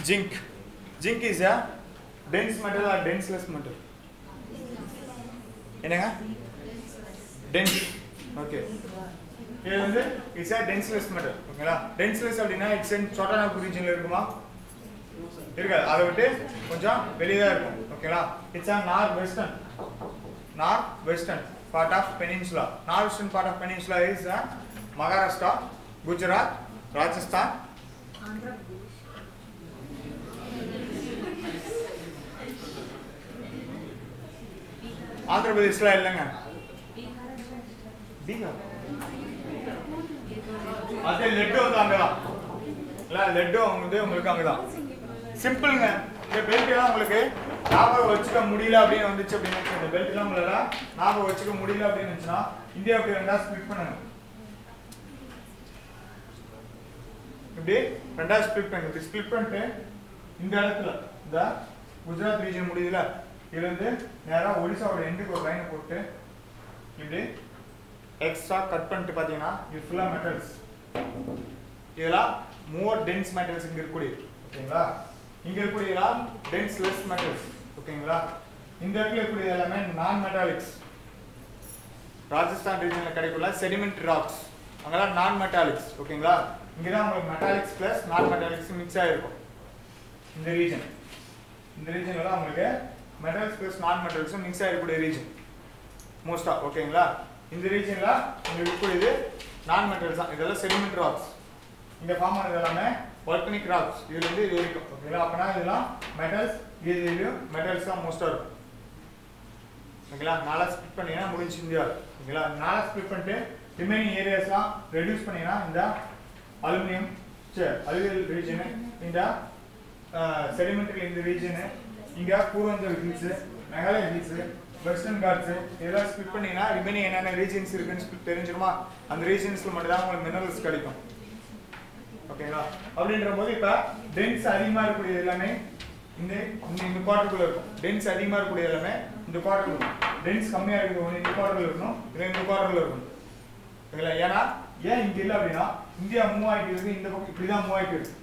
zinc? Zinc is a dense metal or denseless metal? என்னங்க? dense. ஓகே. இது வந்து இட்ஸ் a denseless metal. ஓகேங்களா? denseless அப்படின்னா இட்ஸ் in சோட்டானாக் ரீஜன்ல இருக்குமா? இருக்காது. அதை விட்டு கொஞ்சம் வெளியே தான் இருக்கும். ஓகேங்களா? It's a northwestern part of peninsula. Northwestern part of peninsula is Maharashtra, Gujarat, Rajasthan, Andhra பிரதேஷ்ல இல்லைங்க. பீகார். அதே லெட் வந்து அங்கதான். இல்ல லெட் வந்து உங்களுக்கு அங்கதான். சிம்பிள்ங்க. இந்த பெல்ட் எல்லாம் உங்களுக்கு ஞாபகம் வச்சுக்க முடியல அப்படின்னு வந்துச்சு அப்படின்னு இந்த பெல்ட் எல்லாம் உங்களால ஞாபகம் வச்சுக்க முடியல அப்படின்னு இருந்துச்சுன்னா இந்தியா அப்படி ரெண்டா ஸ்பிளிட் பண்ணுங்க. இப்படி ரெண்டா ஸ்பிளிட் பண்ணுங்க. ஸ்பிளிட் பண்ணிட்டு இந்த இடத்துல இந்த குஜராத் ரீஜன் முடியுதுல, இதுல இருந்து நேரா ஒடிசாவோட எண்டுக்கு ஒரு லைனை போட்டு இப்படி எக்ஸ்ட்ரா கட் பண்ணிட்டு பாத்தீங்கன்னா இது ஃபுல்லா மெட்டல்ஸ். இதெல்லாம் மோர் டென்ஸ் மெட்டல்ஸ் இங்க இருக்கக்கூடிய. ஓகேங்களா? இங்க இருக்கக்கூடியதெல்லாம் டென்ஸ் லெஸ் மெட்டல்ஸ். ஓகேங்களா? இந்த இடத்துல இருக்கக்கூடிய எல்லாமே நான் மெட்டாலிக்ஸ். ராஜஸ்தான் ரீஜன்ல கிடைக்குள்ள செடிமெண்ட் ராக்ஸ் அங்கெல்லாம் நான் மெட்டாலிக்ஸ். ஓகேங்களா? இங்கதான் உங்களுக்கு மெட்டாலிக்ஸ் பிளஸ் நான் மெட்டாலிக்ஸ் மிக்ஸ் ஆயிருக்கும். இந்த ரீஜன்ல தான் உங்களுக்கு மெட்டல்ஸ் பிளஸ் நான் மெட்டல்ஸ் மிக்ஸ் ஆகக்கூடிய ரீஜன் மோஸ்டா. ஓகேங்களா? இந்த ரீஜன்ல உங்களுக்கு இருக்கக்கூடியது நான் மெட்டல்ஸ் தான். இதெல்லாம் செடிமெண்ட் ராக்ஸ். இந்த ஃபார்ம் ஆனது எல்லாமே வால்கனிக் ராக்ஸ். இதுல இருந்து இது வரைக்கும். ஓகேங்களா? அப்பனா இதெல்லாம் மெட்டல்ஸ், இதுலயும் மெட்டல்ஸ் தான் மோஸ்டா இருக்கும். ஓகேங்களா? நாலா ஸ்பிளிட் பண்ணீங்கன்னா முடிஞ்சு இந்தியா. ஓகேங்களா? நாலா ஸ்பிளிட் பண்ணிட்டு ரிமைனிங் ஏரியாஸ்லாம் ரெடியூஸ் பண்ணினா இந்த அலுமினியம் அலுவியல் ரீஜன், இந்த செடிமெண்டரி இந்த ரீஜன், இங்க பூர்வாஞ்சல் ஹில்ஸ், மேகாலயா ஹில்ஸ், வெஸ்டர்ன் காட்ஸ் இதெல்லாம் ஸ்பிளிட் பண்ணீங்கன்னா ரிமைனிங் என்னென்ன ரீஜன்ஸ் இருக்குன்னு ஸ்பிளிட் தெரிஞ்சிருமா? அந்த ரீஜன்ஸ்ல மட்டும் தான் உங்களுக்கு மினரல்ஸ் கிடைக்கும். ஓகேங்களா? அப்படின்ற போது இப்ப டென்ஸ் அதிகமா இருக்கக்கூடிய எல்லாமே இந்த இந்த குவார்டருக்குள்ள இருக்கும். டென்ஸ் அதிகமா இருக்கக்கூடிய எல்லாமே இந்த குவார்டருக்குள்ள, டென்ஸ் கம்மியா இருக்கிறது ஒன்று இந்த குவார்டர்ல இருக்கணும், இல்லை இந்த குவார்டர்ல இருக்கணும். ஓகேங்களா? ஏன்னா ஏன் இங்க இல்லை அப்படின்னா இந்தியா மூவ் ஆகிட்டு இருக்கு, இந்த பக்கம் இப்படிதான் மூவ் ஆகிட்டு இருக்கு.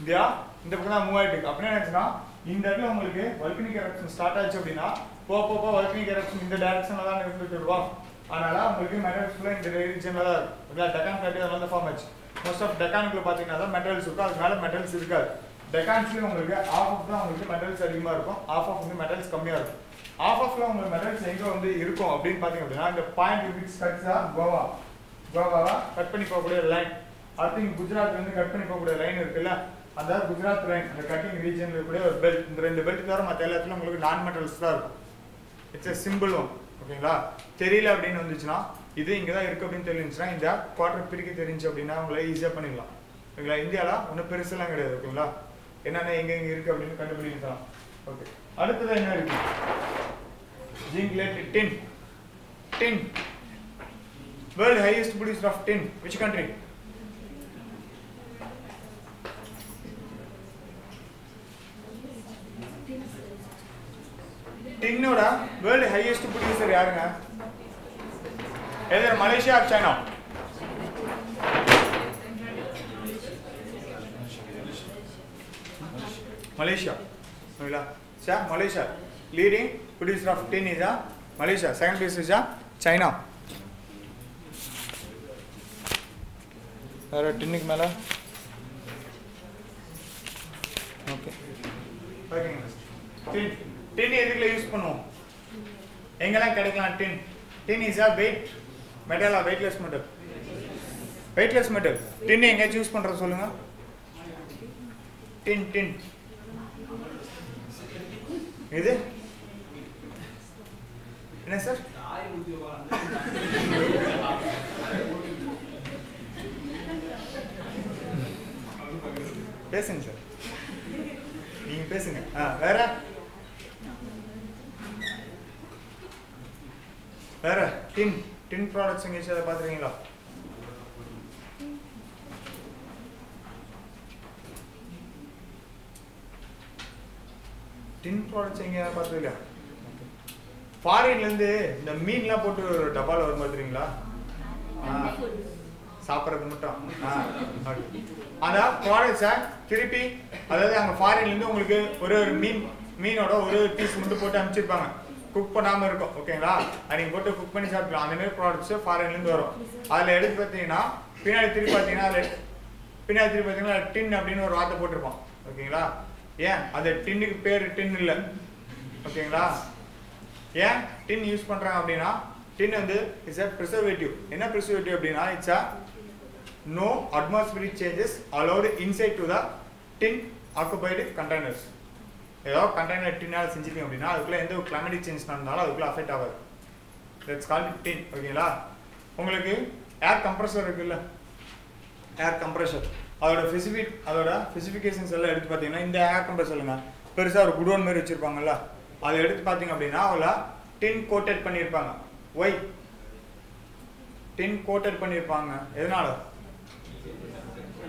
இந்தியா இந்த பக்கம் தான் மூவ் ஆகிட்டு இருக்கு. அப்படின்னா என்னச்சுன்னா இந்த இடத்துல உங்களுக்கு வல்கனிக் எரப்ஷன் ஸ்டார்ட் ஆச்சு அப்படின்னா போக வல்கனிக் எரப்ஷன் இந்த டைரக்ஷன்ல தான் இருந்துட்டு இருக்கும். அதனால உங்களுக்கு மெட்டல்ஸ் ஃபுல்லாக இந்த ரீஜன்ல தான் இருக்கும். ஓகேங்களா? டெக்கான் பிளேட் அதனால தான் ஃபார்ம் ஆச்சு. மோஸ்ட் ஆஃப் டெக்கானுக்குள்ள பார்த்தீங்கன்னா தான் மெட்டல்ஸ் இருக்கும், அதுக்கு மேலே மெட்டல்ஸ் இருக்காது. டெக்கான்ஸ்லேயும் உங்களுக்கு ஆஃப் தான் உங்களுக்கு மெட்டல்ஸ் அதிகமாக இருக்கும், ஆஃப் வந்து மெட்டல்ஸ் கம்மியாக இருக்கும். ஆஃப்ல உங்களுக்கு மெட்டல்ஸ் எங்கே வந்து இருக்கும் அப்படின்னு பார்த்தீங்க அப்படின்னா இந்த பாயிண்ட் விச் கட்ஸா கோவாவா கட் பண்ணி போகக்கூடிய லைன். அடுத்து இங்கே குஜராத் வந்து கட் பண்ணி போகக்கூடிய லைன் இருக்குல்ல, அந்த குஜராத் லைன் அந்த கட்டிங் ரீஜன்ல இருக்கக்கூடிய ஒரு பெல்ட். இந்த ரெண்டு பெல்ட் தவிர மற்ற எல்லாத்துலையும் உங்களுக்கு நான் மெட்டல்ஸ் தான் இருக்கும். It's a simple one. ஓகேங்களா? தெரியல அப்படின்னு வந்துச்சுன்னா இது இங்கே தான் இருக்குது அப்படின்னு தெரிஞ்சுச்சுன்னா இந்த குவார்டர் பிரிக்க தெரிஞ்சு அப்படின்னா உங்களை ஈஸியாக பண்ணிடலாம். ஓகேங்களா? இந்தியாவில் ஒன்றும் பெருசெல்லாம் கிடையாது. ஓகேங்களா? என்னென்ன எங்கே இருக்குது அப்படின்னு கண்டுபிடிக்கலாம். ஓகே, அடுத்தது என்ன இருக்கு? Zinc lead, tin. World highest producer of tin. Which country? Tin-ஓட world highest producer யாருங்க? either Malaysia or China? Malaysia. Malaysia. Leading producer of tin is Malaysia. Second place is China. டின்னுக்கு மேலே ஓகே. டின் எதுக்குள்ள use பண்ணுவோம்? எங்கெல்லாம் கிடைக்கலாம் tin? Tin is weight மெட்டலா weightless metal? Weightless metal. Tin எங்கேயாச்சும் use பண்ணுறது சொல்லுங்க. டின் இது என்ன சார்? பேசுங்க சார், நீங்க பேசுங்க. வேற டின் ப்ராடக்ட்ஸ் எங்கேயாச்சும் அதை பார்த்துருக்கீங்களா? டின் ப்ராடக்ட்ஸ் எங்கேயா பார்த்தது இல்லையா? ஃபாரின்லேருந்து இந்த மீன்லாம் போட்டு ஒரு டப்பாவில் வரும் பார்த்துருக்கீங்களா? சாப்பிட்றது மட்டும். அதான் ப்ராடக்ட்ஸை திருப்பி அதாவது அங்கே ஃபாரின்லேருந்து உங்களுக்கு ஒரு மீனோட ஒரு பீஸ் மட்டும் போட்டு அனுப்பிச்சிருப்பாங்க, குக் பண்ணாமல் இருக்கும். ஓகேங்களா? அது நீங்கள் போட்டு குக் பண்ணி சாப்பிடலாம். அந்த மாதிரி ப்ராடக்ட்ஸு ஃபாரின்லேருந்து வரும். அதில் எடுத்து பார்த்தீங்கன்னா பின்னாடி திருப்பி பார்த்தீங்கன்னா டின் அப்படின்னு ஒரு வார்த்தை போட்டிருப்போம். ஓகேங்களா? ஏன் அந்த டின்னுக்கு பேர் டின் இல்லை. ஓகேங்களா? ஏன் டின் யூஸ் பண்ணுறாங்க அப்படின்னா டின் வந்து இட்ஸ் அ ப்ரிசர்வேட்டிவ். என்ன ப்ரிசர்வேட்டிவ் அப்படின்னா it's a no atmospheric changes allowed inside to the tin occupied containers. ஏதோ கண்டெய்னர் டின்னால செஞ்சிருக்கீங்க அப்படின்னா அதுக்குள்ள எந்த ஒரு கிளைமேட்டிக் சேஞ்ச் நடந்தாலும் அதுக்குள்ள அஃபெக்ட் ஆகாது. தட்ஸ் கால்ட் டின். ஓகேங்களா? உங்களுக்கு ஏர் கம்ப்ரஸர் இருக்குல்ல, ஏர் கம்ப்ரஸர் அதோட ஸ்பெசிஃபிகேஷன்ஸ் எல்லாம் எடுத்து பார்த்தீங்கன்னா இந்த ஏர் கம்ப்ரஸருங்க பெருசாக ஒரு குடோன் மாதிரி வச்சுருப்பாங்கல்ல, அதை எடுத்து பார்த்தீங்க அப்படின்னா அவளை டின் கோட்டட் பண்ணியிருப்பாங்க. ஒய் டின் கோட்டட் பண்ணியிருப்பாங்க? எதனால?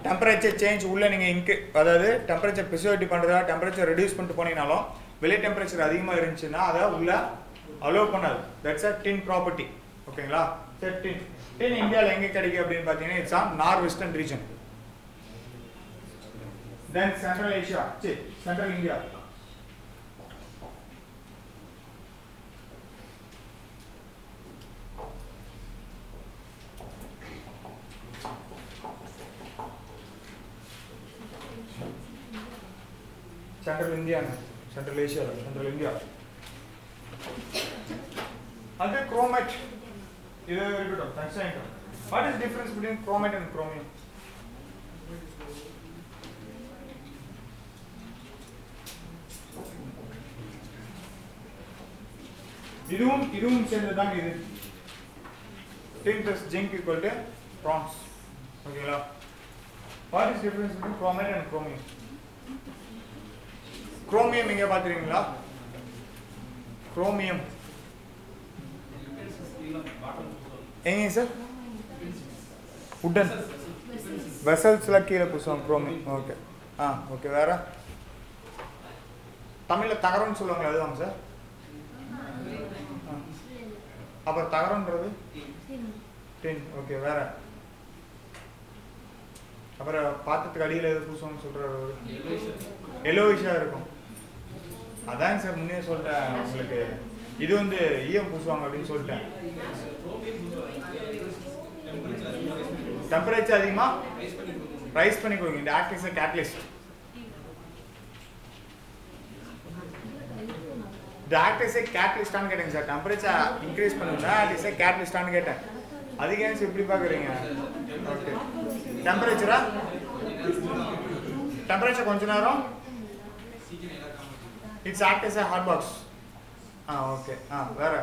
டெம்பரேச்சர் சேஞ்ச் உள்ள நீங்கள் அதாவது டெம்பரேச்சர் ப்ரிசர்வேட்டிவ் பண்ணுறதா டெம்பரேச்சர் ரெடியூஸ் பண்ணிட்டு போனீங்கனாலும் வெளியே டெம்பரேச்சர் அதிகமாக இருந்துச்சுன்னா அதை உள்ள அலோவ் பண்ணாது. That's a tin property. ஓகேங்களா? சரி, டின் இந்தியாவில் எங்கே கிடைக்கும் அப்படின்னு பார்த்தீங்கன்னா it's on north western region. Then central Asia, central India. Central India, Central Asia, Central India. Other chromate. This is very good. Thanks. What is the difference between chromate and chromium? இதுவும் சேர்ந்ததுதான் இது. tin plus zinc equal to bronze. ஓகேங்களா? What is difference between chromate and chromium? Chromium இங்க பாத்துறீங்களா? Chromium. எங்க sir? Wooden. Vesselsல கீழ பூசுவோம் chromium. Okay. Okay வேற? தமிழ்ல தகரம்னு சொல்லுவாங்க அதுதான் சார். அப்ப தகரம்ன்றது tin. ஓகே வேற? அப்புறம் பாத்திரத்துக்கு அடியில் எது பூசுவோம்னு சொல்றாரு எல்லோயிஷா இருக்கும். அதான் சார் முன்னே சொல்லிட்டேன் உங்களுக்கு. இது வந்து ஈயம் பூசுவாங்க அப்படின்னு சொல்லிட்டேன். டெம்பரேச்சர் அதிகமா ரைஸ் பண்ணி கொடுங்க. இந்த act is a catalyst. The act is a catalyst ஆன்னு கேட்டேங்க சார். டெம்பரேச்சர் இன்க்ரீஸ் பண்ணுங்க. அது இஸ் a catalyst ஆன்னு கேட்டேன். அதுக்கு ஏன் சார் இப்படி பார்க்குறீங்க? ஓகே டெம்பரேச்சரா? டெம்பரேச்சர் கொஞ்ச நேரம் it's act as a hot box. Okay வேற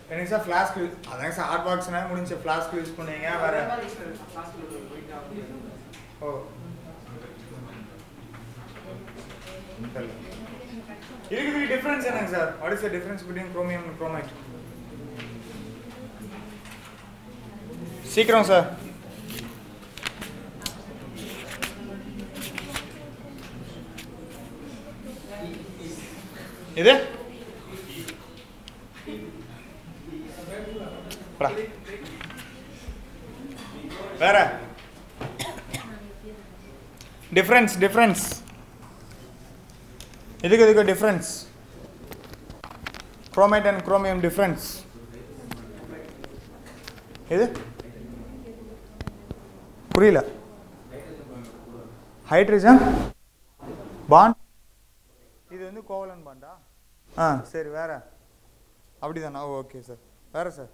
எனக்கு சார் ஃப்ளாஸ்க் அதாங்க சார் ஹாட் பாக்ஸ்னா முடிஞ்ச ஃப்ளாஸ்க் யூஸ் பண்ணுவீங்க. வேற ஓ இதுக்கு டிஃபரன்ஸ் என்னங்க sir? What is the difference between chromium and chromate? சீக்கிரம் சார். இது வேற டிஃபரன்ஸ் இதுக்கு difference chromate and chromium difference இது புரியல. ஹைட்ரஜன் பாண்ட் இது வந்து கோவலன் பாண்டா? சரி வேற அப்படிதானா? Okay sir. வேற சார்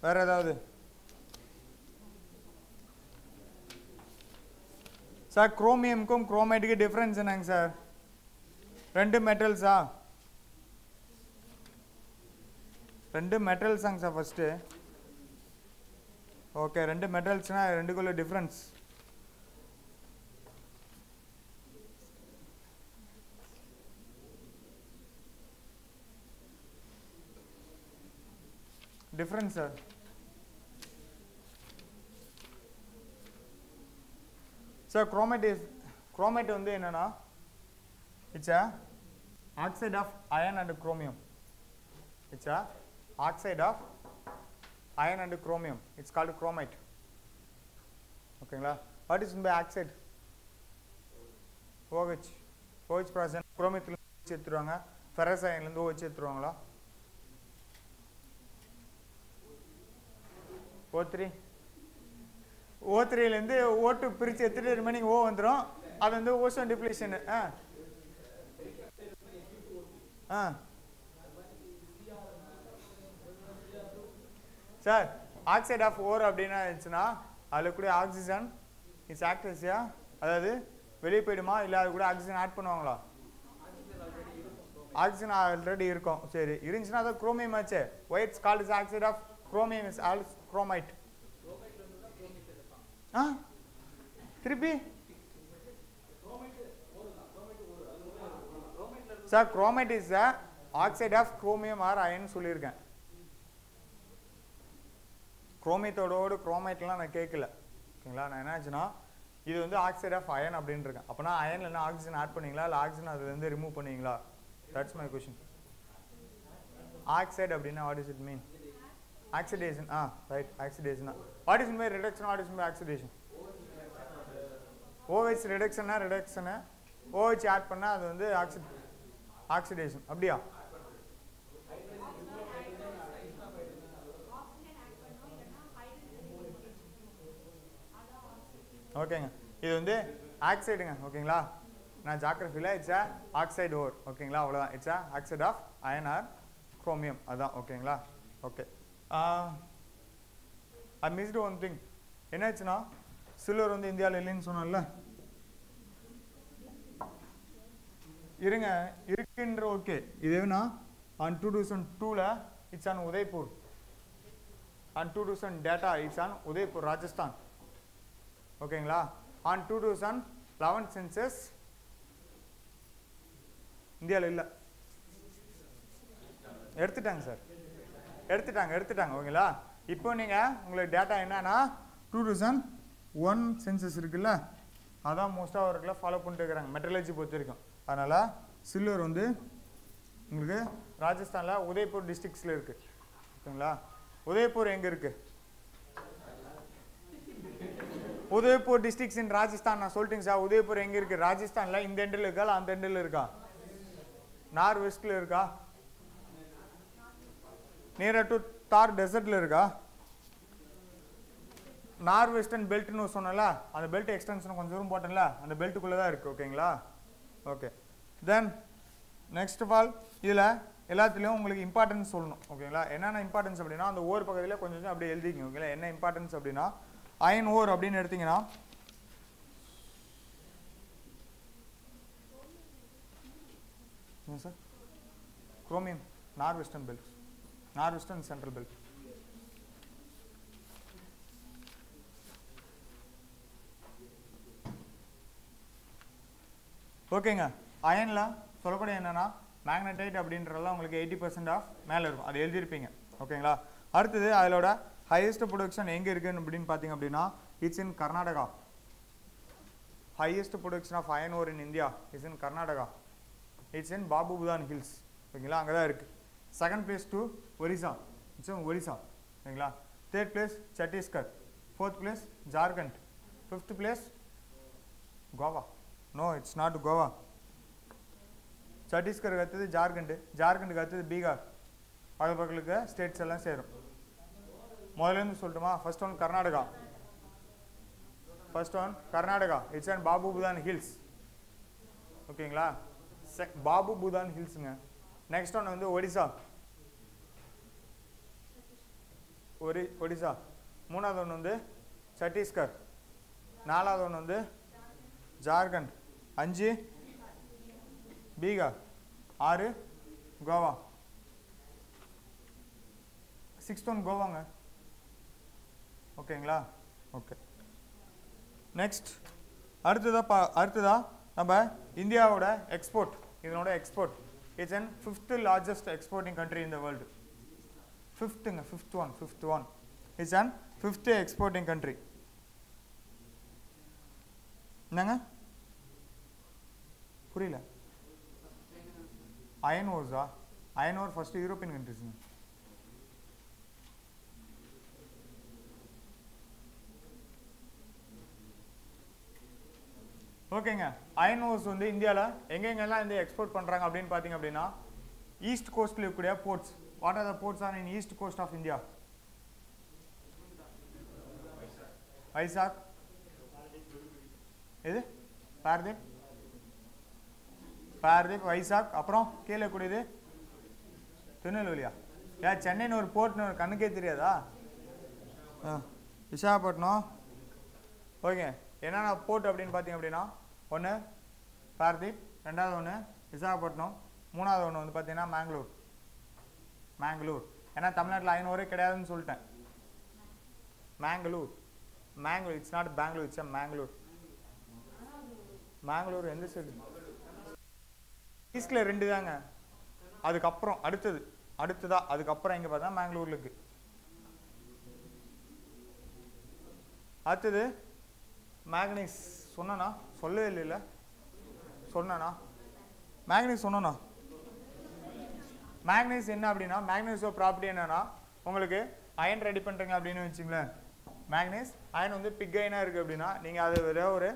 வேற ஏதாவது சார்? குரோமியம்க்கும் குரோமேட்டுக்கு டிஃபரன்ஸ் என்னங்க சார்? ரெண்டு மெட்டல்ஸா? ரெண்டு மெட்டல்ஸாங்க சார் ஃபர்ஸ்ட்டு. ஓகே ரெண்டு மெட்டல்ஸ்னா ரெண்டுக்குள்ள டிஃபரன்ஸ் சார். சார் குரோமேட் வந்து என்னன்னா it's a oxide of iron and chromium. It's a oxide of iron and chromium. It's called chromate. ஓகேங்களா? What is meant by oxide? OH process குரோமியத்துல சேர்த்துருவாங்க. Ferrous அயன்ல இருந்து OH சேர்த்துருவாங்களா? O3 ல இருந்து O2 பிரிச்சு எடுத்துட்டு ரிமைனிங் O வந்துரும். அது வந்து ozone depletion. Sir oxide of ore அப்படின்னா இருந்துச்சுன்னா அதில் கூட ஆக்சிஜன் இஸ் ஆக்டர்ஸியா, அதாவது வெளியே போயிடுமா இல்லை அது கூட ஆக்சிஜன் ஆட் பண்ணுவாங்களா? ஆக்சிஜன் ஆல்ரெடி இருக்கும். சரி இருந்துச்சுன்னா அது குரோமியம் ஆச்சு. Why it's called is oxide of chromium is all chromite. திருப்பி sir chromite is the oxide of chromium or iron சொல்லியிருக்கேன். குரோமியத்தோட குரோமைட்லாம் நான் கேட்கல. ஓகேங்களா? நான் என்னாச்சுன்னா இது வந்து ஆக்சைடு ஆஃப் அயன் அப்படின்னு இருக்கேன். அப்போனா அயன்ல என்ன ஆக்சிஜன் ஆட் பண்ணீங்களா இல்லை ஆக்சிஜன் அதுலேருந்து ரிமூவ் பண்ணுவீங்களா? That's my question. ஆக்சைடு அப்படின்னா what is it mean? Oxidation. Right oxidation. What is mean reduction? What is mean oxidation? OH ரிடக்ஷன்னா ரிடக்ஷனு, OH ஆட் பண்ணால் அது வந்து ஆக்சிடேஷன். அப்படியா? ஓகேங்க. இது வந்து ஆக்சைடுங்க. ஓகேங்களா? நான் ஜாகிரஃபியில் இட்ஸ் ஆக்சைடு ஓர். ஓகேங்களா? அவ்வளோதான். It's oxide of iron or chromium. அதுதான். ஓகேங்களா? Okay. I missed one thing. என்னாச்சுன்னா சில்வர் வந்து இந்தியாவில் இல்லைன்னு சொன்னோம்ல, இருங்க இருக்குன்ற ஓகே இதுனா ஆன் 2002ல it's on Udaipur on 2000 data it's on Udaipur Rajasthan ஓகேங்களா ஆன் 2011 சென்சஸ் இந்தியாவில் இல்லை எடுத்துட்டாங்க சார் எடுத்துட்டாங்க ஓகேங்களா இப்போ நீங்கள் உங்களுக்கு டேட்டா என்னன்னா 2001 சென்சஸ் இருக்குல்ல அதான் மோஸ்ட்டாக அவர்களை ஃபாலோ பண்ணிட்டு இருக்கிறாங்க மெட்ரலஜி பொறுத்த வரைக்கும் அதனால் சில்வர் வந்து உங்களுக்கு ராஜஸ்தானில் உதய்பூர் டிஸ்ட்ரிக்ஸில் இருக்குது ஓகேங்களா உதய்பூர் எங்கே இருக்குது உதய்பூர் டிஸ்ட்ரிக்ஸ் இன் ராஜஸ்தான் நான் சொல்லிட்டேங்க சார் உதய்பூர் எங்கே இருக்குது ராஜஸ்தானில் இந்த எண்டில் இருக்கா இல்லை அந்த எண்டில் இருக்கா நார்த் வெஸ்ட்டில் இருக்கா நியர் டு தார் டெசர்ட்டில் இருக்கா நார்த் வெஸ்டர்ன் பெல்ட்னு சொன்னல அந்த பெல்ட் எக்ஸ்டென்ஷன் கொஞ்சம் தூரம் போட்டேன்ல அந்த பெல்ட்டுக்குள்ளே தான் இருக்குது ஓகேங்களா okay then next of all இதில் எல்லாத்துலேயும் உங்களுக்கு இம்பார்ட்டன்ஸ் சொல்லணும் ஓகேங்களா என்னென்ன இம்பார்ட்டன்ஸ் அப்படின்னா அந்த ஓர் பக்கத்தில் கொஞ்சம் கொஞ்சம் அப்படியே எழுதிங்க ஓகேங்களா என்ன இம்பார்ட்டன்ஸ் அப்படின்னா அயன் ஓர் அப்படின்னு எடுத்தீங்கன்னா sir chromium north western belt north western central belt ஓகேங்க அயனில் சொல்லக்கூடிய என்னென்னா மேக்னடைட் அப்படின்றதெல்லாம் உங்களுக்கு 80% ஆஃப் மேலே இருக்கும் அது எழுதியிருப்பீங்க ஓகேங்களா அடுத்தது அதோட ஹையஸ்ட் ப்ரொடக்ஷன் எங்கே இருக்குன்னு அப்படின்னு பார்த்தீங்க அப்படின்னா it's in Karnataka highest production of iron ore in India it's in Karnataka it's in Bababudan hills ஓகேங்களா அங்கே தான் இருக்குது second place to Orissa it's in Orissa ஓகேங்களா third place Chhattisgarh fourth place Jharkhand fifth place Goa no it's not Goa சத்தீஸ்கருக்கு அடுத்தது ஜார்க்கண்டுக்கு அடுத்தது பீகார் அது பக்கத்துக்கு ஸ்டேட்ஸ் எல்லாம் சேரும் முதலேருந்து சொல்லட்டுமா first one Karnataka it's and Bababudan hills ஓகேங்களா பாபுபுதான் ஹில்ஸுங்க நெக்ஸ்ட் ஒன் வந்து ஒடிசா மூணாவது ஒன்று வந்து சத்தீஸ்கர் நாலாவது ஒன்று வந்து ஜார்க்கண்ட் 5 பீகார் 6 கோவா 6th ஒன் கோவாங்க ஓகேங்களா ஓகே நெக்ஸ்ட் அடுத்ததா நம்ம இந்தியாவோட எக்ஸ்போர்ட் இதனோட export it's and 5th largest exporting country in the world fifth one it's and 5th exporting country என்னங்க புரியல அயன் ஓர் ஃபர்ஸ்ட் யூரோப்பியன் கண்ட்ரிஸுங்க ஓகேங்க அயன் ஓர்ஸ் வந்து இந்தியாவில் எங்கெங்கெல்லாம் இந்த எக்ஸ்போர்ட் பண்ணுறாங்க அப்படின்னு பார்த்தீங்க அப்படின்னா ஈஸ்ட் கோஸ்ட்டில் இருக்கக்கூடிய ports what are the ports are in east coast of India Vizag இது பாரதீப் வைசாக் அப்புறம் கீழே கூடியது திருநெல்வேலியா ஏன் சென்னைன்னு ஒரு போர்ட்னு ஒரு கண்ணுக்கே தெரியாதா விசாகப்பட்டினம் ஓகே என்னென்ன போர்ட் அப்படின்னு பார்த்தீங்க அப்படின்னா ஒன்று பாரதீப் ரெண்டாவது ஒன்று விசாகப்பட்டினம் மூணாவது ஒன்று வந்து பார்த்தீங்கன்னா மேங்களூர் ஏன்னா தமிழ்நாட்டில் அயன் ஓரே கிடையாதுன்னு சொல்லிட்டேன் Mangalore it's not Bangalore it's Mangalore எந்த சைடு ஈஸ்டில் 2 தாங்க அதுக்கப்புறம் அதுக்கப்புறம் எங்கே பார்த்தா மேங்களூரில் இருக்கு அடுத்தது மேக்னீஸ் சொன்னா சொல்லவே இல்லைல்ல மேக்னீஸ் என்ன அப்படின்னா மேக்னீஸோ ப்ராப்பர்ட்டி என்னன்னா உங்களுக்கு அயன் ரெடி பண்ணுறீங்க அப்படின்னு வச்சுங்களேன் மேக்னீஸ் அயன் வந்து பிக் அயனாக இருக்குது அப்படின்னா நீங்கள் அது வேறு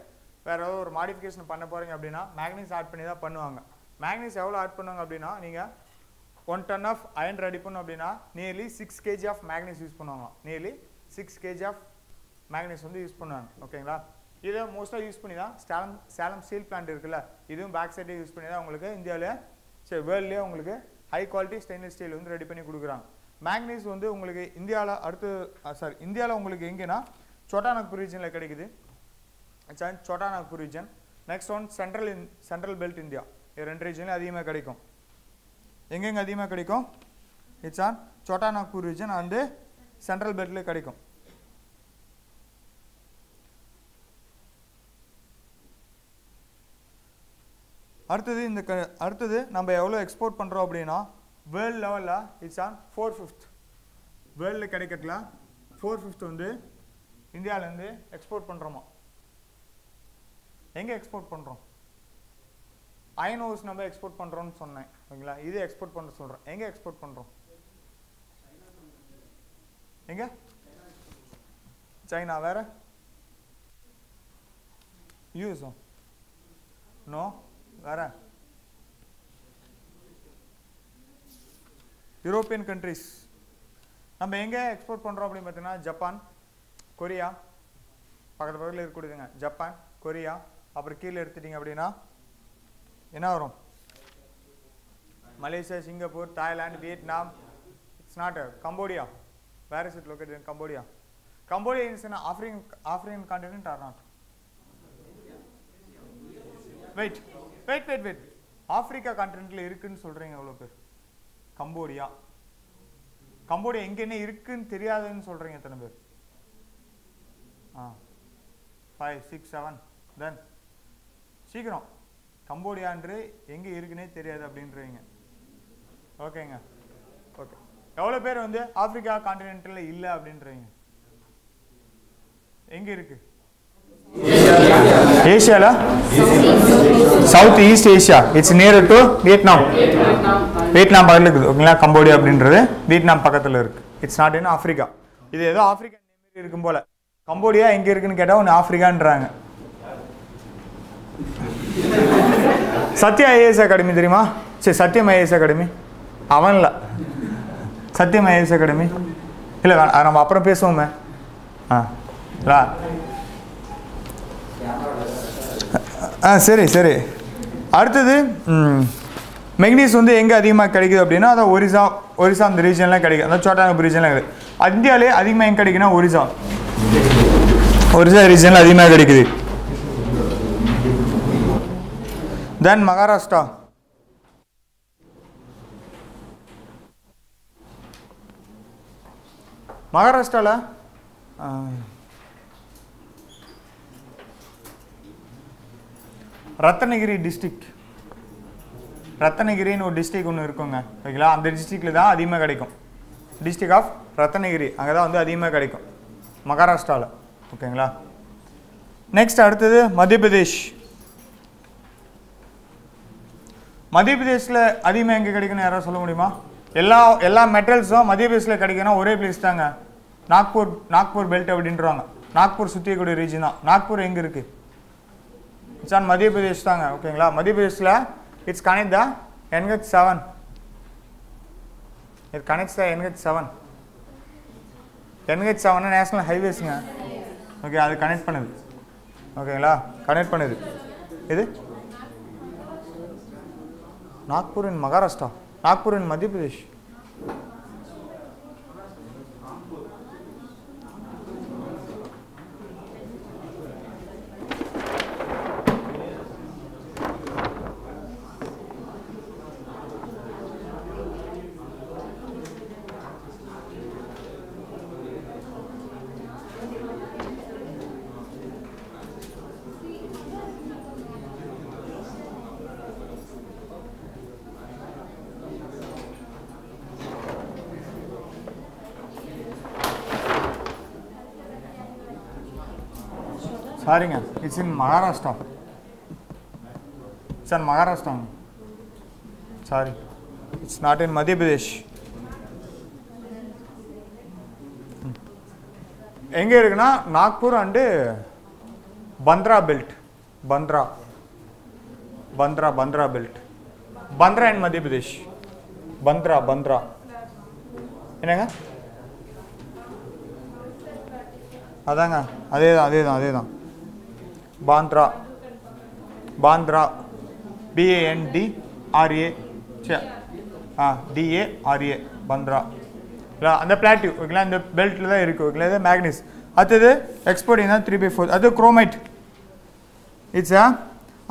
ஏதாவது ஒரு மாடிஃபிகேஷன் பண்ண போகிறீங்க அப்படின்னா மேக்னீஸ் ஆட் பண்ணி தான் பண்ணுவாங்க மேக்னீஸ் எவ்வளோ ஆட் பண்ணுவாங்க அப்படின்னா நீங்கள் 1 ton ஆஃப் அயன் ரெடி பண்ணும் அப்படின்னா nearly 6 kg of manganese use பண்ணுவாங்க மேக்னீஸ் வந்து யூஸ் பண்ணுவாங்க ஓகேங்களா இதை மோஸ்ட்டாக யூஸ் பண்ணி தான் சேலம் ஸ்டீல் பிளான்ட் இருக்குல்ல இதுவும் பேக் சைடே யூஸ் பண்ணி தான் உங்களுக்கு இந்தியாவிலே வேர்ல்ட்லேயே உங்களுக்கு ஹை குவாலிட்டி ஸ்டெயின்லெஸ் ஸ்டீல் வந்து ரெடி பண்ணி கொடுக்குறாங்க மேக்னீஸ் வந்து உங்களுக்கு இந்தியாவில் உங்களுக்கு எங்கேன்னா சோட்டா நாக்பூர் ரீஜனில் கிடைக்குது Chota Nagpur region next one central belt India ரெண்டு ரீஜன்ல அதிகமாக கிடைக்கும். எங்கெங்க அதிகமாக கிடைக்கும்? It's on Chota Nagpur region and central பெல்ட்ல கிடைக்கும். அடுத்தது நம்ம எவ்வளோ எக்ஸ்போர்ட் பண்ணுறோம் அப்படின்னா வேர்ல்டு லெவலில் இட்ஸ் ஆன் 4/5 வேர்ல்டில் கிடைக்கிறதுல 4/5 வந்து இந்தியாவிலேருந்து எக்ஸ்போர்ட் பண்ணுறோமா. எங்கே எக்ஸ்போர்ட் பண்ணுறோம்? அயன் ஓர்ஸ் நம்ம எக்ஸ்போர்ட் பண்ணுறோம்னு சொன்னேன் ஓகேங்களா. இது எக்ஸ்போர்ட் பண்ண சொல்கிறோம். எங்கே எக்ஸ்போர்ட் பண்ணுறோம்? எங்கே? சைனா. வேற? யூஎஸ்ஓ? நோ. வேற? European countries. நம்ம எங்கே எக்ஸ்போர்ட் பண்ணுறோம் அப்படின்னு பார்த்தீங்கன்னா ஜப்பான், கொரியா பக்கத்தில் இருக்கக்கூடியதுங்க. ஜப்பான், கொரியா, அப்புறம் கீழே எடுத்துட்டிங்க அப்படின்னா என்ன வரும்? Malaysia, Singapore, Thailand, Vietnam. It's not Cambodia. Where is it located? Cambodia. Cambodia is an African continent or not? Wait. Africa கான்டினென்ட்ல இருக்குன்னு சொல்றீங்க எவ்வளோ பேர்? கம்போடியா எங்க என்ன இருக்குன்னு தெரியாதுன்னு சொல்றீங்க எத்தனை பேர்? 5, 6, 7. தென் சீக்கிரம் கம்போடியான்று எங்க இருக்குன்னே தெரியாது அப்படின்றீங்க. ஓகேங்க. ஓகே. எவ்வளோ பேர் வந்து ஆப்பிரிக்கா கான்டினென்ட்ல இல்லை அப்படின்றீங்க? எங்க இருக்கு? ஏசியால south east Asia. It's near to Vietnam. Vietnam பக்கத்தில் இருக்குது ஓகேங்களா. கம்போடியா அப்படின்றது வியட்நாம் பக்கத்தில் இருக்கு. It's not in Africa. இது ஏதோ ஆப்பிரிக்கா நேம் இருக்கும் போல. கம்போடியா எங்க இருக்குன்னு கேட்டா ஒன்று ஆப்பிரிக்கான்றாங்க. சத்யா ஐஏஎஸ் அகாடமி தெரியுமா? சரி, சத்யம் ஐஏஎஸ் அகாடமி அவன்ல. சத்யம் ஐஏஎஸ் அகாடமி இல்லை, நம்ம அப்புறம் பேசுவோமே. சரி. அடுத்தது மெக்னீஸ் வந்து எங்கே அதிகமாக கிடைக்குது அப்படின்னா அதான் ஒரிசா அந்த ரீஜன்லாம் கிடைக்கும். அதான் சோட்டாநாக்பூர் ரீஜன்லாம் கிடைக்குது. இந்தியாவிலே அதிகமாக எங்கே கிடைக்குன்னா ஒரிசா ரீஜனில் அதிகமாக கிடைக்குது. தென் மகாராஷ்டிரா. மகாராஷ்டிராவில் ரத்னகிரி டிஸ்ட்ரிக்ட். ரத்னகிரின்னு ஒரு டிஸ்ட்ரிக்ட் ஒன்று இருக்குங்க ஓகேங்களா. அந்த டிஸ்ட்ரிக்டில் தான் அதிகமாக கிடைக்கும். டிஸ்ட்ரிக்ட் ஆஃப் ரத்னகிரி அங்கே தான் வந்து அதிகமாக கிடைக்கும் மகாராஷ்டிராவில் ஓகேங்களா. நெக்ஸ்ட் அடுத்தது மத்திய பிரதேஷ். மத்திய பிரதேஷில் அதிகமாக எங்கே கிடைக்குன்னு யாராவது சொல்ல முடியுமா? எல்லா மெட்டீரியல்ஸும் மத்திய பிரதேஷில் கிடைக்குன்னா ஒரே பிளேஸ் தாங்க. நாக்பூர் பெல்ட் அப்படின்றாங்க. நாக்பூர் சுற்றியக்கூடிய ரீஜன் தான். நாக்பூர் எங்கே இருக்குது? இட்ஸ் ஆன் மத்திய பிரதேஷ் தாங்க ஓகேங்களா. மத்திய பிரதேஷில் it's connect the NH7. It connects the NH7. NH7 national ஹைவேஸுங்க ஓகே. அது கனெக்ட் பண்ணுது ஓகேங்களா. கனெக்ட் பண்ணுது. இது நாக்பூர் இன் மகாராஷ்டிரா, நாக்பூர் இன் மத்திய பிரதேஷ். சாரிங்க, it's in Maharashtra. It's in Maharashtra. Sorry, it's not in Madhya Pradesh. எங்கே இருக்குன்னா Nagpur and Bhandara belt. Bhandara belt. Bhandara in Madhya Pradesh. Bandra என்னங்க? அதாங்க, அதே தான். பாந்த்ரா BANDRA பந்த்ரா இல்லை அந்த பிளாட்டிவ் ஓகேங்களா. இந்த பெல்ட்டில் தான் இருக்குது ஓகேங்களா. இது மேக்னீஸ். அடுத்தது எக்ஸ்போர்ட்டிங் தான் 3/4. அது chromite. It's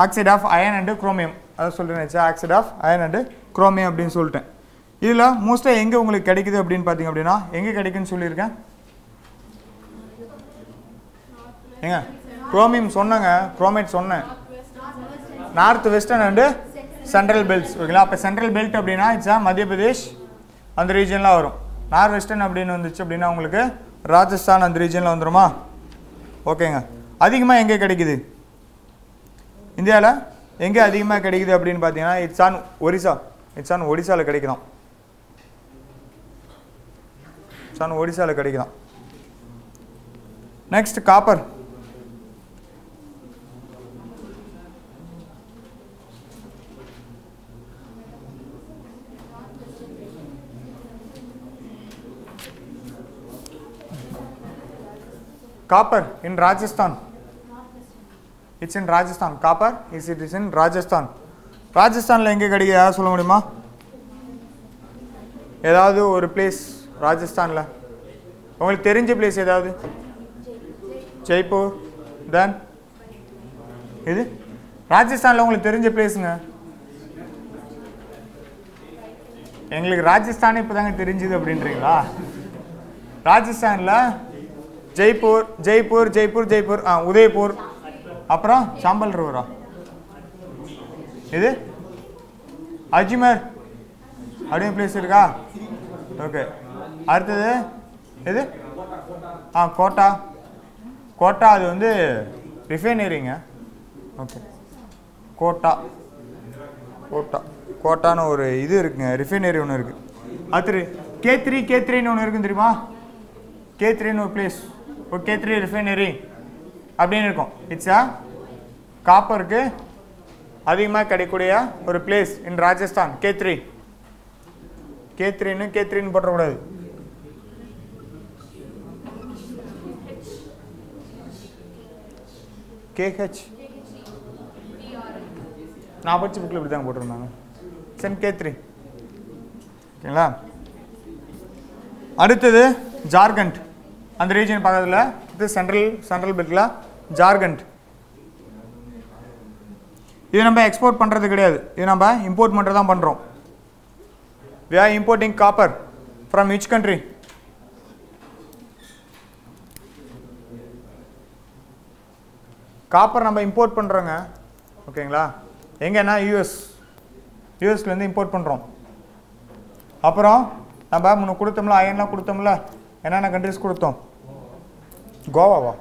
oxide of iron and chromium. அதை சொல்லிட்டேன் oxide of iron and chromium அப்படின்னு சொல்லிட்டேன். இதில் மோஸ்ட்டாக எங்கே உங்களுக்கு கிடைக்குது அப்படின்னு பார்த்தீங்க அப்படின்னா எங்கே கிடைக்குன்னு சொல்லியிருக்கேன். ஏங்க குரோமியம் சொன்னேங்க, குரோமைட் சொன்னேன். North western and central belts ஓகேங்களா. அப்போ சென்ட்ரல் பெல்ட் அப்படின்னா இட்ஸ் மத்திய பிரதேஷ் அந்த ரீஜன்லாம் வரும். நார்த் வெஸ்டர்ன் அப்படின்னு வந்துச்சு அப்படின்னா உங்களுக்கு ராஜஸ்தான் அந்த ரீஜனில் வந்துடுமா? ஓகேங்க. அதிகமாக எங்கே கிடைக்குது இந்தியாவில்? எங்கே அதிகமாக கிடைக்குது அப்படின்னு பார்த்தீங்கன்னா it's on Orissa. It's on ஒடிசாவில் கிடைக்குதான். இட்ஸ் ஆன் ஒடிசாவில் கிடைக்குதான். Next copper. Copper in Rajasthan. It's in Rajasthan. Copper is it is in Rajasthan. ராஜஸ்தானில் எங்கே கிடைக்குது யாராவது சொல்ல முடியுமா? ஏதாவது ஒரு பிளேஸ் ராஜஸ்தானில் உங்களுக்கு தெரிஞ்ச பிளேஸ் ஏதாவது? ஜெய்ப்பூர். தென் இது ராஜஸ்தானில் உங்களுக்கு தெரிஞ்ச பிளேஸுங்க. எங்களுக்கு ராஜஸ்தானே இப்போ தாங்க தெரிஞ்சுது அப்படின்றீங்களா? ராஜஸ்தானில் ஜெய்ப்பூர் ஜெய்ப்பூர் ஜெய்ப்பூர் ஜெய்ப்பூர் உதய்பூர், அப்புறம் சாம்பல் ரிவரா, இது அஜ்மேர் அப்படின்னு பிளேஸ் இருக்கா? ஓகே. அடுத்தது இது கோட்டா. கோட்டா அது வந்து ரிஃபைனரிங்க. ஓகே. கோட்டா கோட்டா கோட்டான்னு ஒரு இது இருக்குங்க, ரிஃபைனரி ஒன்று இருக்குது. அடுத்து கேத்ரின்னு ஒன்று இருக்குன்னு தெரியுமா? கேத்ரின்னு ஒரு பிளேஸ், ஒரு கேத்ரி ரிஃபைனரி அப்படின்னு இருக்கும். இட்ஸ் காப்பருக்கு அதிகமாக கிடைக்கக்கூடிய ஒரு பிளேஸ் இன் ராஜஸ்தான். கேத்ரின்னு போட்டக்கூடாது. கேஹெச் நான் படிச்ச புக்கில் இப்படி தாங்க போட்டிருந்தாங்க. சென் கேத்ரி ஓகேங்களா. அடுத்தது ஜார்க்கண்ட் அந்த ரீஜன் பக்கத்தில். இது சென்ட்ரல் பெல்ட்டில் ஜார்க்கண்ட். இது நம்ம எக்ஸ்போர்ட் பண்ணுறது கிடையாது, இது நம்ம இம்போர்ட் பண்ணுறது தான் பண்ணுறோம். we are importing copper from which country? Copper நம்ம இம்போர்ட் பண்ணுறோங்க ஓகேங்களா. எங்கன்னா யூஎஸ்லேருந்து இம்போர்ட் பண்ணுறோம். அப்புறம் நம்ம முன்ன கொடுத்தோம்ல, அயன்லாம் கொடுத்தோம்ல, என்னென்ன கண்ட்ரிஸ் கொடுத்தோம்? கோவாவா,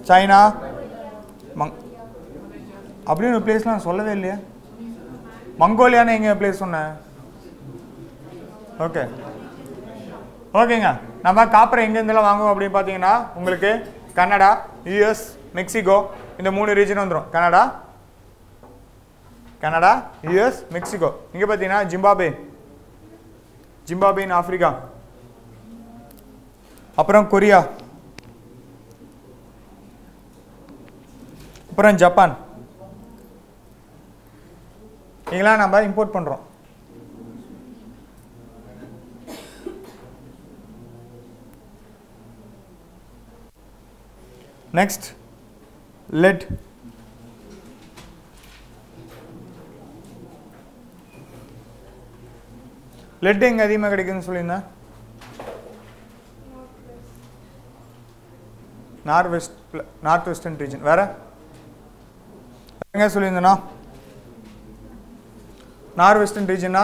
சைனா, அப்படின்னு ஒரு பிளேஸ்லாம் நான் சொல்லவே இல்லையா? மங்கோலியான்னு எங்கே பிளேஸ் சொன்னேன்? ஓகேங்க. நம்ம காப்பரை எங்கேருந்துலாம் வாங்குவோம் அப்படின்னு பார்த்தீங்கன்னா உங்களுக்கு கனடா, யூஎஸ், மெக்சிகோ இந்த 3 ரீஜன் வந்துடும். Canada, US, Mexico. இங்கே பார்த்தீங்கன்னா ஜிம்பாபே இன் ஆப்பிரிக்கா, அப்புறம் கொரியா, அப்புறம் ஜப்பான். இதெல்லாம் நம்ம இம்போர்ட் பண்ணுறோம். Next let. லெட் எங்கே அதிகமாக கிடைக்குதுன்னு சொல்லியிருந்தேன்? North western region. வேற எங்கே சொல்லியிருந்தேன்னா? நார்த் வெஸ்டர்ன் ரீஜன்னா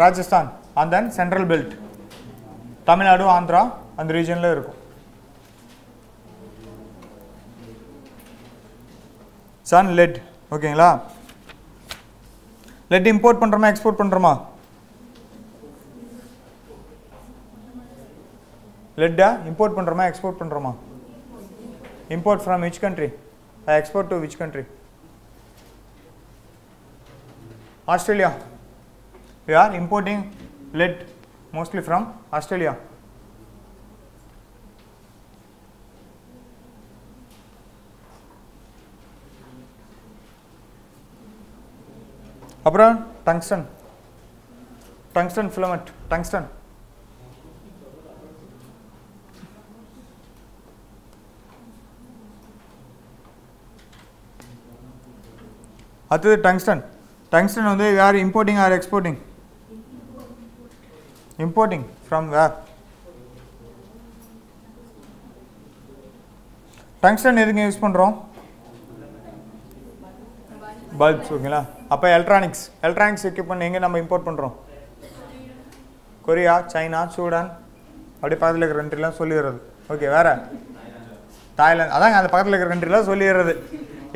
Rajasthan and then central belt, Tamil Nadu, Andhra அந்த ரீஜனில் இருக்கும். சன் லெட் ஓகேங்களா. லெட் இம்போர்ட் பண்ணுறோமா எக்ஸ்போர்ட் பண்ணுறோமா? லெட்டா இம்போர்ட் பண்ணுறோமா எக்ஸ்போர்ட் பண்ணுறோமா? Import from which country? Export to which country? Australia. We are importing lead mostly from Australia. அப்புறம் டங்ஸ்டன் filament, tungsten. அடுத்தது டங்ஸ்டன். டங்ஸ்டன் வந்து யார் importing or exporting? Importing from where? Tungsten எதுக்கு use பண்ணுறோம்? Bulbs. ஓகேங்களா? அப்போ electronics equipment எங்கே நம்ம இம்போர்ட் பண்ணுறோம்? கொரியா, சைனா, சூடான், அப்படி பக்கத்தில் இருக்கிற கண்ட்ரிலாம் சொல்லிடுறது. ஓகே, வேறு தாய்லாந்து, அதாங்க அந்த பக்கத்தில் இருக்கிற கண்ட்ரிலாம் சொல்லிடுறது.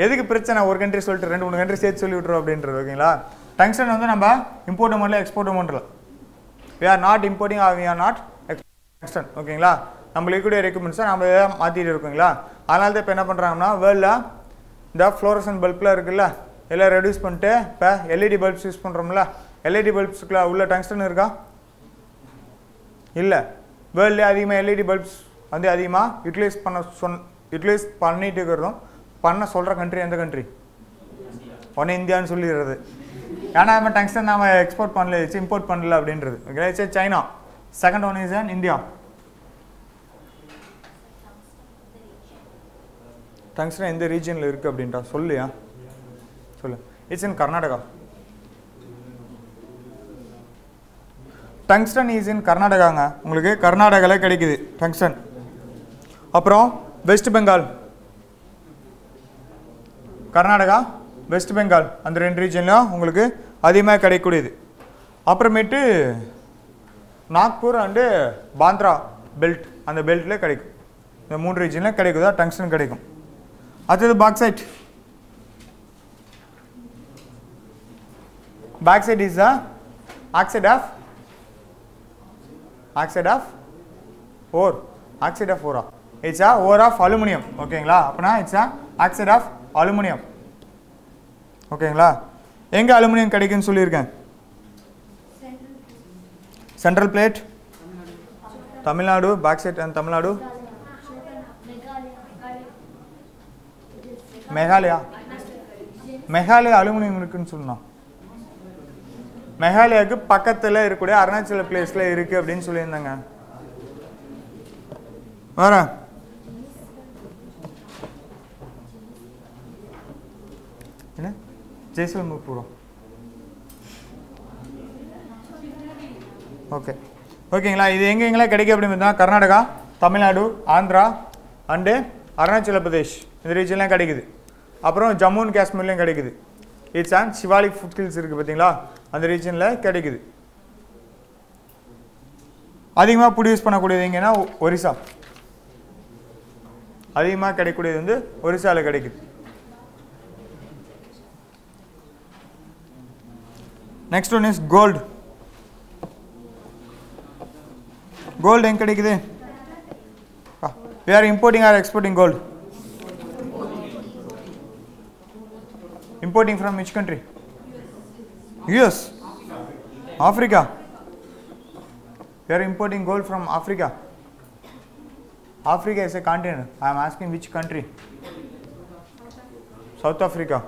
எதுக்கு பிரச்சனை? ஒரு கண்ட்ரி சொல்லிட்டு 2-3 கண்ட்ரி சேர்த்து சொல்லி விட்றோம் அப்படின்றது. ஓகேங்களா? டங்ஸ்டன் வந்து நம்ம இம்போர்ட்டும் பண்ணல எக்ஸ்போர்ட்டும் பண்ணல. We are not importing or we are not tungsten. ஓகேங்களா? நம்ம லிக்விட் எக்யூப்மெண்ட்ஸை நம்ம மாற்றிட்டு இருக்கோங்களா? அதனால தான் இப்போ என்ன பண்ணுறாங்கன்னா வேர்ல்டில் இந்த ஃப்ளோரசன் பல்ப்லாம் இருக்குல்ல, எல்லாம் ரெடியூஸ் பண்ணிட்டு இப்போ எல்இடி பல்ப்ஸ் யூஸ் பண்ணுறோம்ல, எல்இடி பல்ப்ஸுக்குள்ள உள்ள டங்ஸ்டன் இருக்கா? இல்லை. வேர்ல்ட்லேயே அதிகமாக எல்இடி பல்ப்ஸ் வந்து அதிகமாக யூட்டிலைஸ் பண்ணிட்டு இருக்கிறதும் பண்ண சொல்கிற கண்ட்ரி எந்த கண்ட்ரி? ஒன்று இந்தியான்னு சொல்லிடுறது. ஏன்னா நம்ம டங்ஸ்டன் நம்ம எக்ஸ்போர்ட் பண்ணல, இம்போர்ட் பண்ணல அப்படின்றது. Okay, it's China. Second one is India. Tungsten எந்த ரீஜனில் இருக்குது அப்படின்றா சொல்லியா? சொல்லு. It's in Karnataka. Tungsten is in கர்நாடகாங்க. உங்களுக்கு கர்நாடகாவில் கிடைக்குது டங்ஸ்டன். அப்புறம் வெஸ்ட் பெங்கால், கர்நாடகா, வெஸ்ட் பெங்கால், அந்த 2 ரீஜன்லையும் உங்களுக்கு அதிகமாக கிடைக்கக்கூடியது. அப்புறமேட்டு நாக்பூர் அண்டு பாந்த்ரா பெல்ட், அந்த பெல்ட்டில் கிடைக்கும். இந்த 3 ரீஜனில் கிடைக்குதா டங்ஸ்டன் கிடைக்கும். அடுத்தது bauxite. Bauxite is the oxide of ore. It's a ore of aluminum. ஓகேங்களா? அப்படின்னா இட்ஸ் ஆக்சைடு ஆஃப் அலுமினியம். ஓகேங்களா? எங்கே அலுமினியம் கிடைக்குன்னு சொல்லியிருக்கேன்? Central plate, Tamil Nadu, bauxite and Tamil Nadu, Meghalaya aluminium இருக்குன்னு சொல்லணும். மெகாலயாவுக்கு பக்கத்தில் இருக்கக்கூடிய அருணாச்சல பிளேஸில் இருக்குது அப்படின்னு சொல்லியிருந்தாங்க. வேற என்ன? ஜெய்சல்மர் பூரம். ஓகேங்களா? இது எங்கெங்கெல்லாம் கிடைக்கும் அப்படின்னு பார்த்தா கர்நாடகா, தமிழ்நாடு, ஆந்திரா அண்டு அருணாச்சல பிரதேஷ், இந்த ரீஜன்லாம் கிடைக்குது. அப்புறம் ஜம்மு அண்ட் காஷ்மீர்லேயும் கிடைக்குது. It's and Shivalik foot hills இருக்குது பார்த்தீங்களா, அந்த ரீஜனில் கிடைக்குது. அதிகமாக ப்ரொடியூஸ் பண்ணக்கூடியது எங்கன்னா ஒரிசா. அதிகமாக கிடைக்கக்கூடியது வந்து ஒரிசாவில் கிடைக்குது. Next one is gold. Gold எங்கே கிடைக்குது? we are importing or exporting gold? Importing from which country? US. Africa. We are importing gold from Africa. Africa is a continent. I am asking which country? South Africa.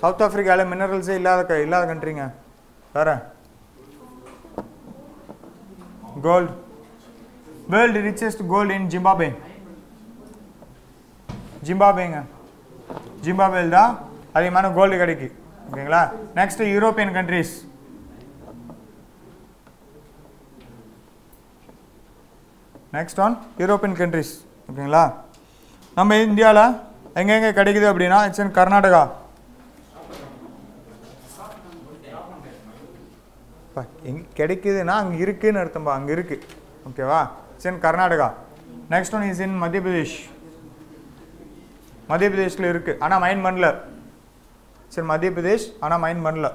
South Africa la minerals illada countryங்க. வேற gold. World richest gold in Zimbabwe. ஜிம்பாப்வேங்க. ஜிம்பாப்வேல தான் அதிகமான gold கிடைக்கு. ஓகேங்களா? Next European countries. Next one European countries. ஓகேங்களா? நம்ம இந்தியாவில் எங்கெங்கே கிடைக்குது அப்படின்னா இட்ஸ் இன் கர்நாடகா. எங்கே கிடைக்குதுன்னா அங்கே இருக்குதுன்னு அர்த்தம்பா, அங்கே இருக்குது. ஓகேவா? It's in Karnataka. Next one is in Madhya Pradesh. மத்திய பிரதேஷில் இருக்குது, ஆனால் மைன் பண்ணல. சரி, மத்திய பிரதேஷ் ஆனால் மைன் பண்ணல.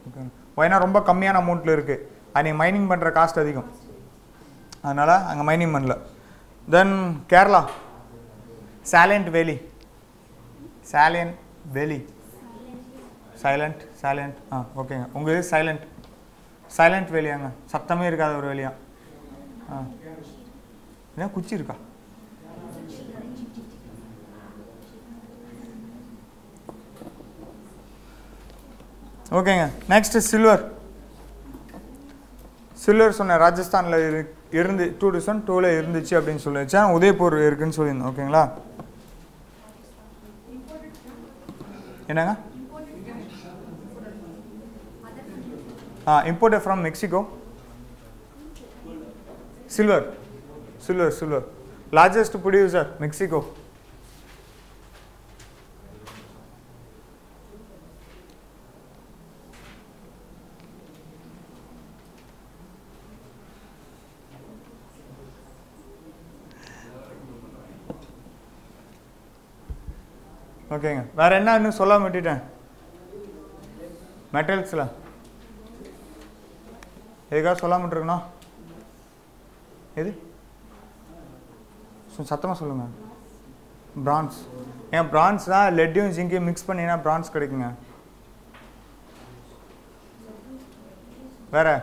ஓகே, ஏன்னா ரொம்ப கம்மியான அமௌண்ட்டில் இருக்குது. அது மைனிங் பண்ணுற காஸ்ட் அதிகம், அதனால் அங்கே மைனிங் பண்ணல. தென் கேரளா, சாலண்ட் வேலி. சாலியன் வேலி, சைலண்ட் ஓகேங்க. உங்கள் இது சைலண்ட் வேலியாங்க, சத்தமே இருக்காத ஒரு வேலியா. என்ன குச்சி இருக்கா? ஓகேங்க. Next silver. சில்வர் சொன்ன ராஜஸ்தானில் இருந்து 2002 இருந்துச்சு அப்படின்னு சொல்லிச்சு. உதய்பூர் இருக்குன்னு சொல்லியிருந்தோம். ஓகேங்களா? என்னங்க? Imported from Mexico. Silver. Largest producer, Mexico. ஓகேங்க, வேறு என்ன இன்னும் சொல்லாம விட்டுட்டேன்? மெட்டல்ஸில் எதுக்காக சொல்லாம விட்டுருக்கணும்? எது சத்தமாக சொல்லுங்கள். பிரான்ஸ். ஏன் பிரான்ஸ் தான் லெட்டையும் ஜிங்கையும் மிக்ஸ் பண்ணிங்கன்னா பிரான்ஸ் கிடைக்குங்க. வேறு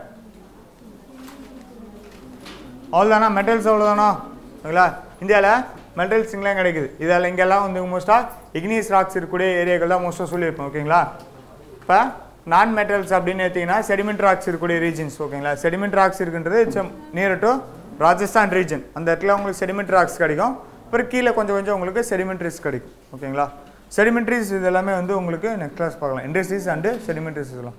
அவ்வளோதானா? மெட்டல்ஸ் அவ்வளோதானா? ஓகேங்களா? இந்தியாவில் மெட்டல்ஸ் இங்கெல்லாம் கிடைக்குது. இதில் இங்கெல்லாம் வந்து மோஸ்ட்டாக இக்னியஸ் ராக்ஸ் இருக்கக்கூடிய ஏரியாக்கள் தான் மோஸ்ட்டாக சொல்லியிருப்போம். ஓகேங்களா? இப்போ நான் மெட்டல்ஸ் அப்படின்னு எடுத்திங்கன்னா செடிமெண்ட் ராக்ஸ் இருக்கக்கூடிய ரீஜன்ஸ். ஓகேங்களா? செடிமெண்ட் ராக்ஸ் இருக்குன்றது it's near to Rajasthan region. அந்த இடத்துல உங்களுக்கு செடிமெண்ட் ராக்ஸ் கிடைக்கும். அப்புறம் கீழே கொஞ்சம் உங்களுக்கு செடிமெண்ட்ரிஸ் கிடைக்கும். ஓகேங்களா? செடிமெண்ட்ரிஸ் இது எல்லாமே வந்து உங்களுக்கு நெக்ஸ்ட் கிளாஸ் பார்க்கலாம். இண்டஸ்ட்ரீஸ் அண்டு செடிமெண்ட்ரிஸ் இதெல்லாம்.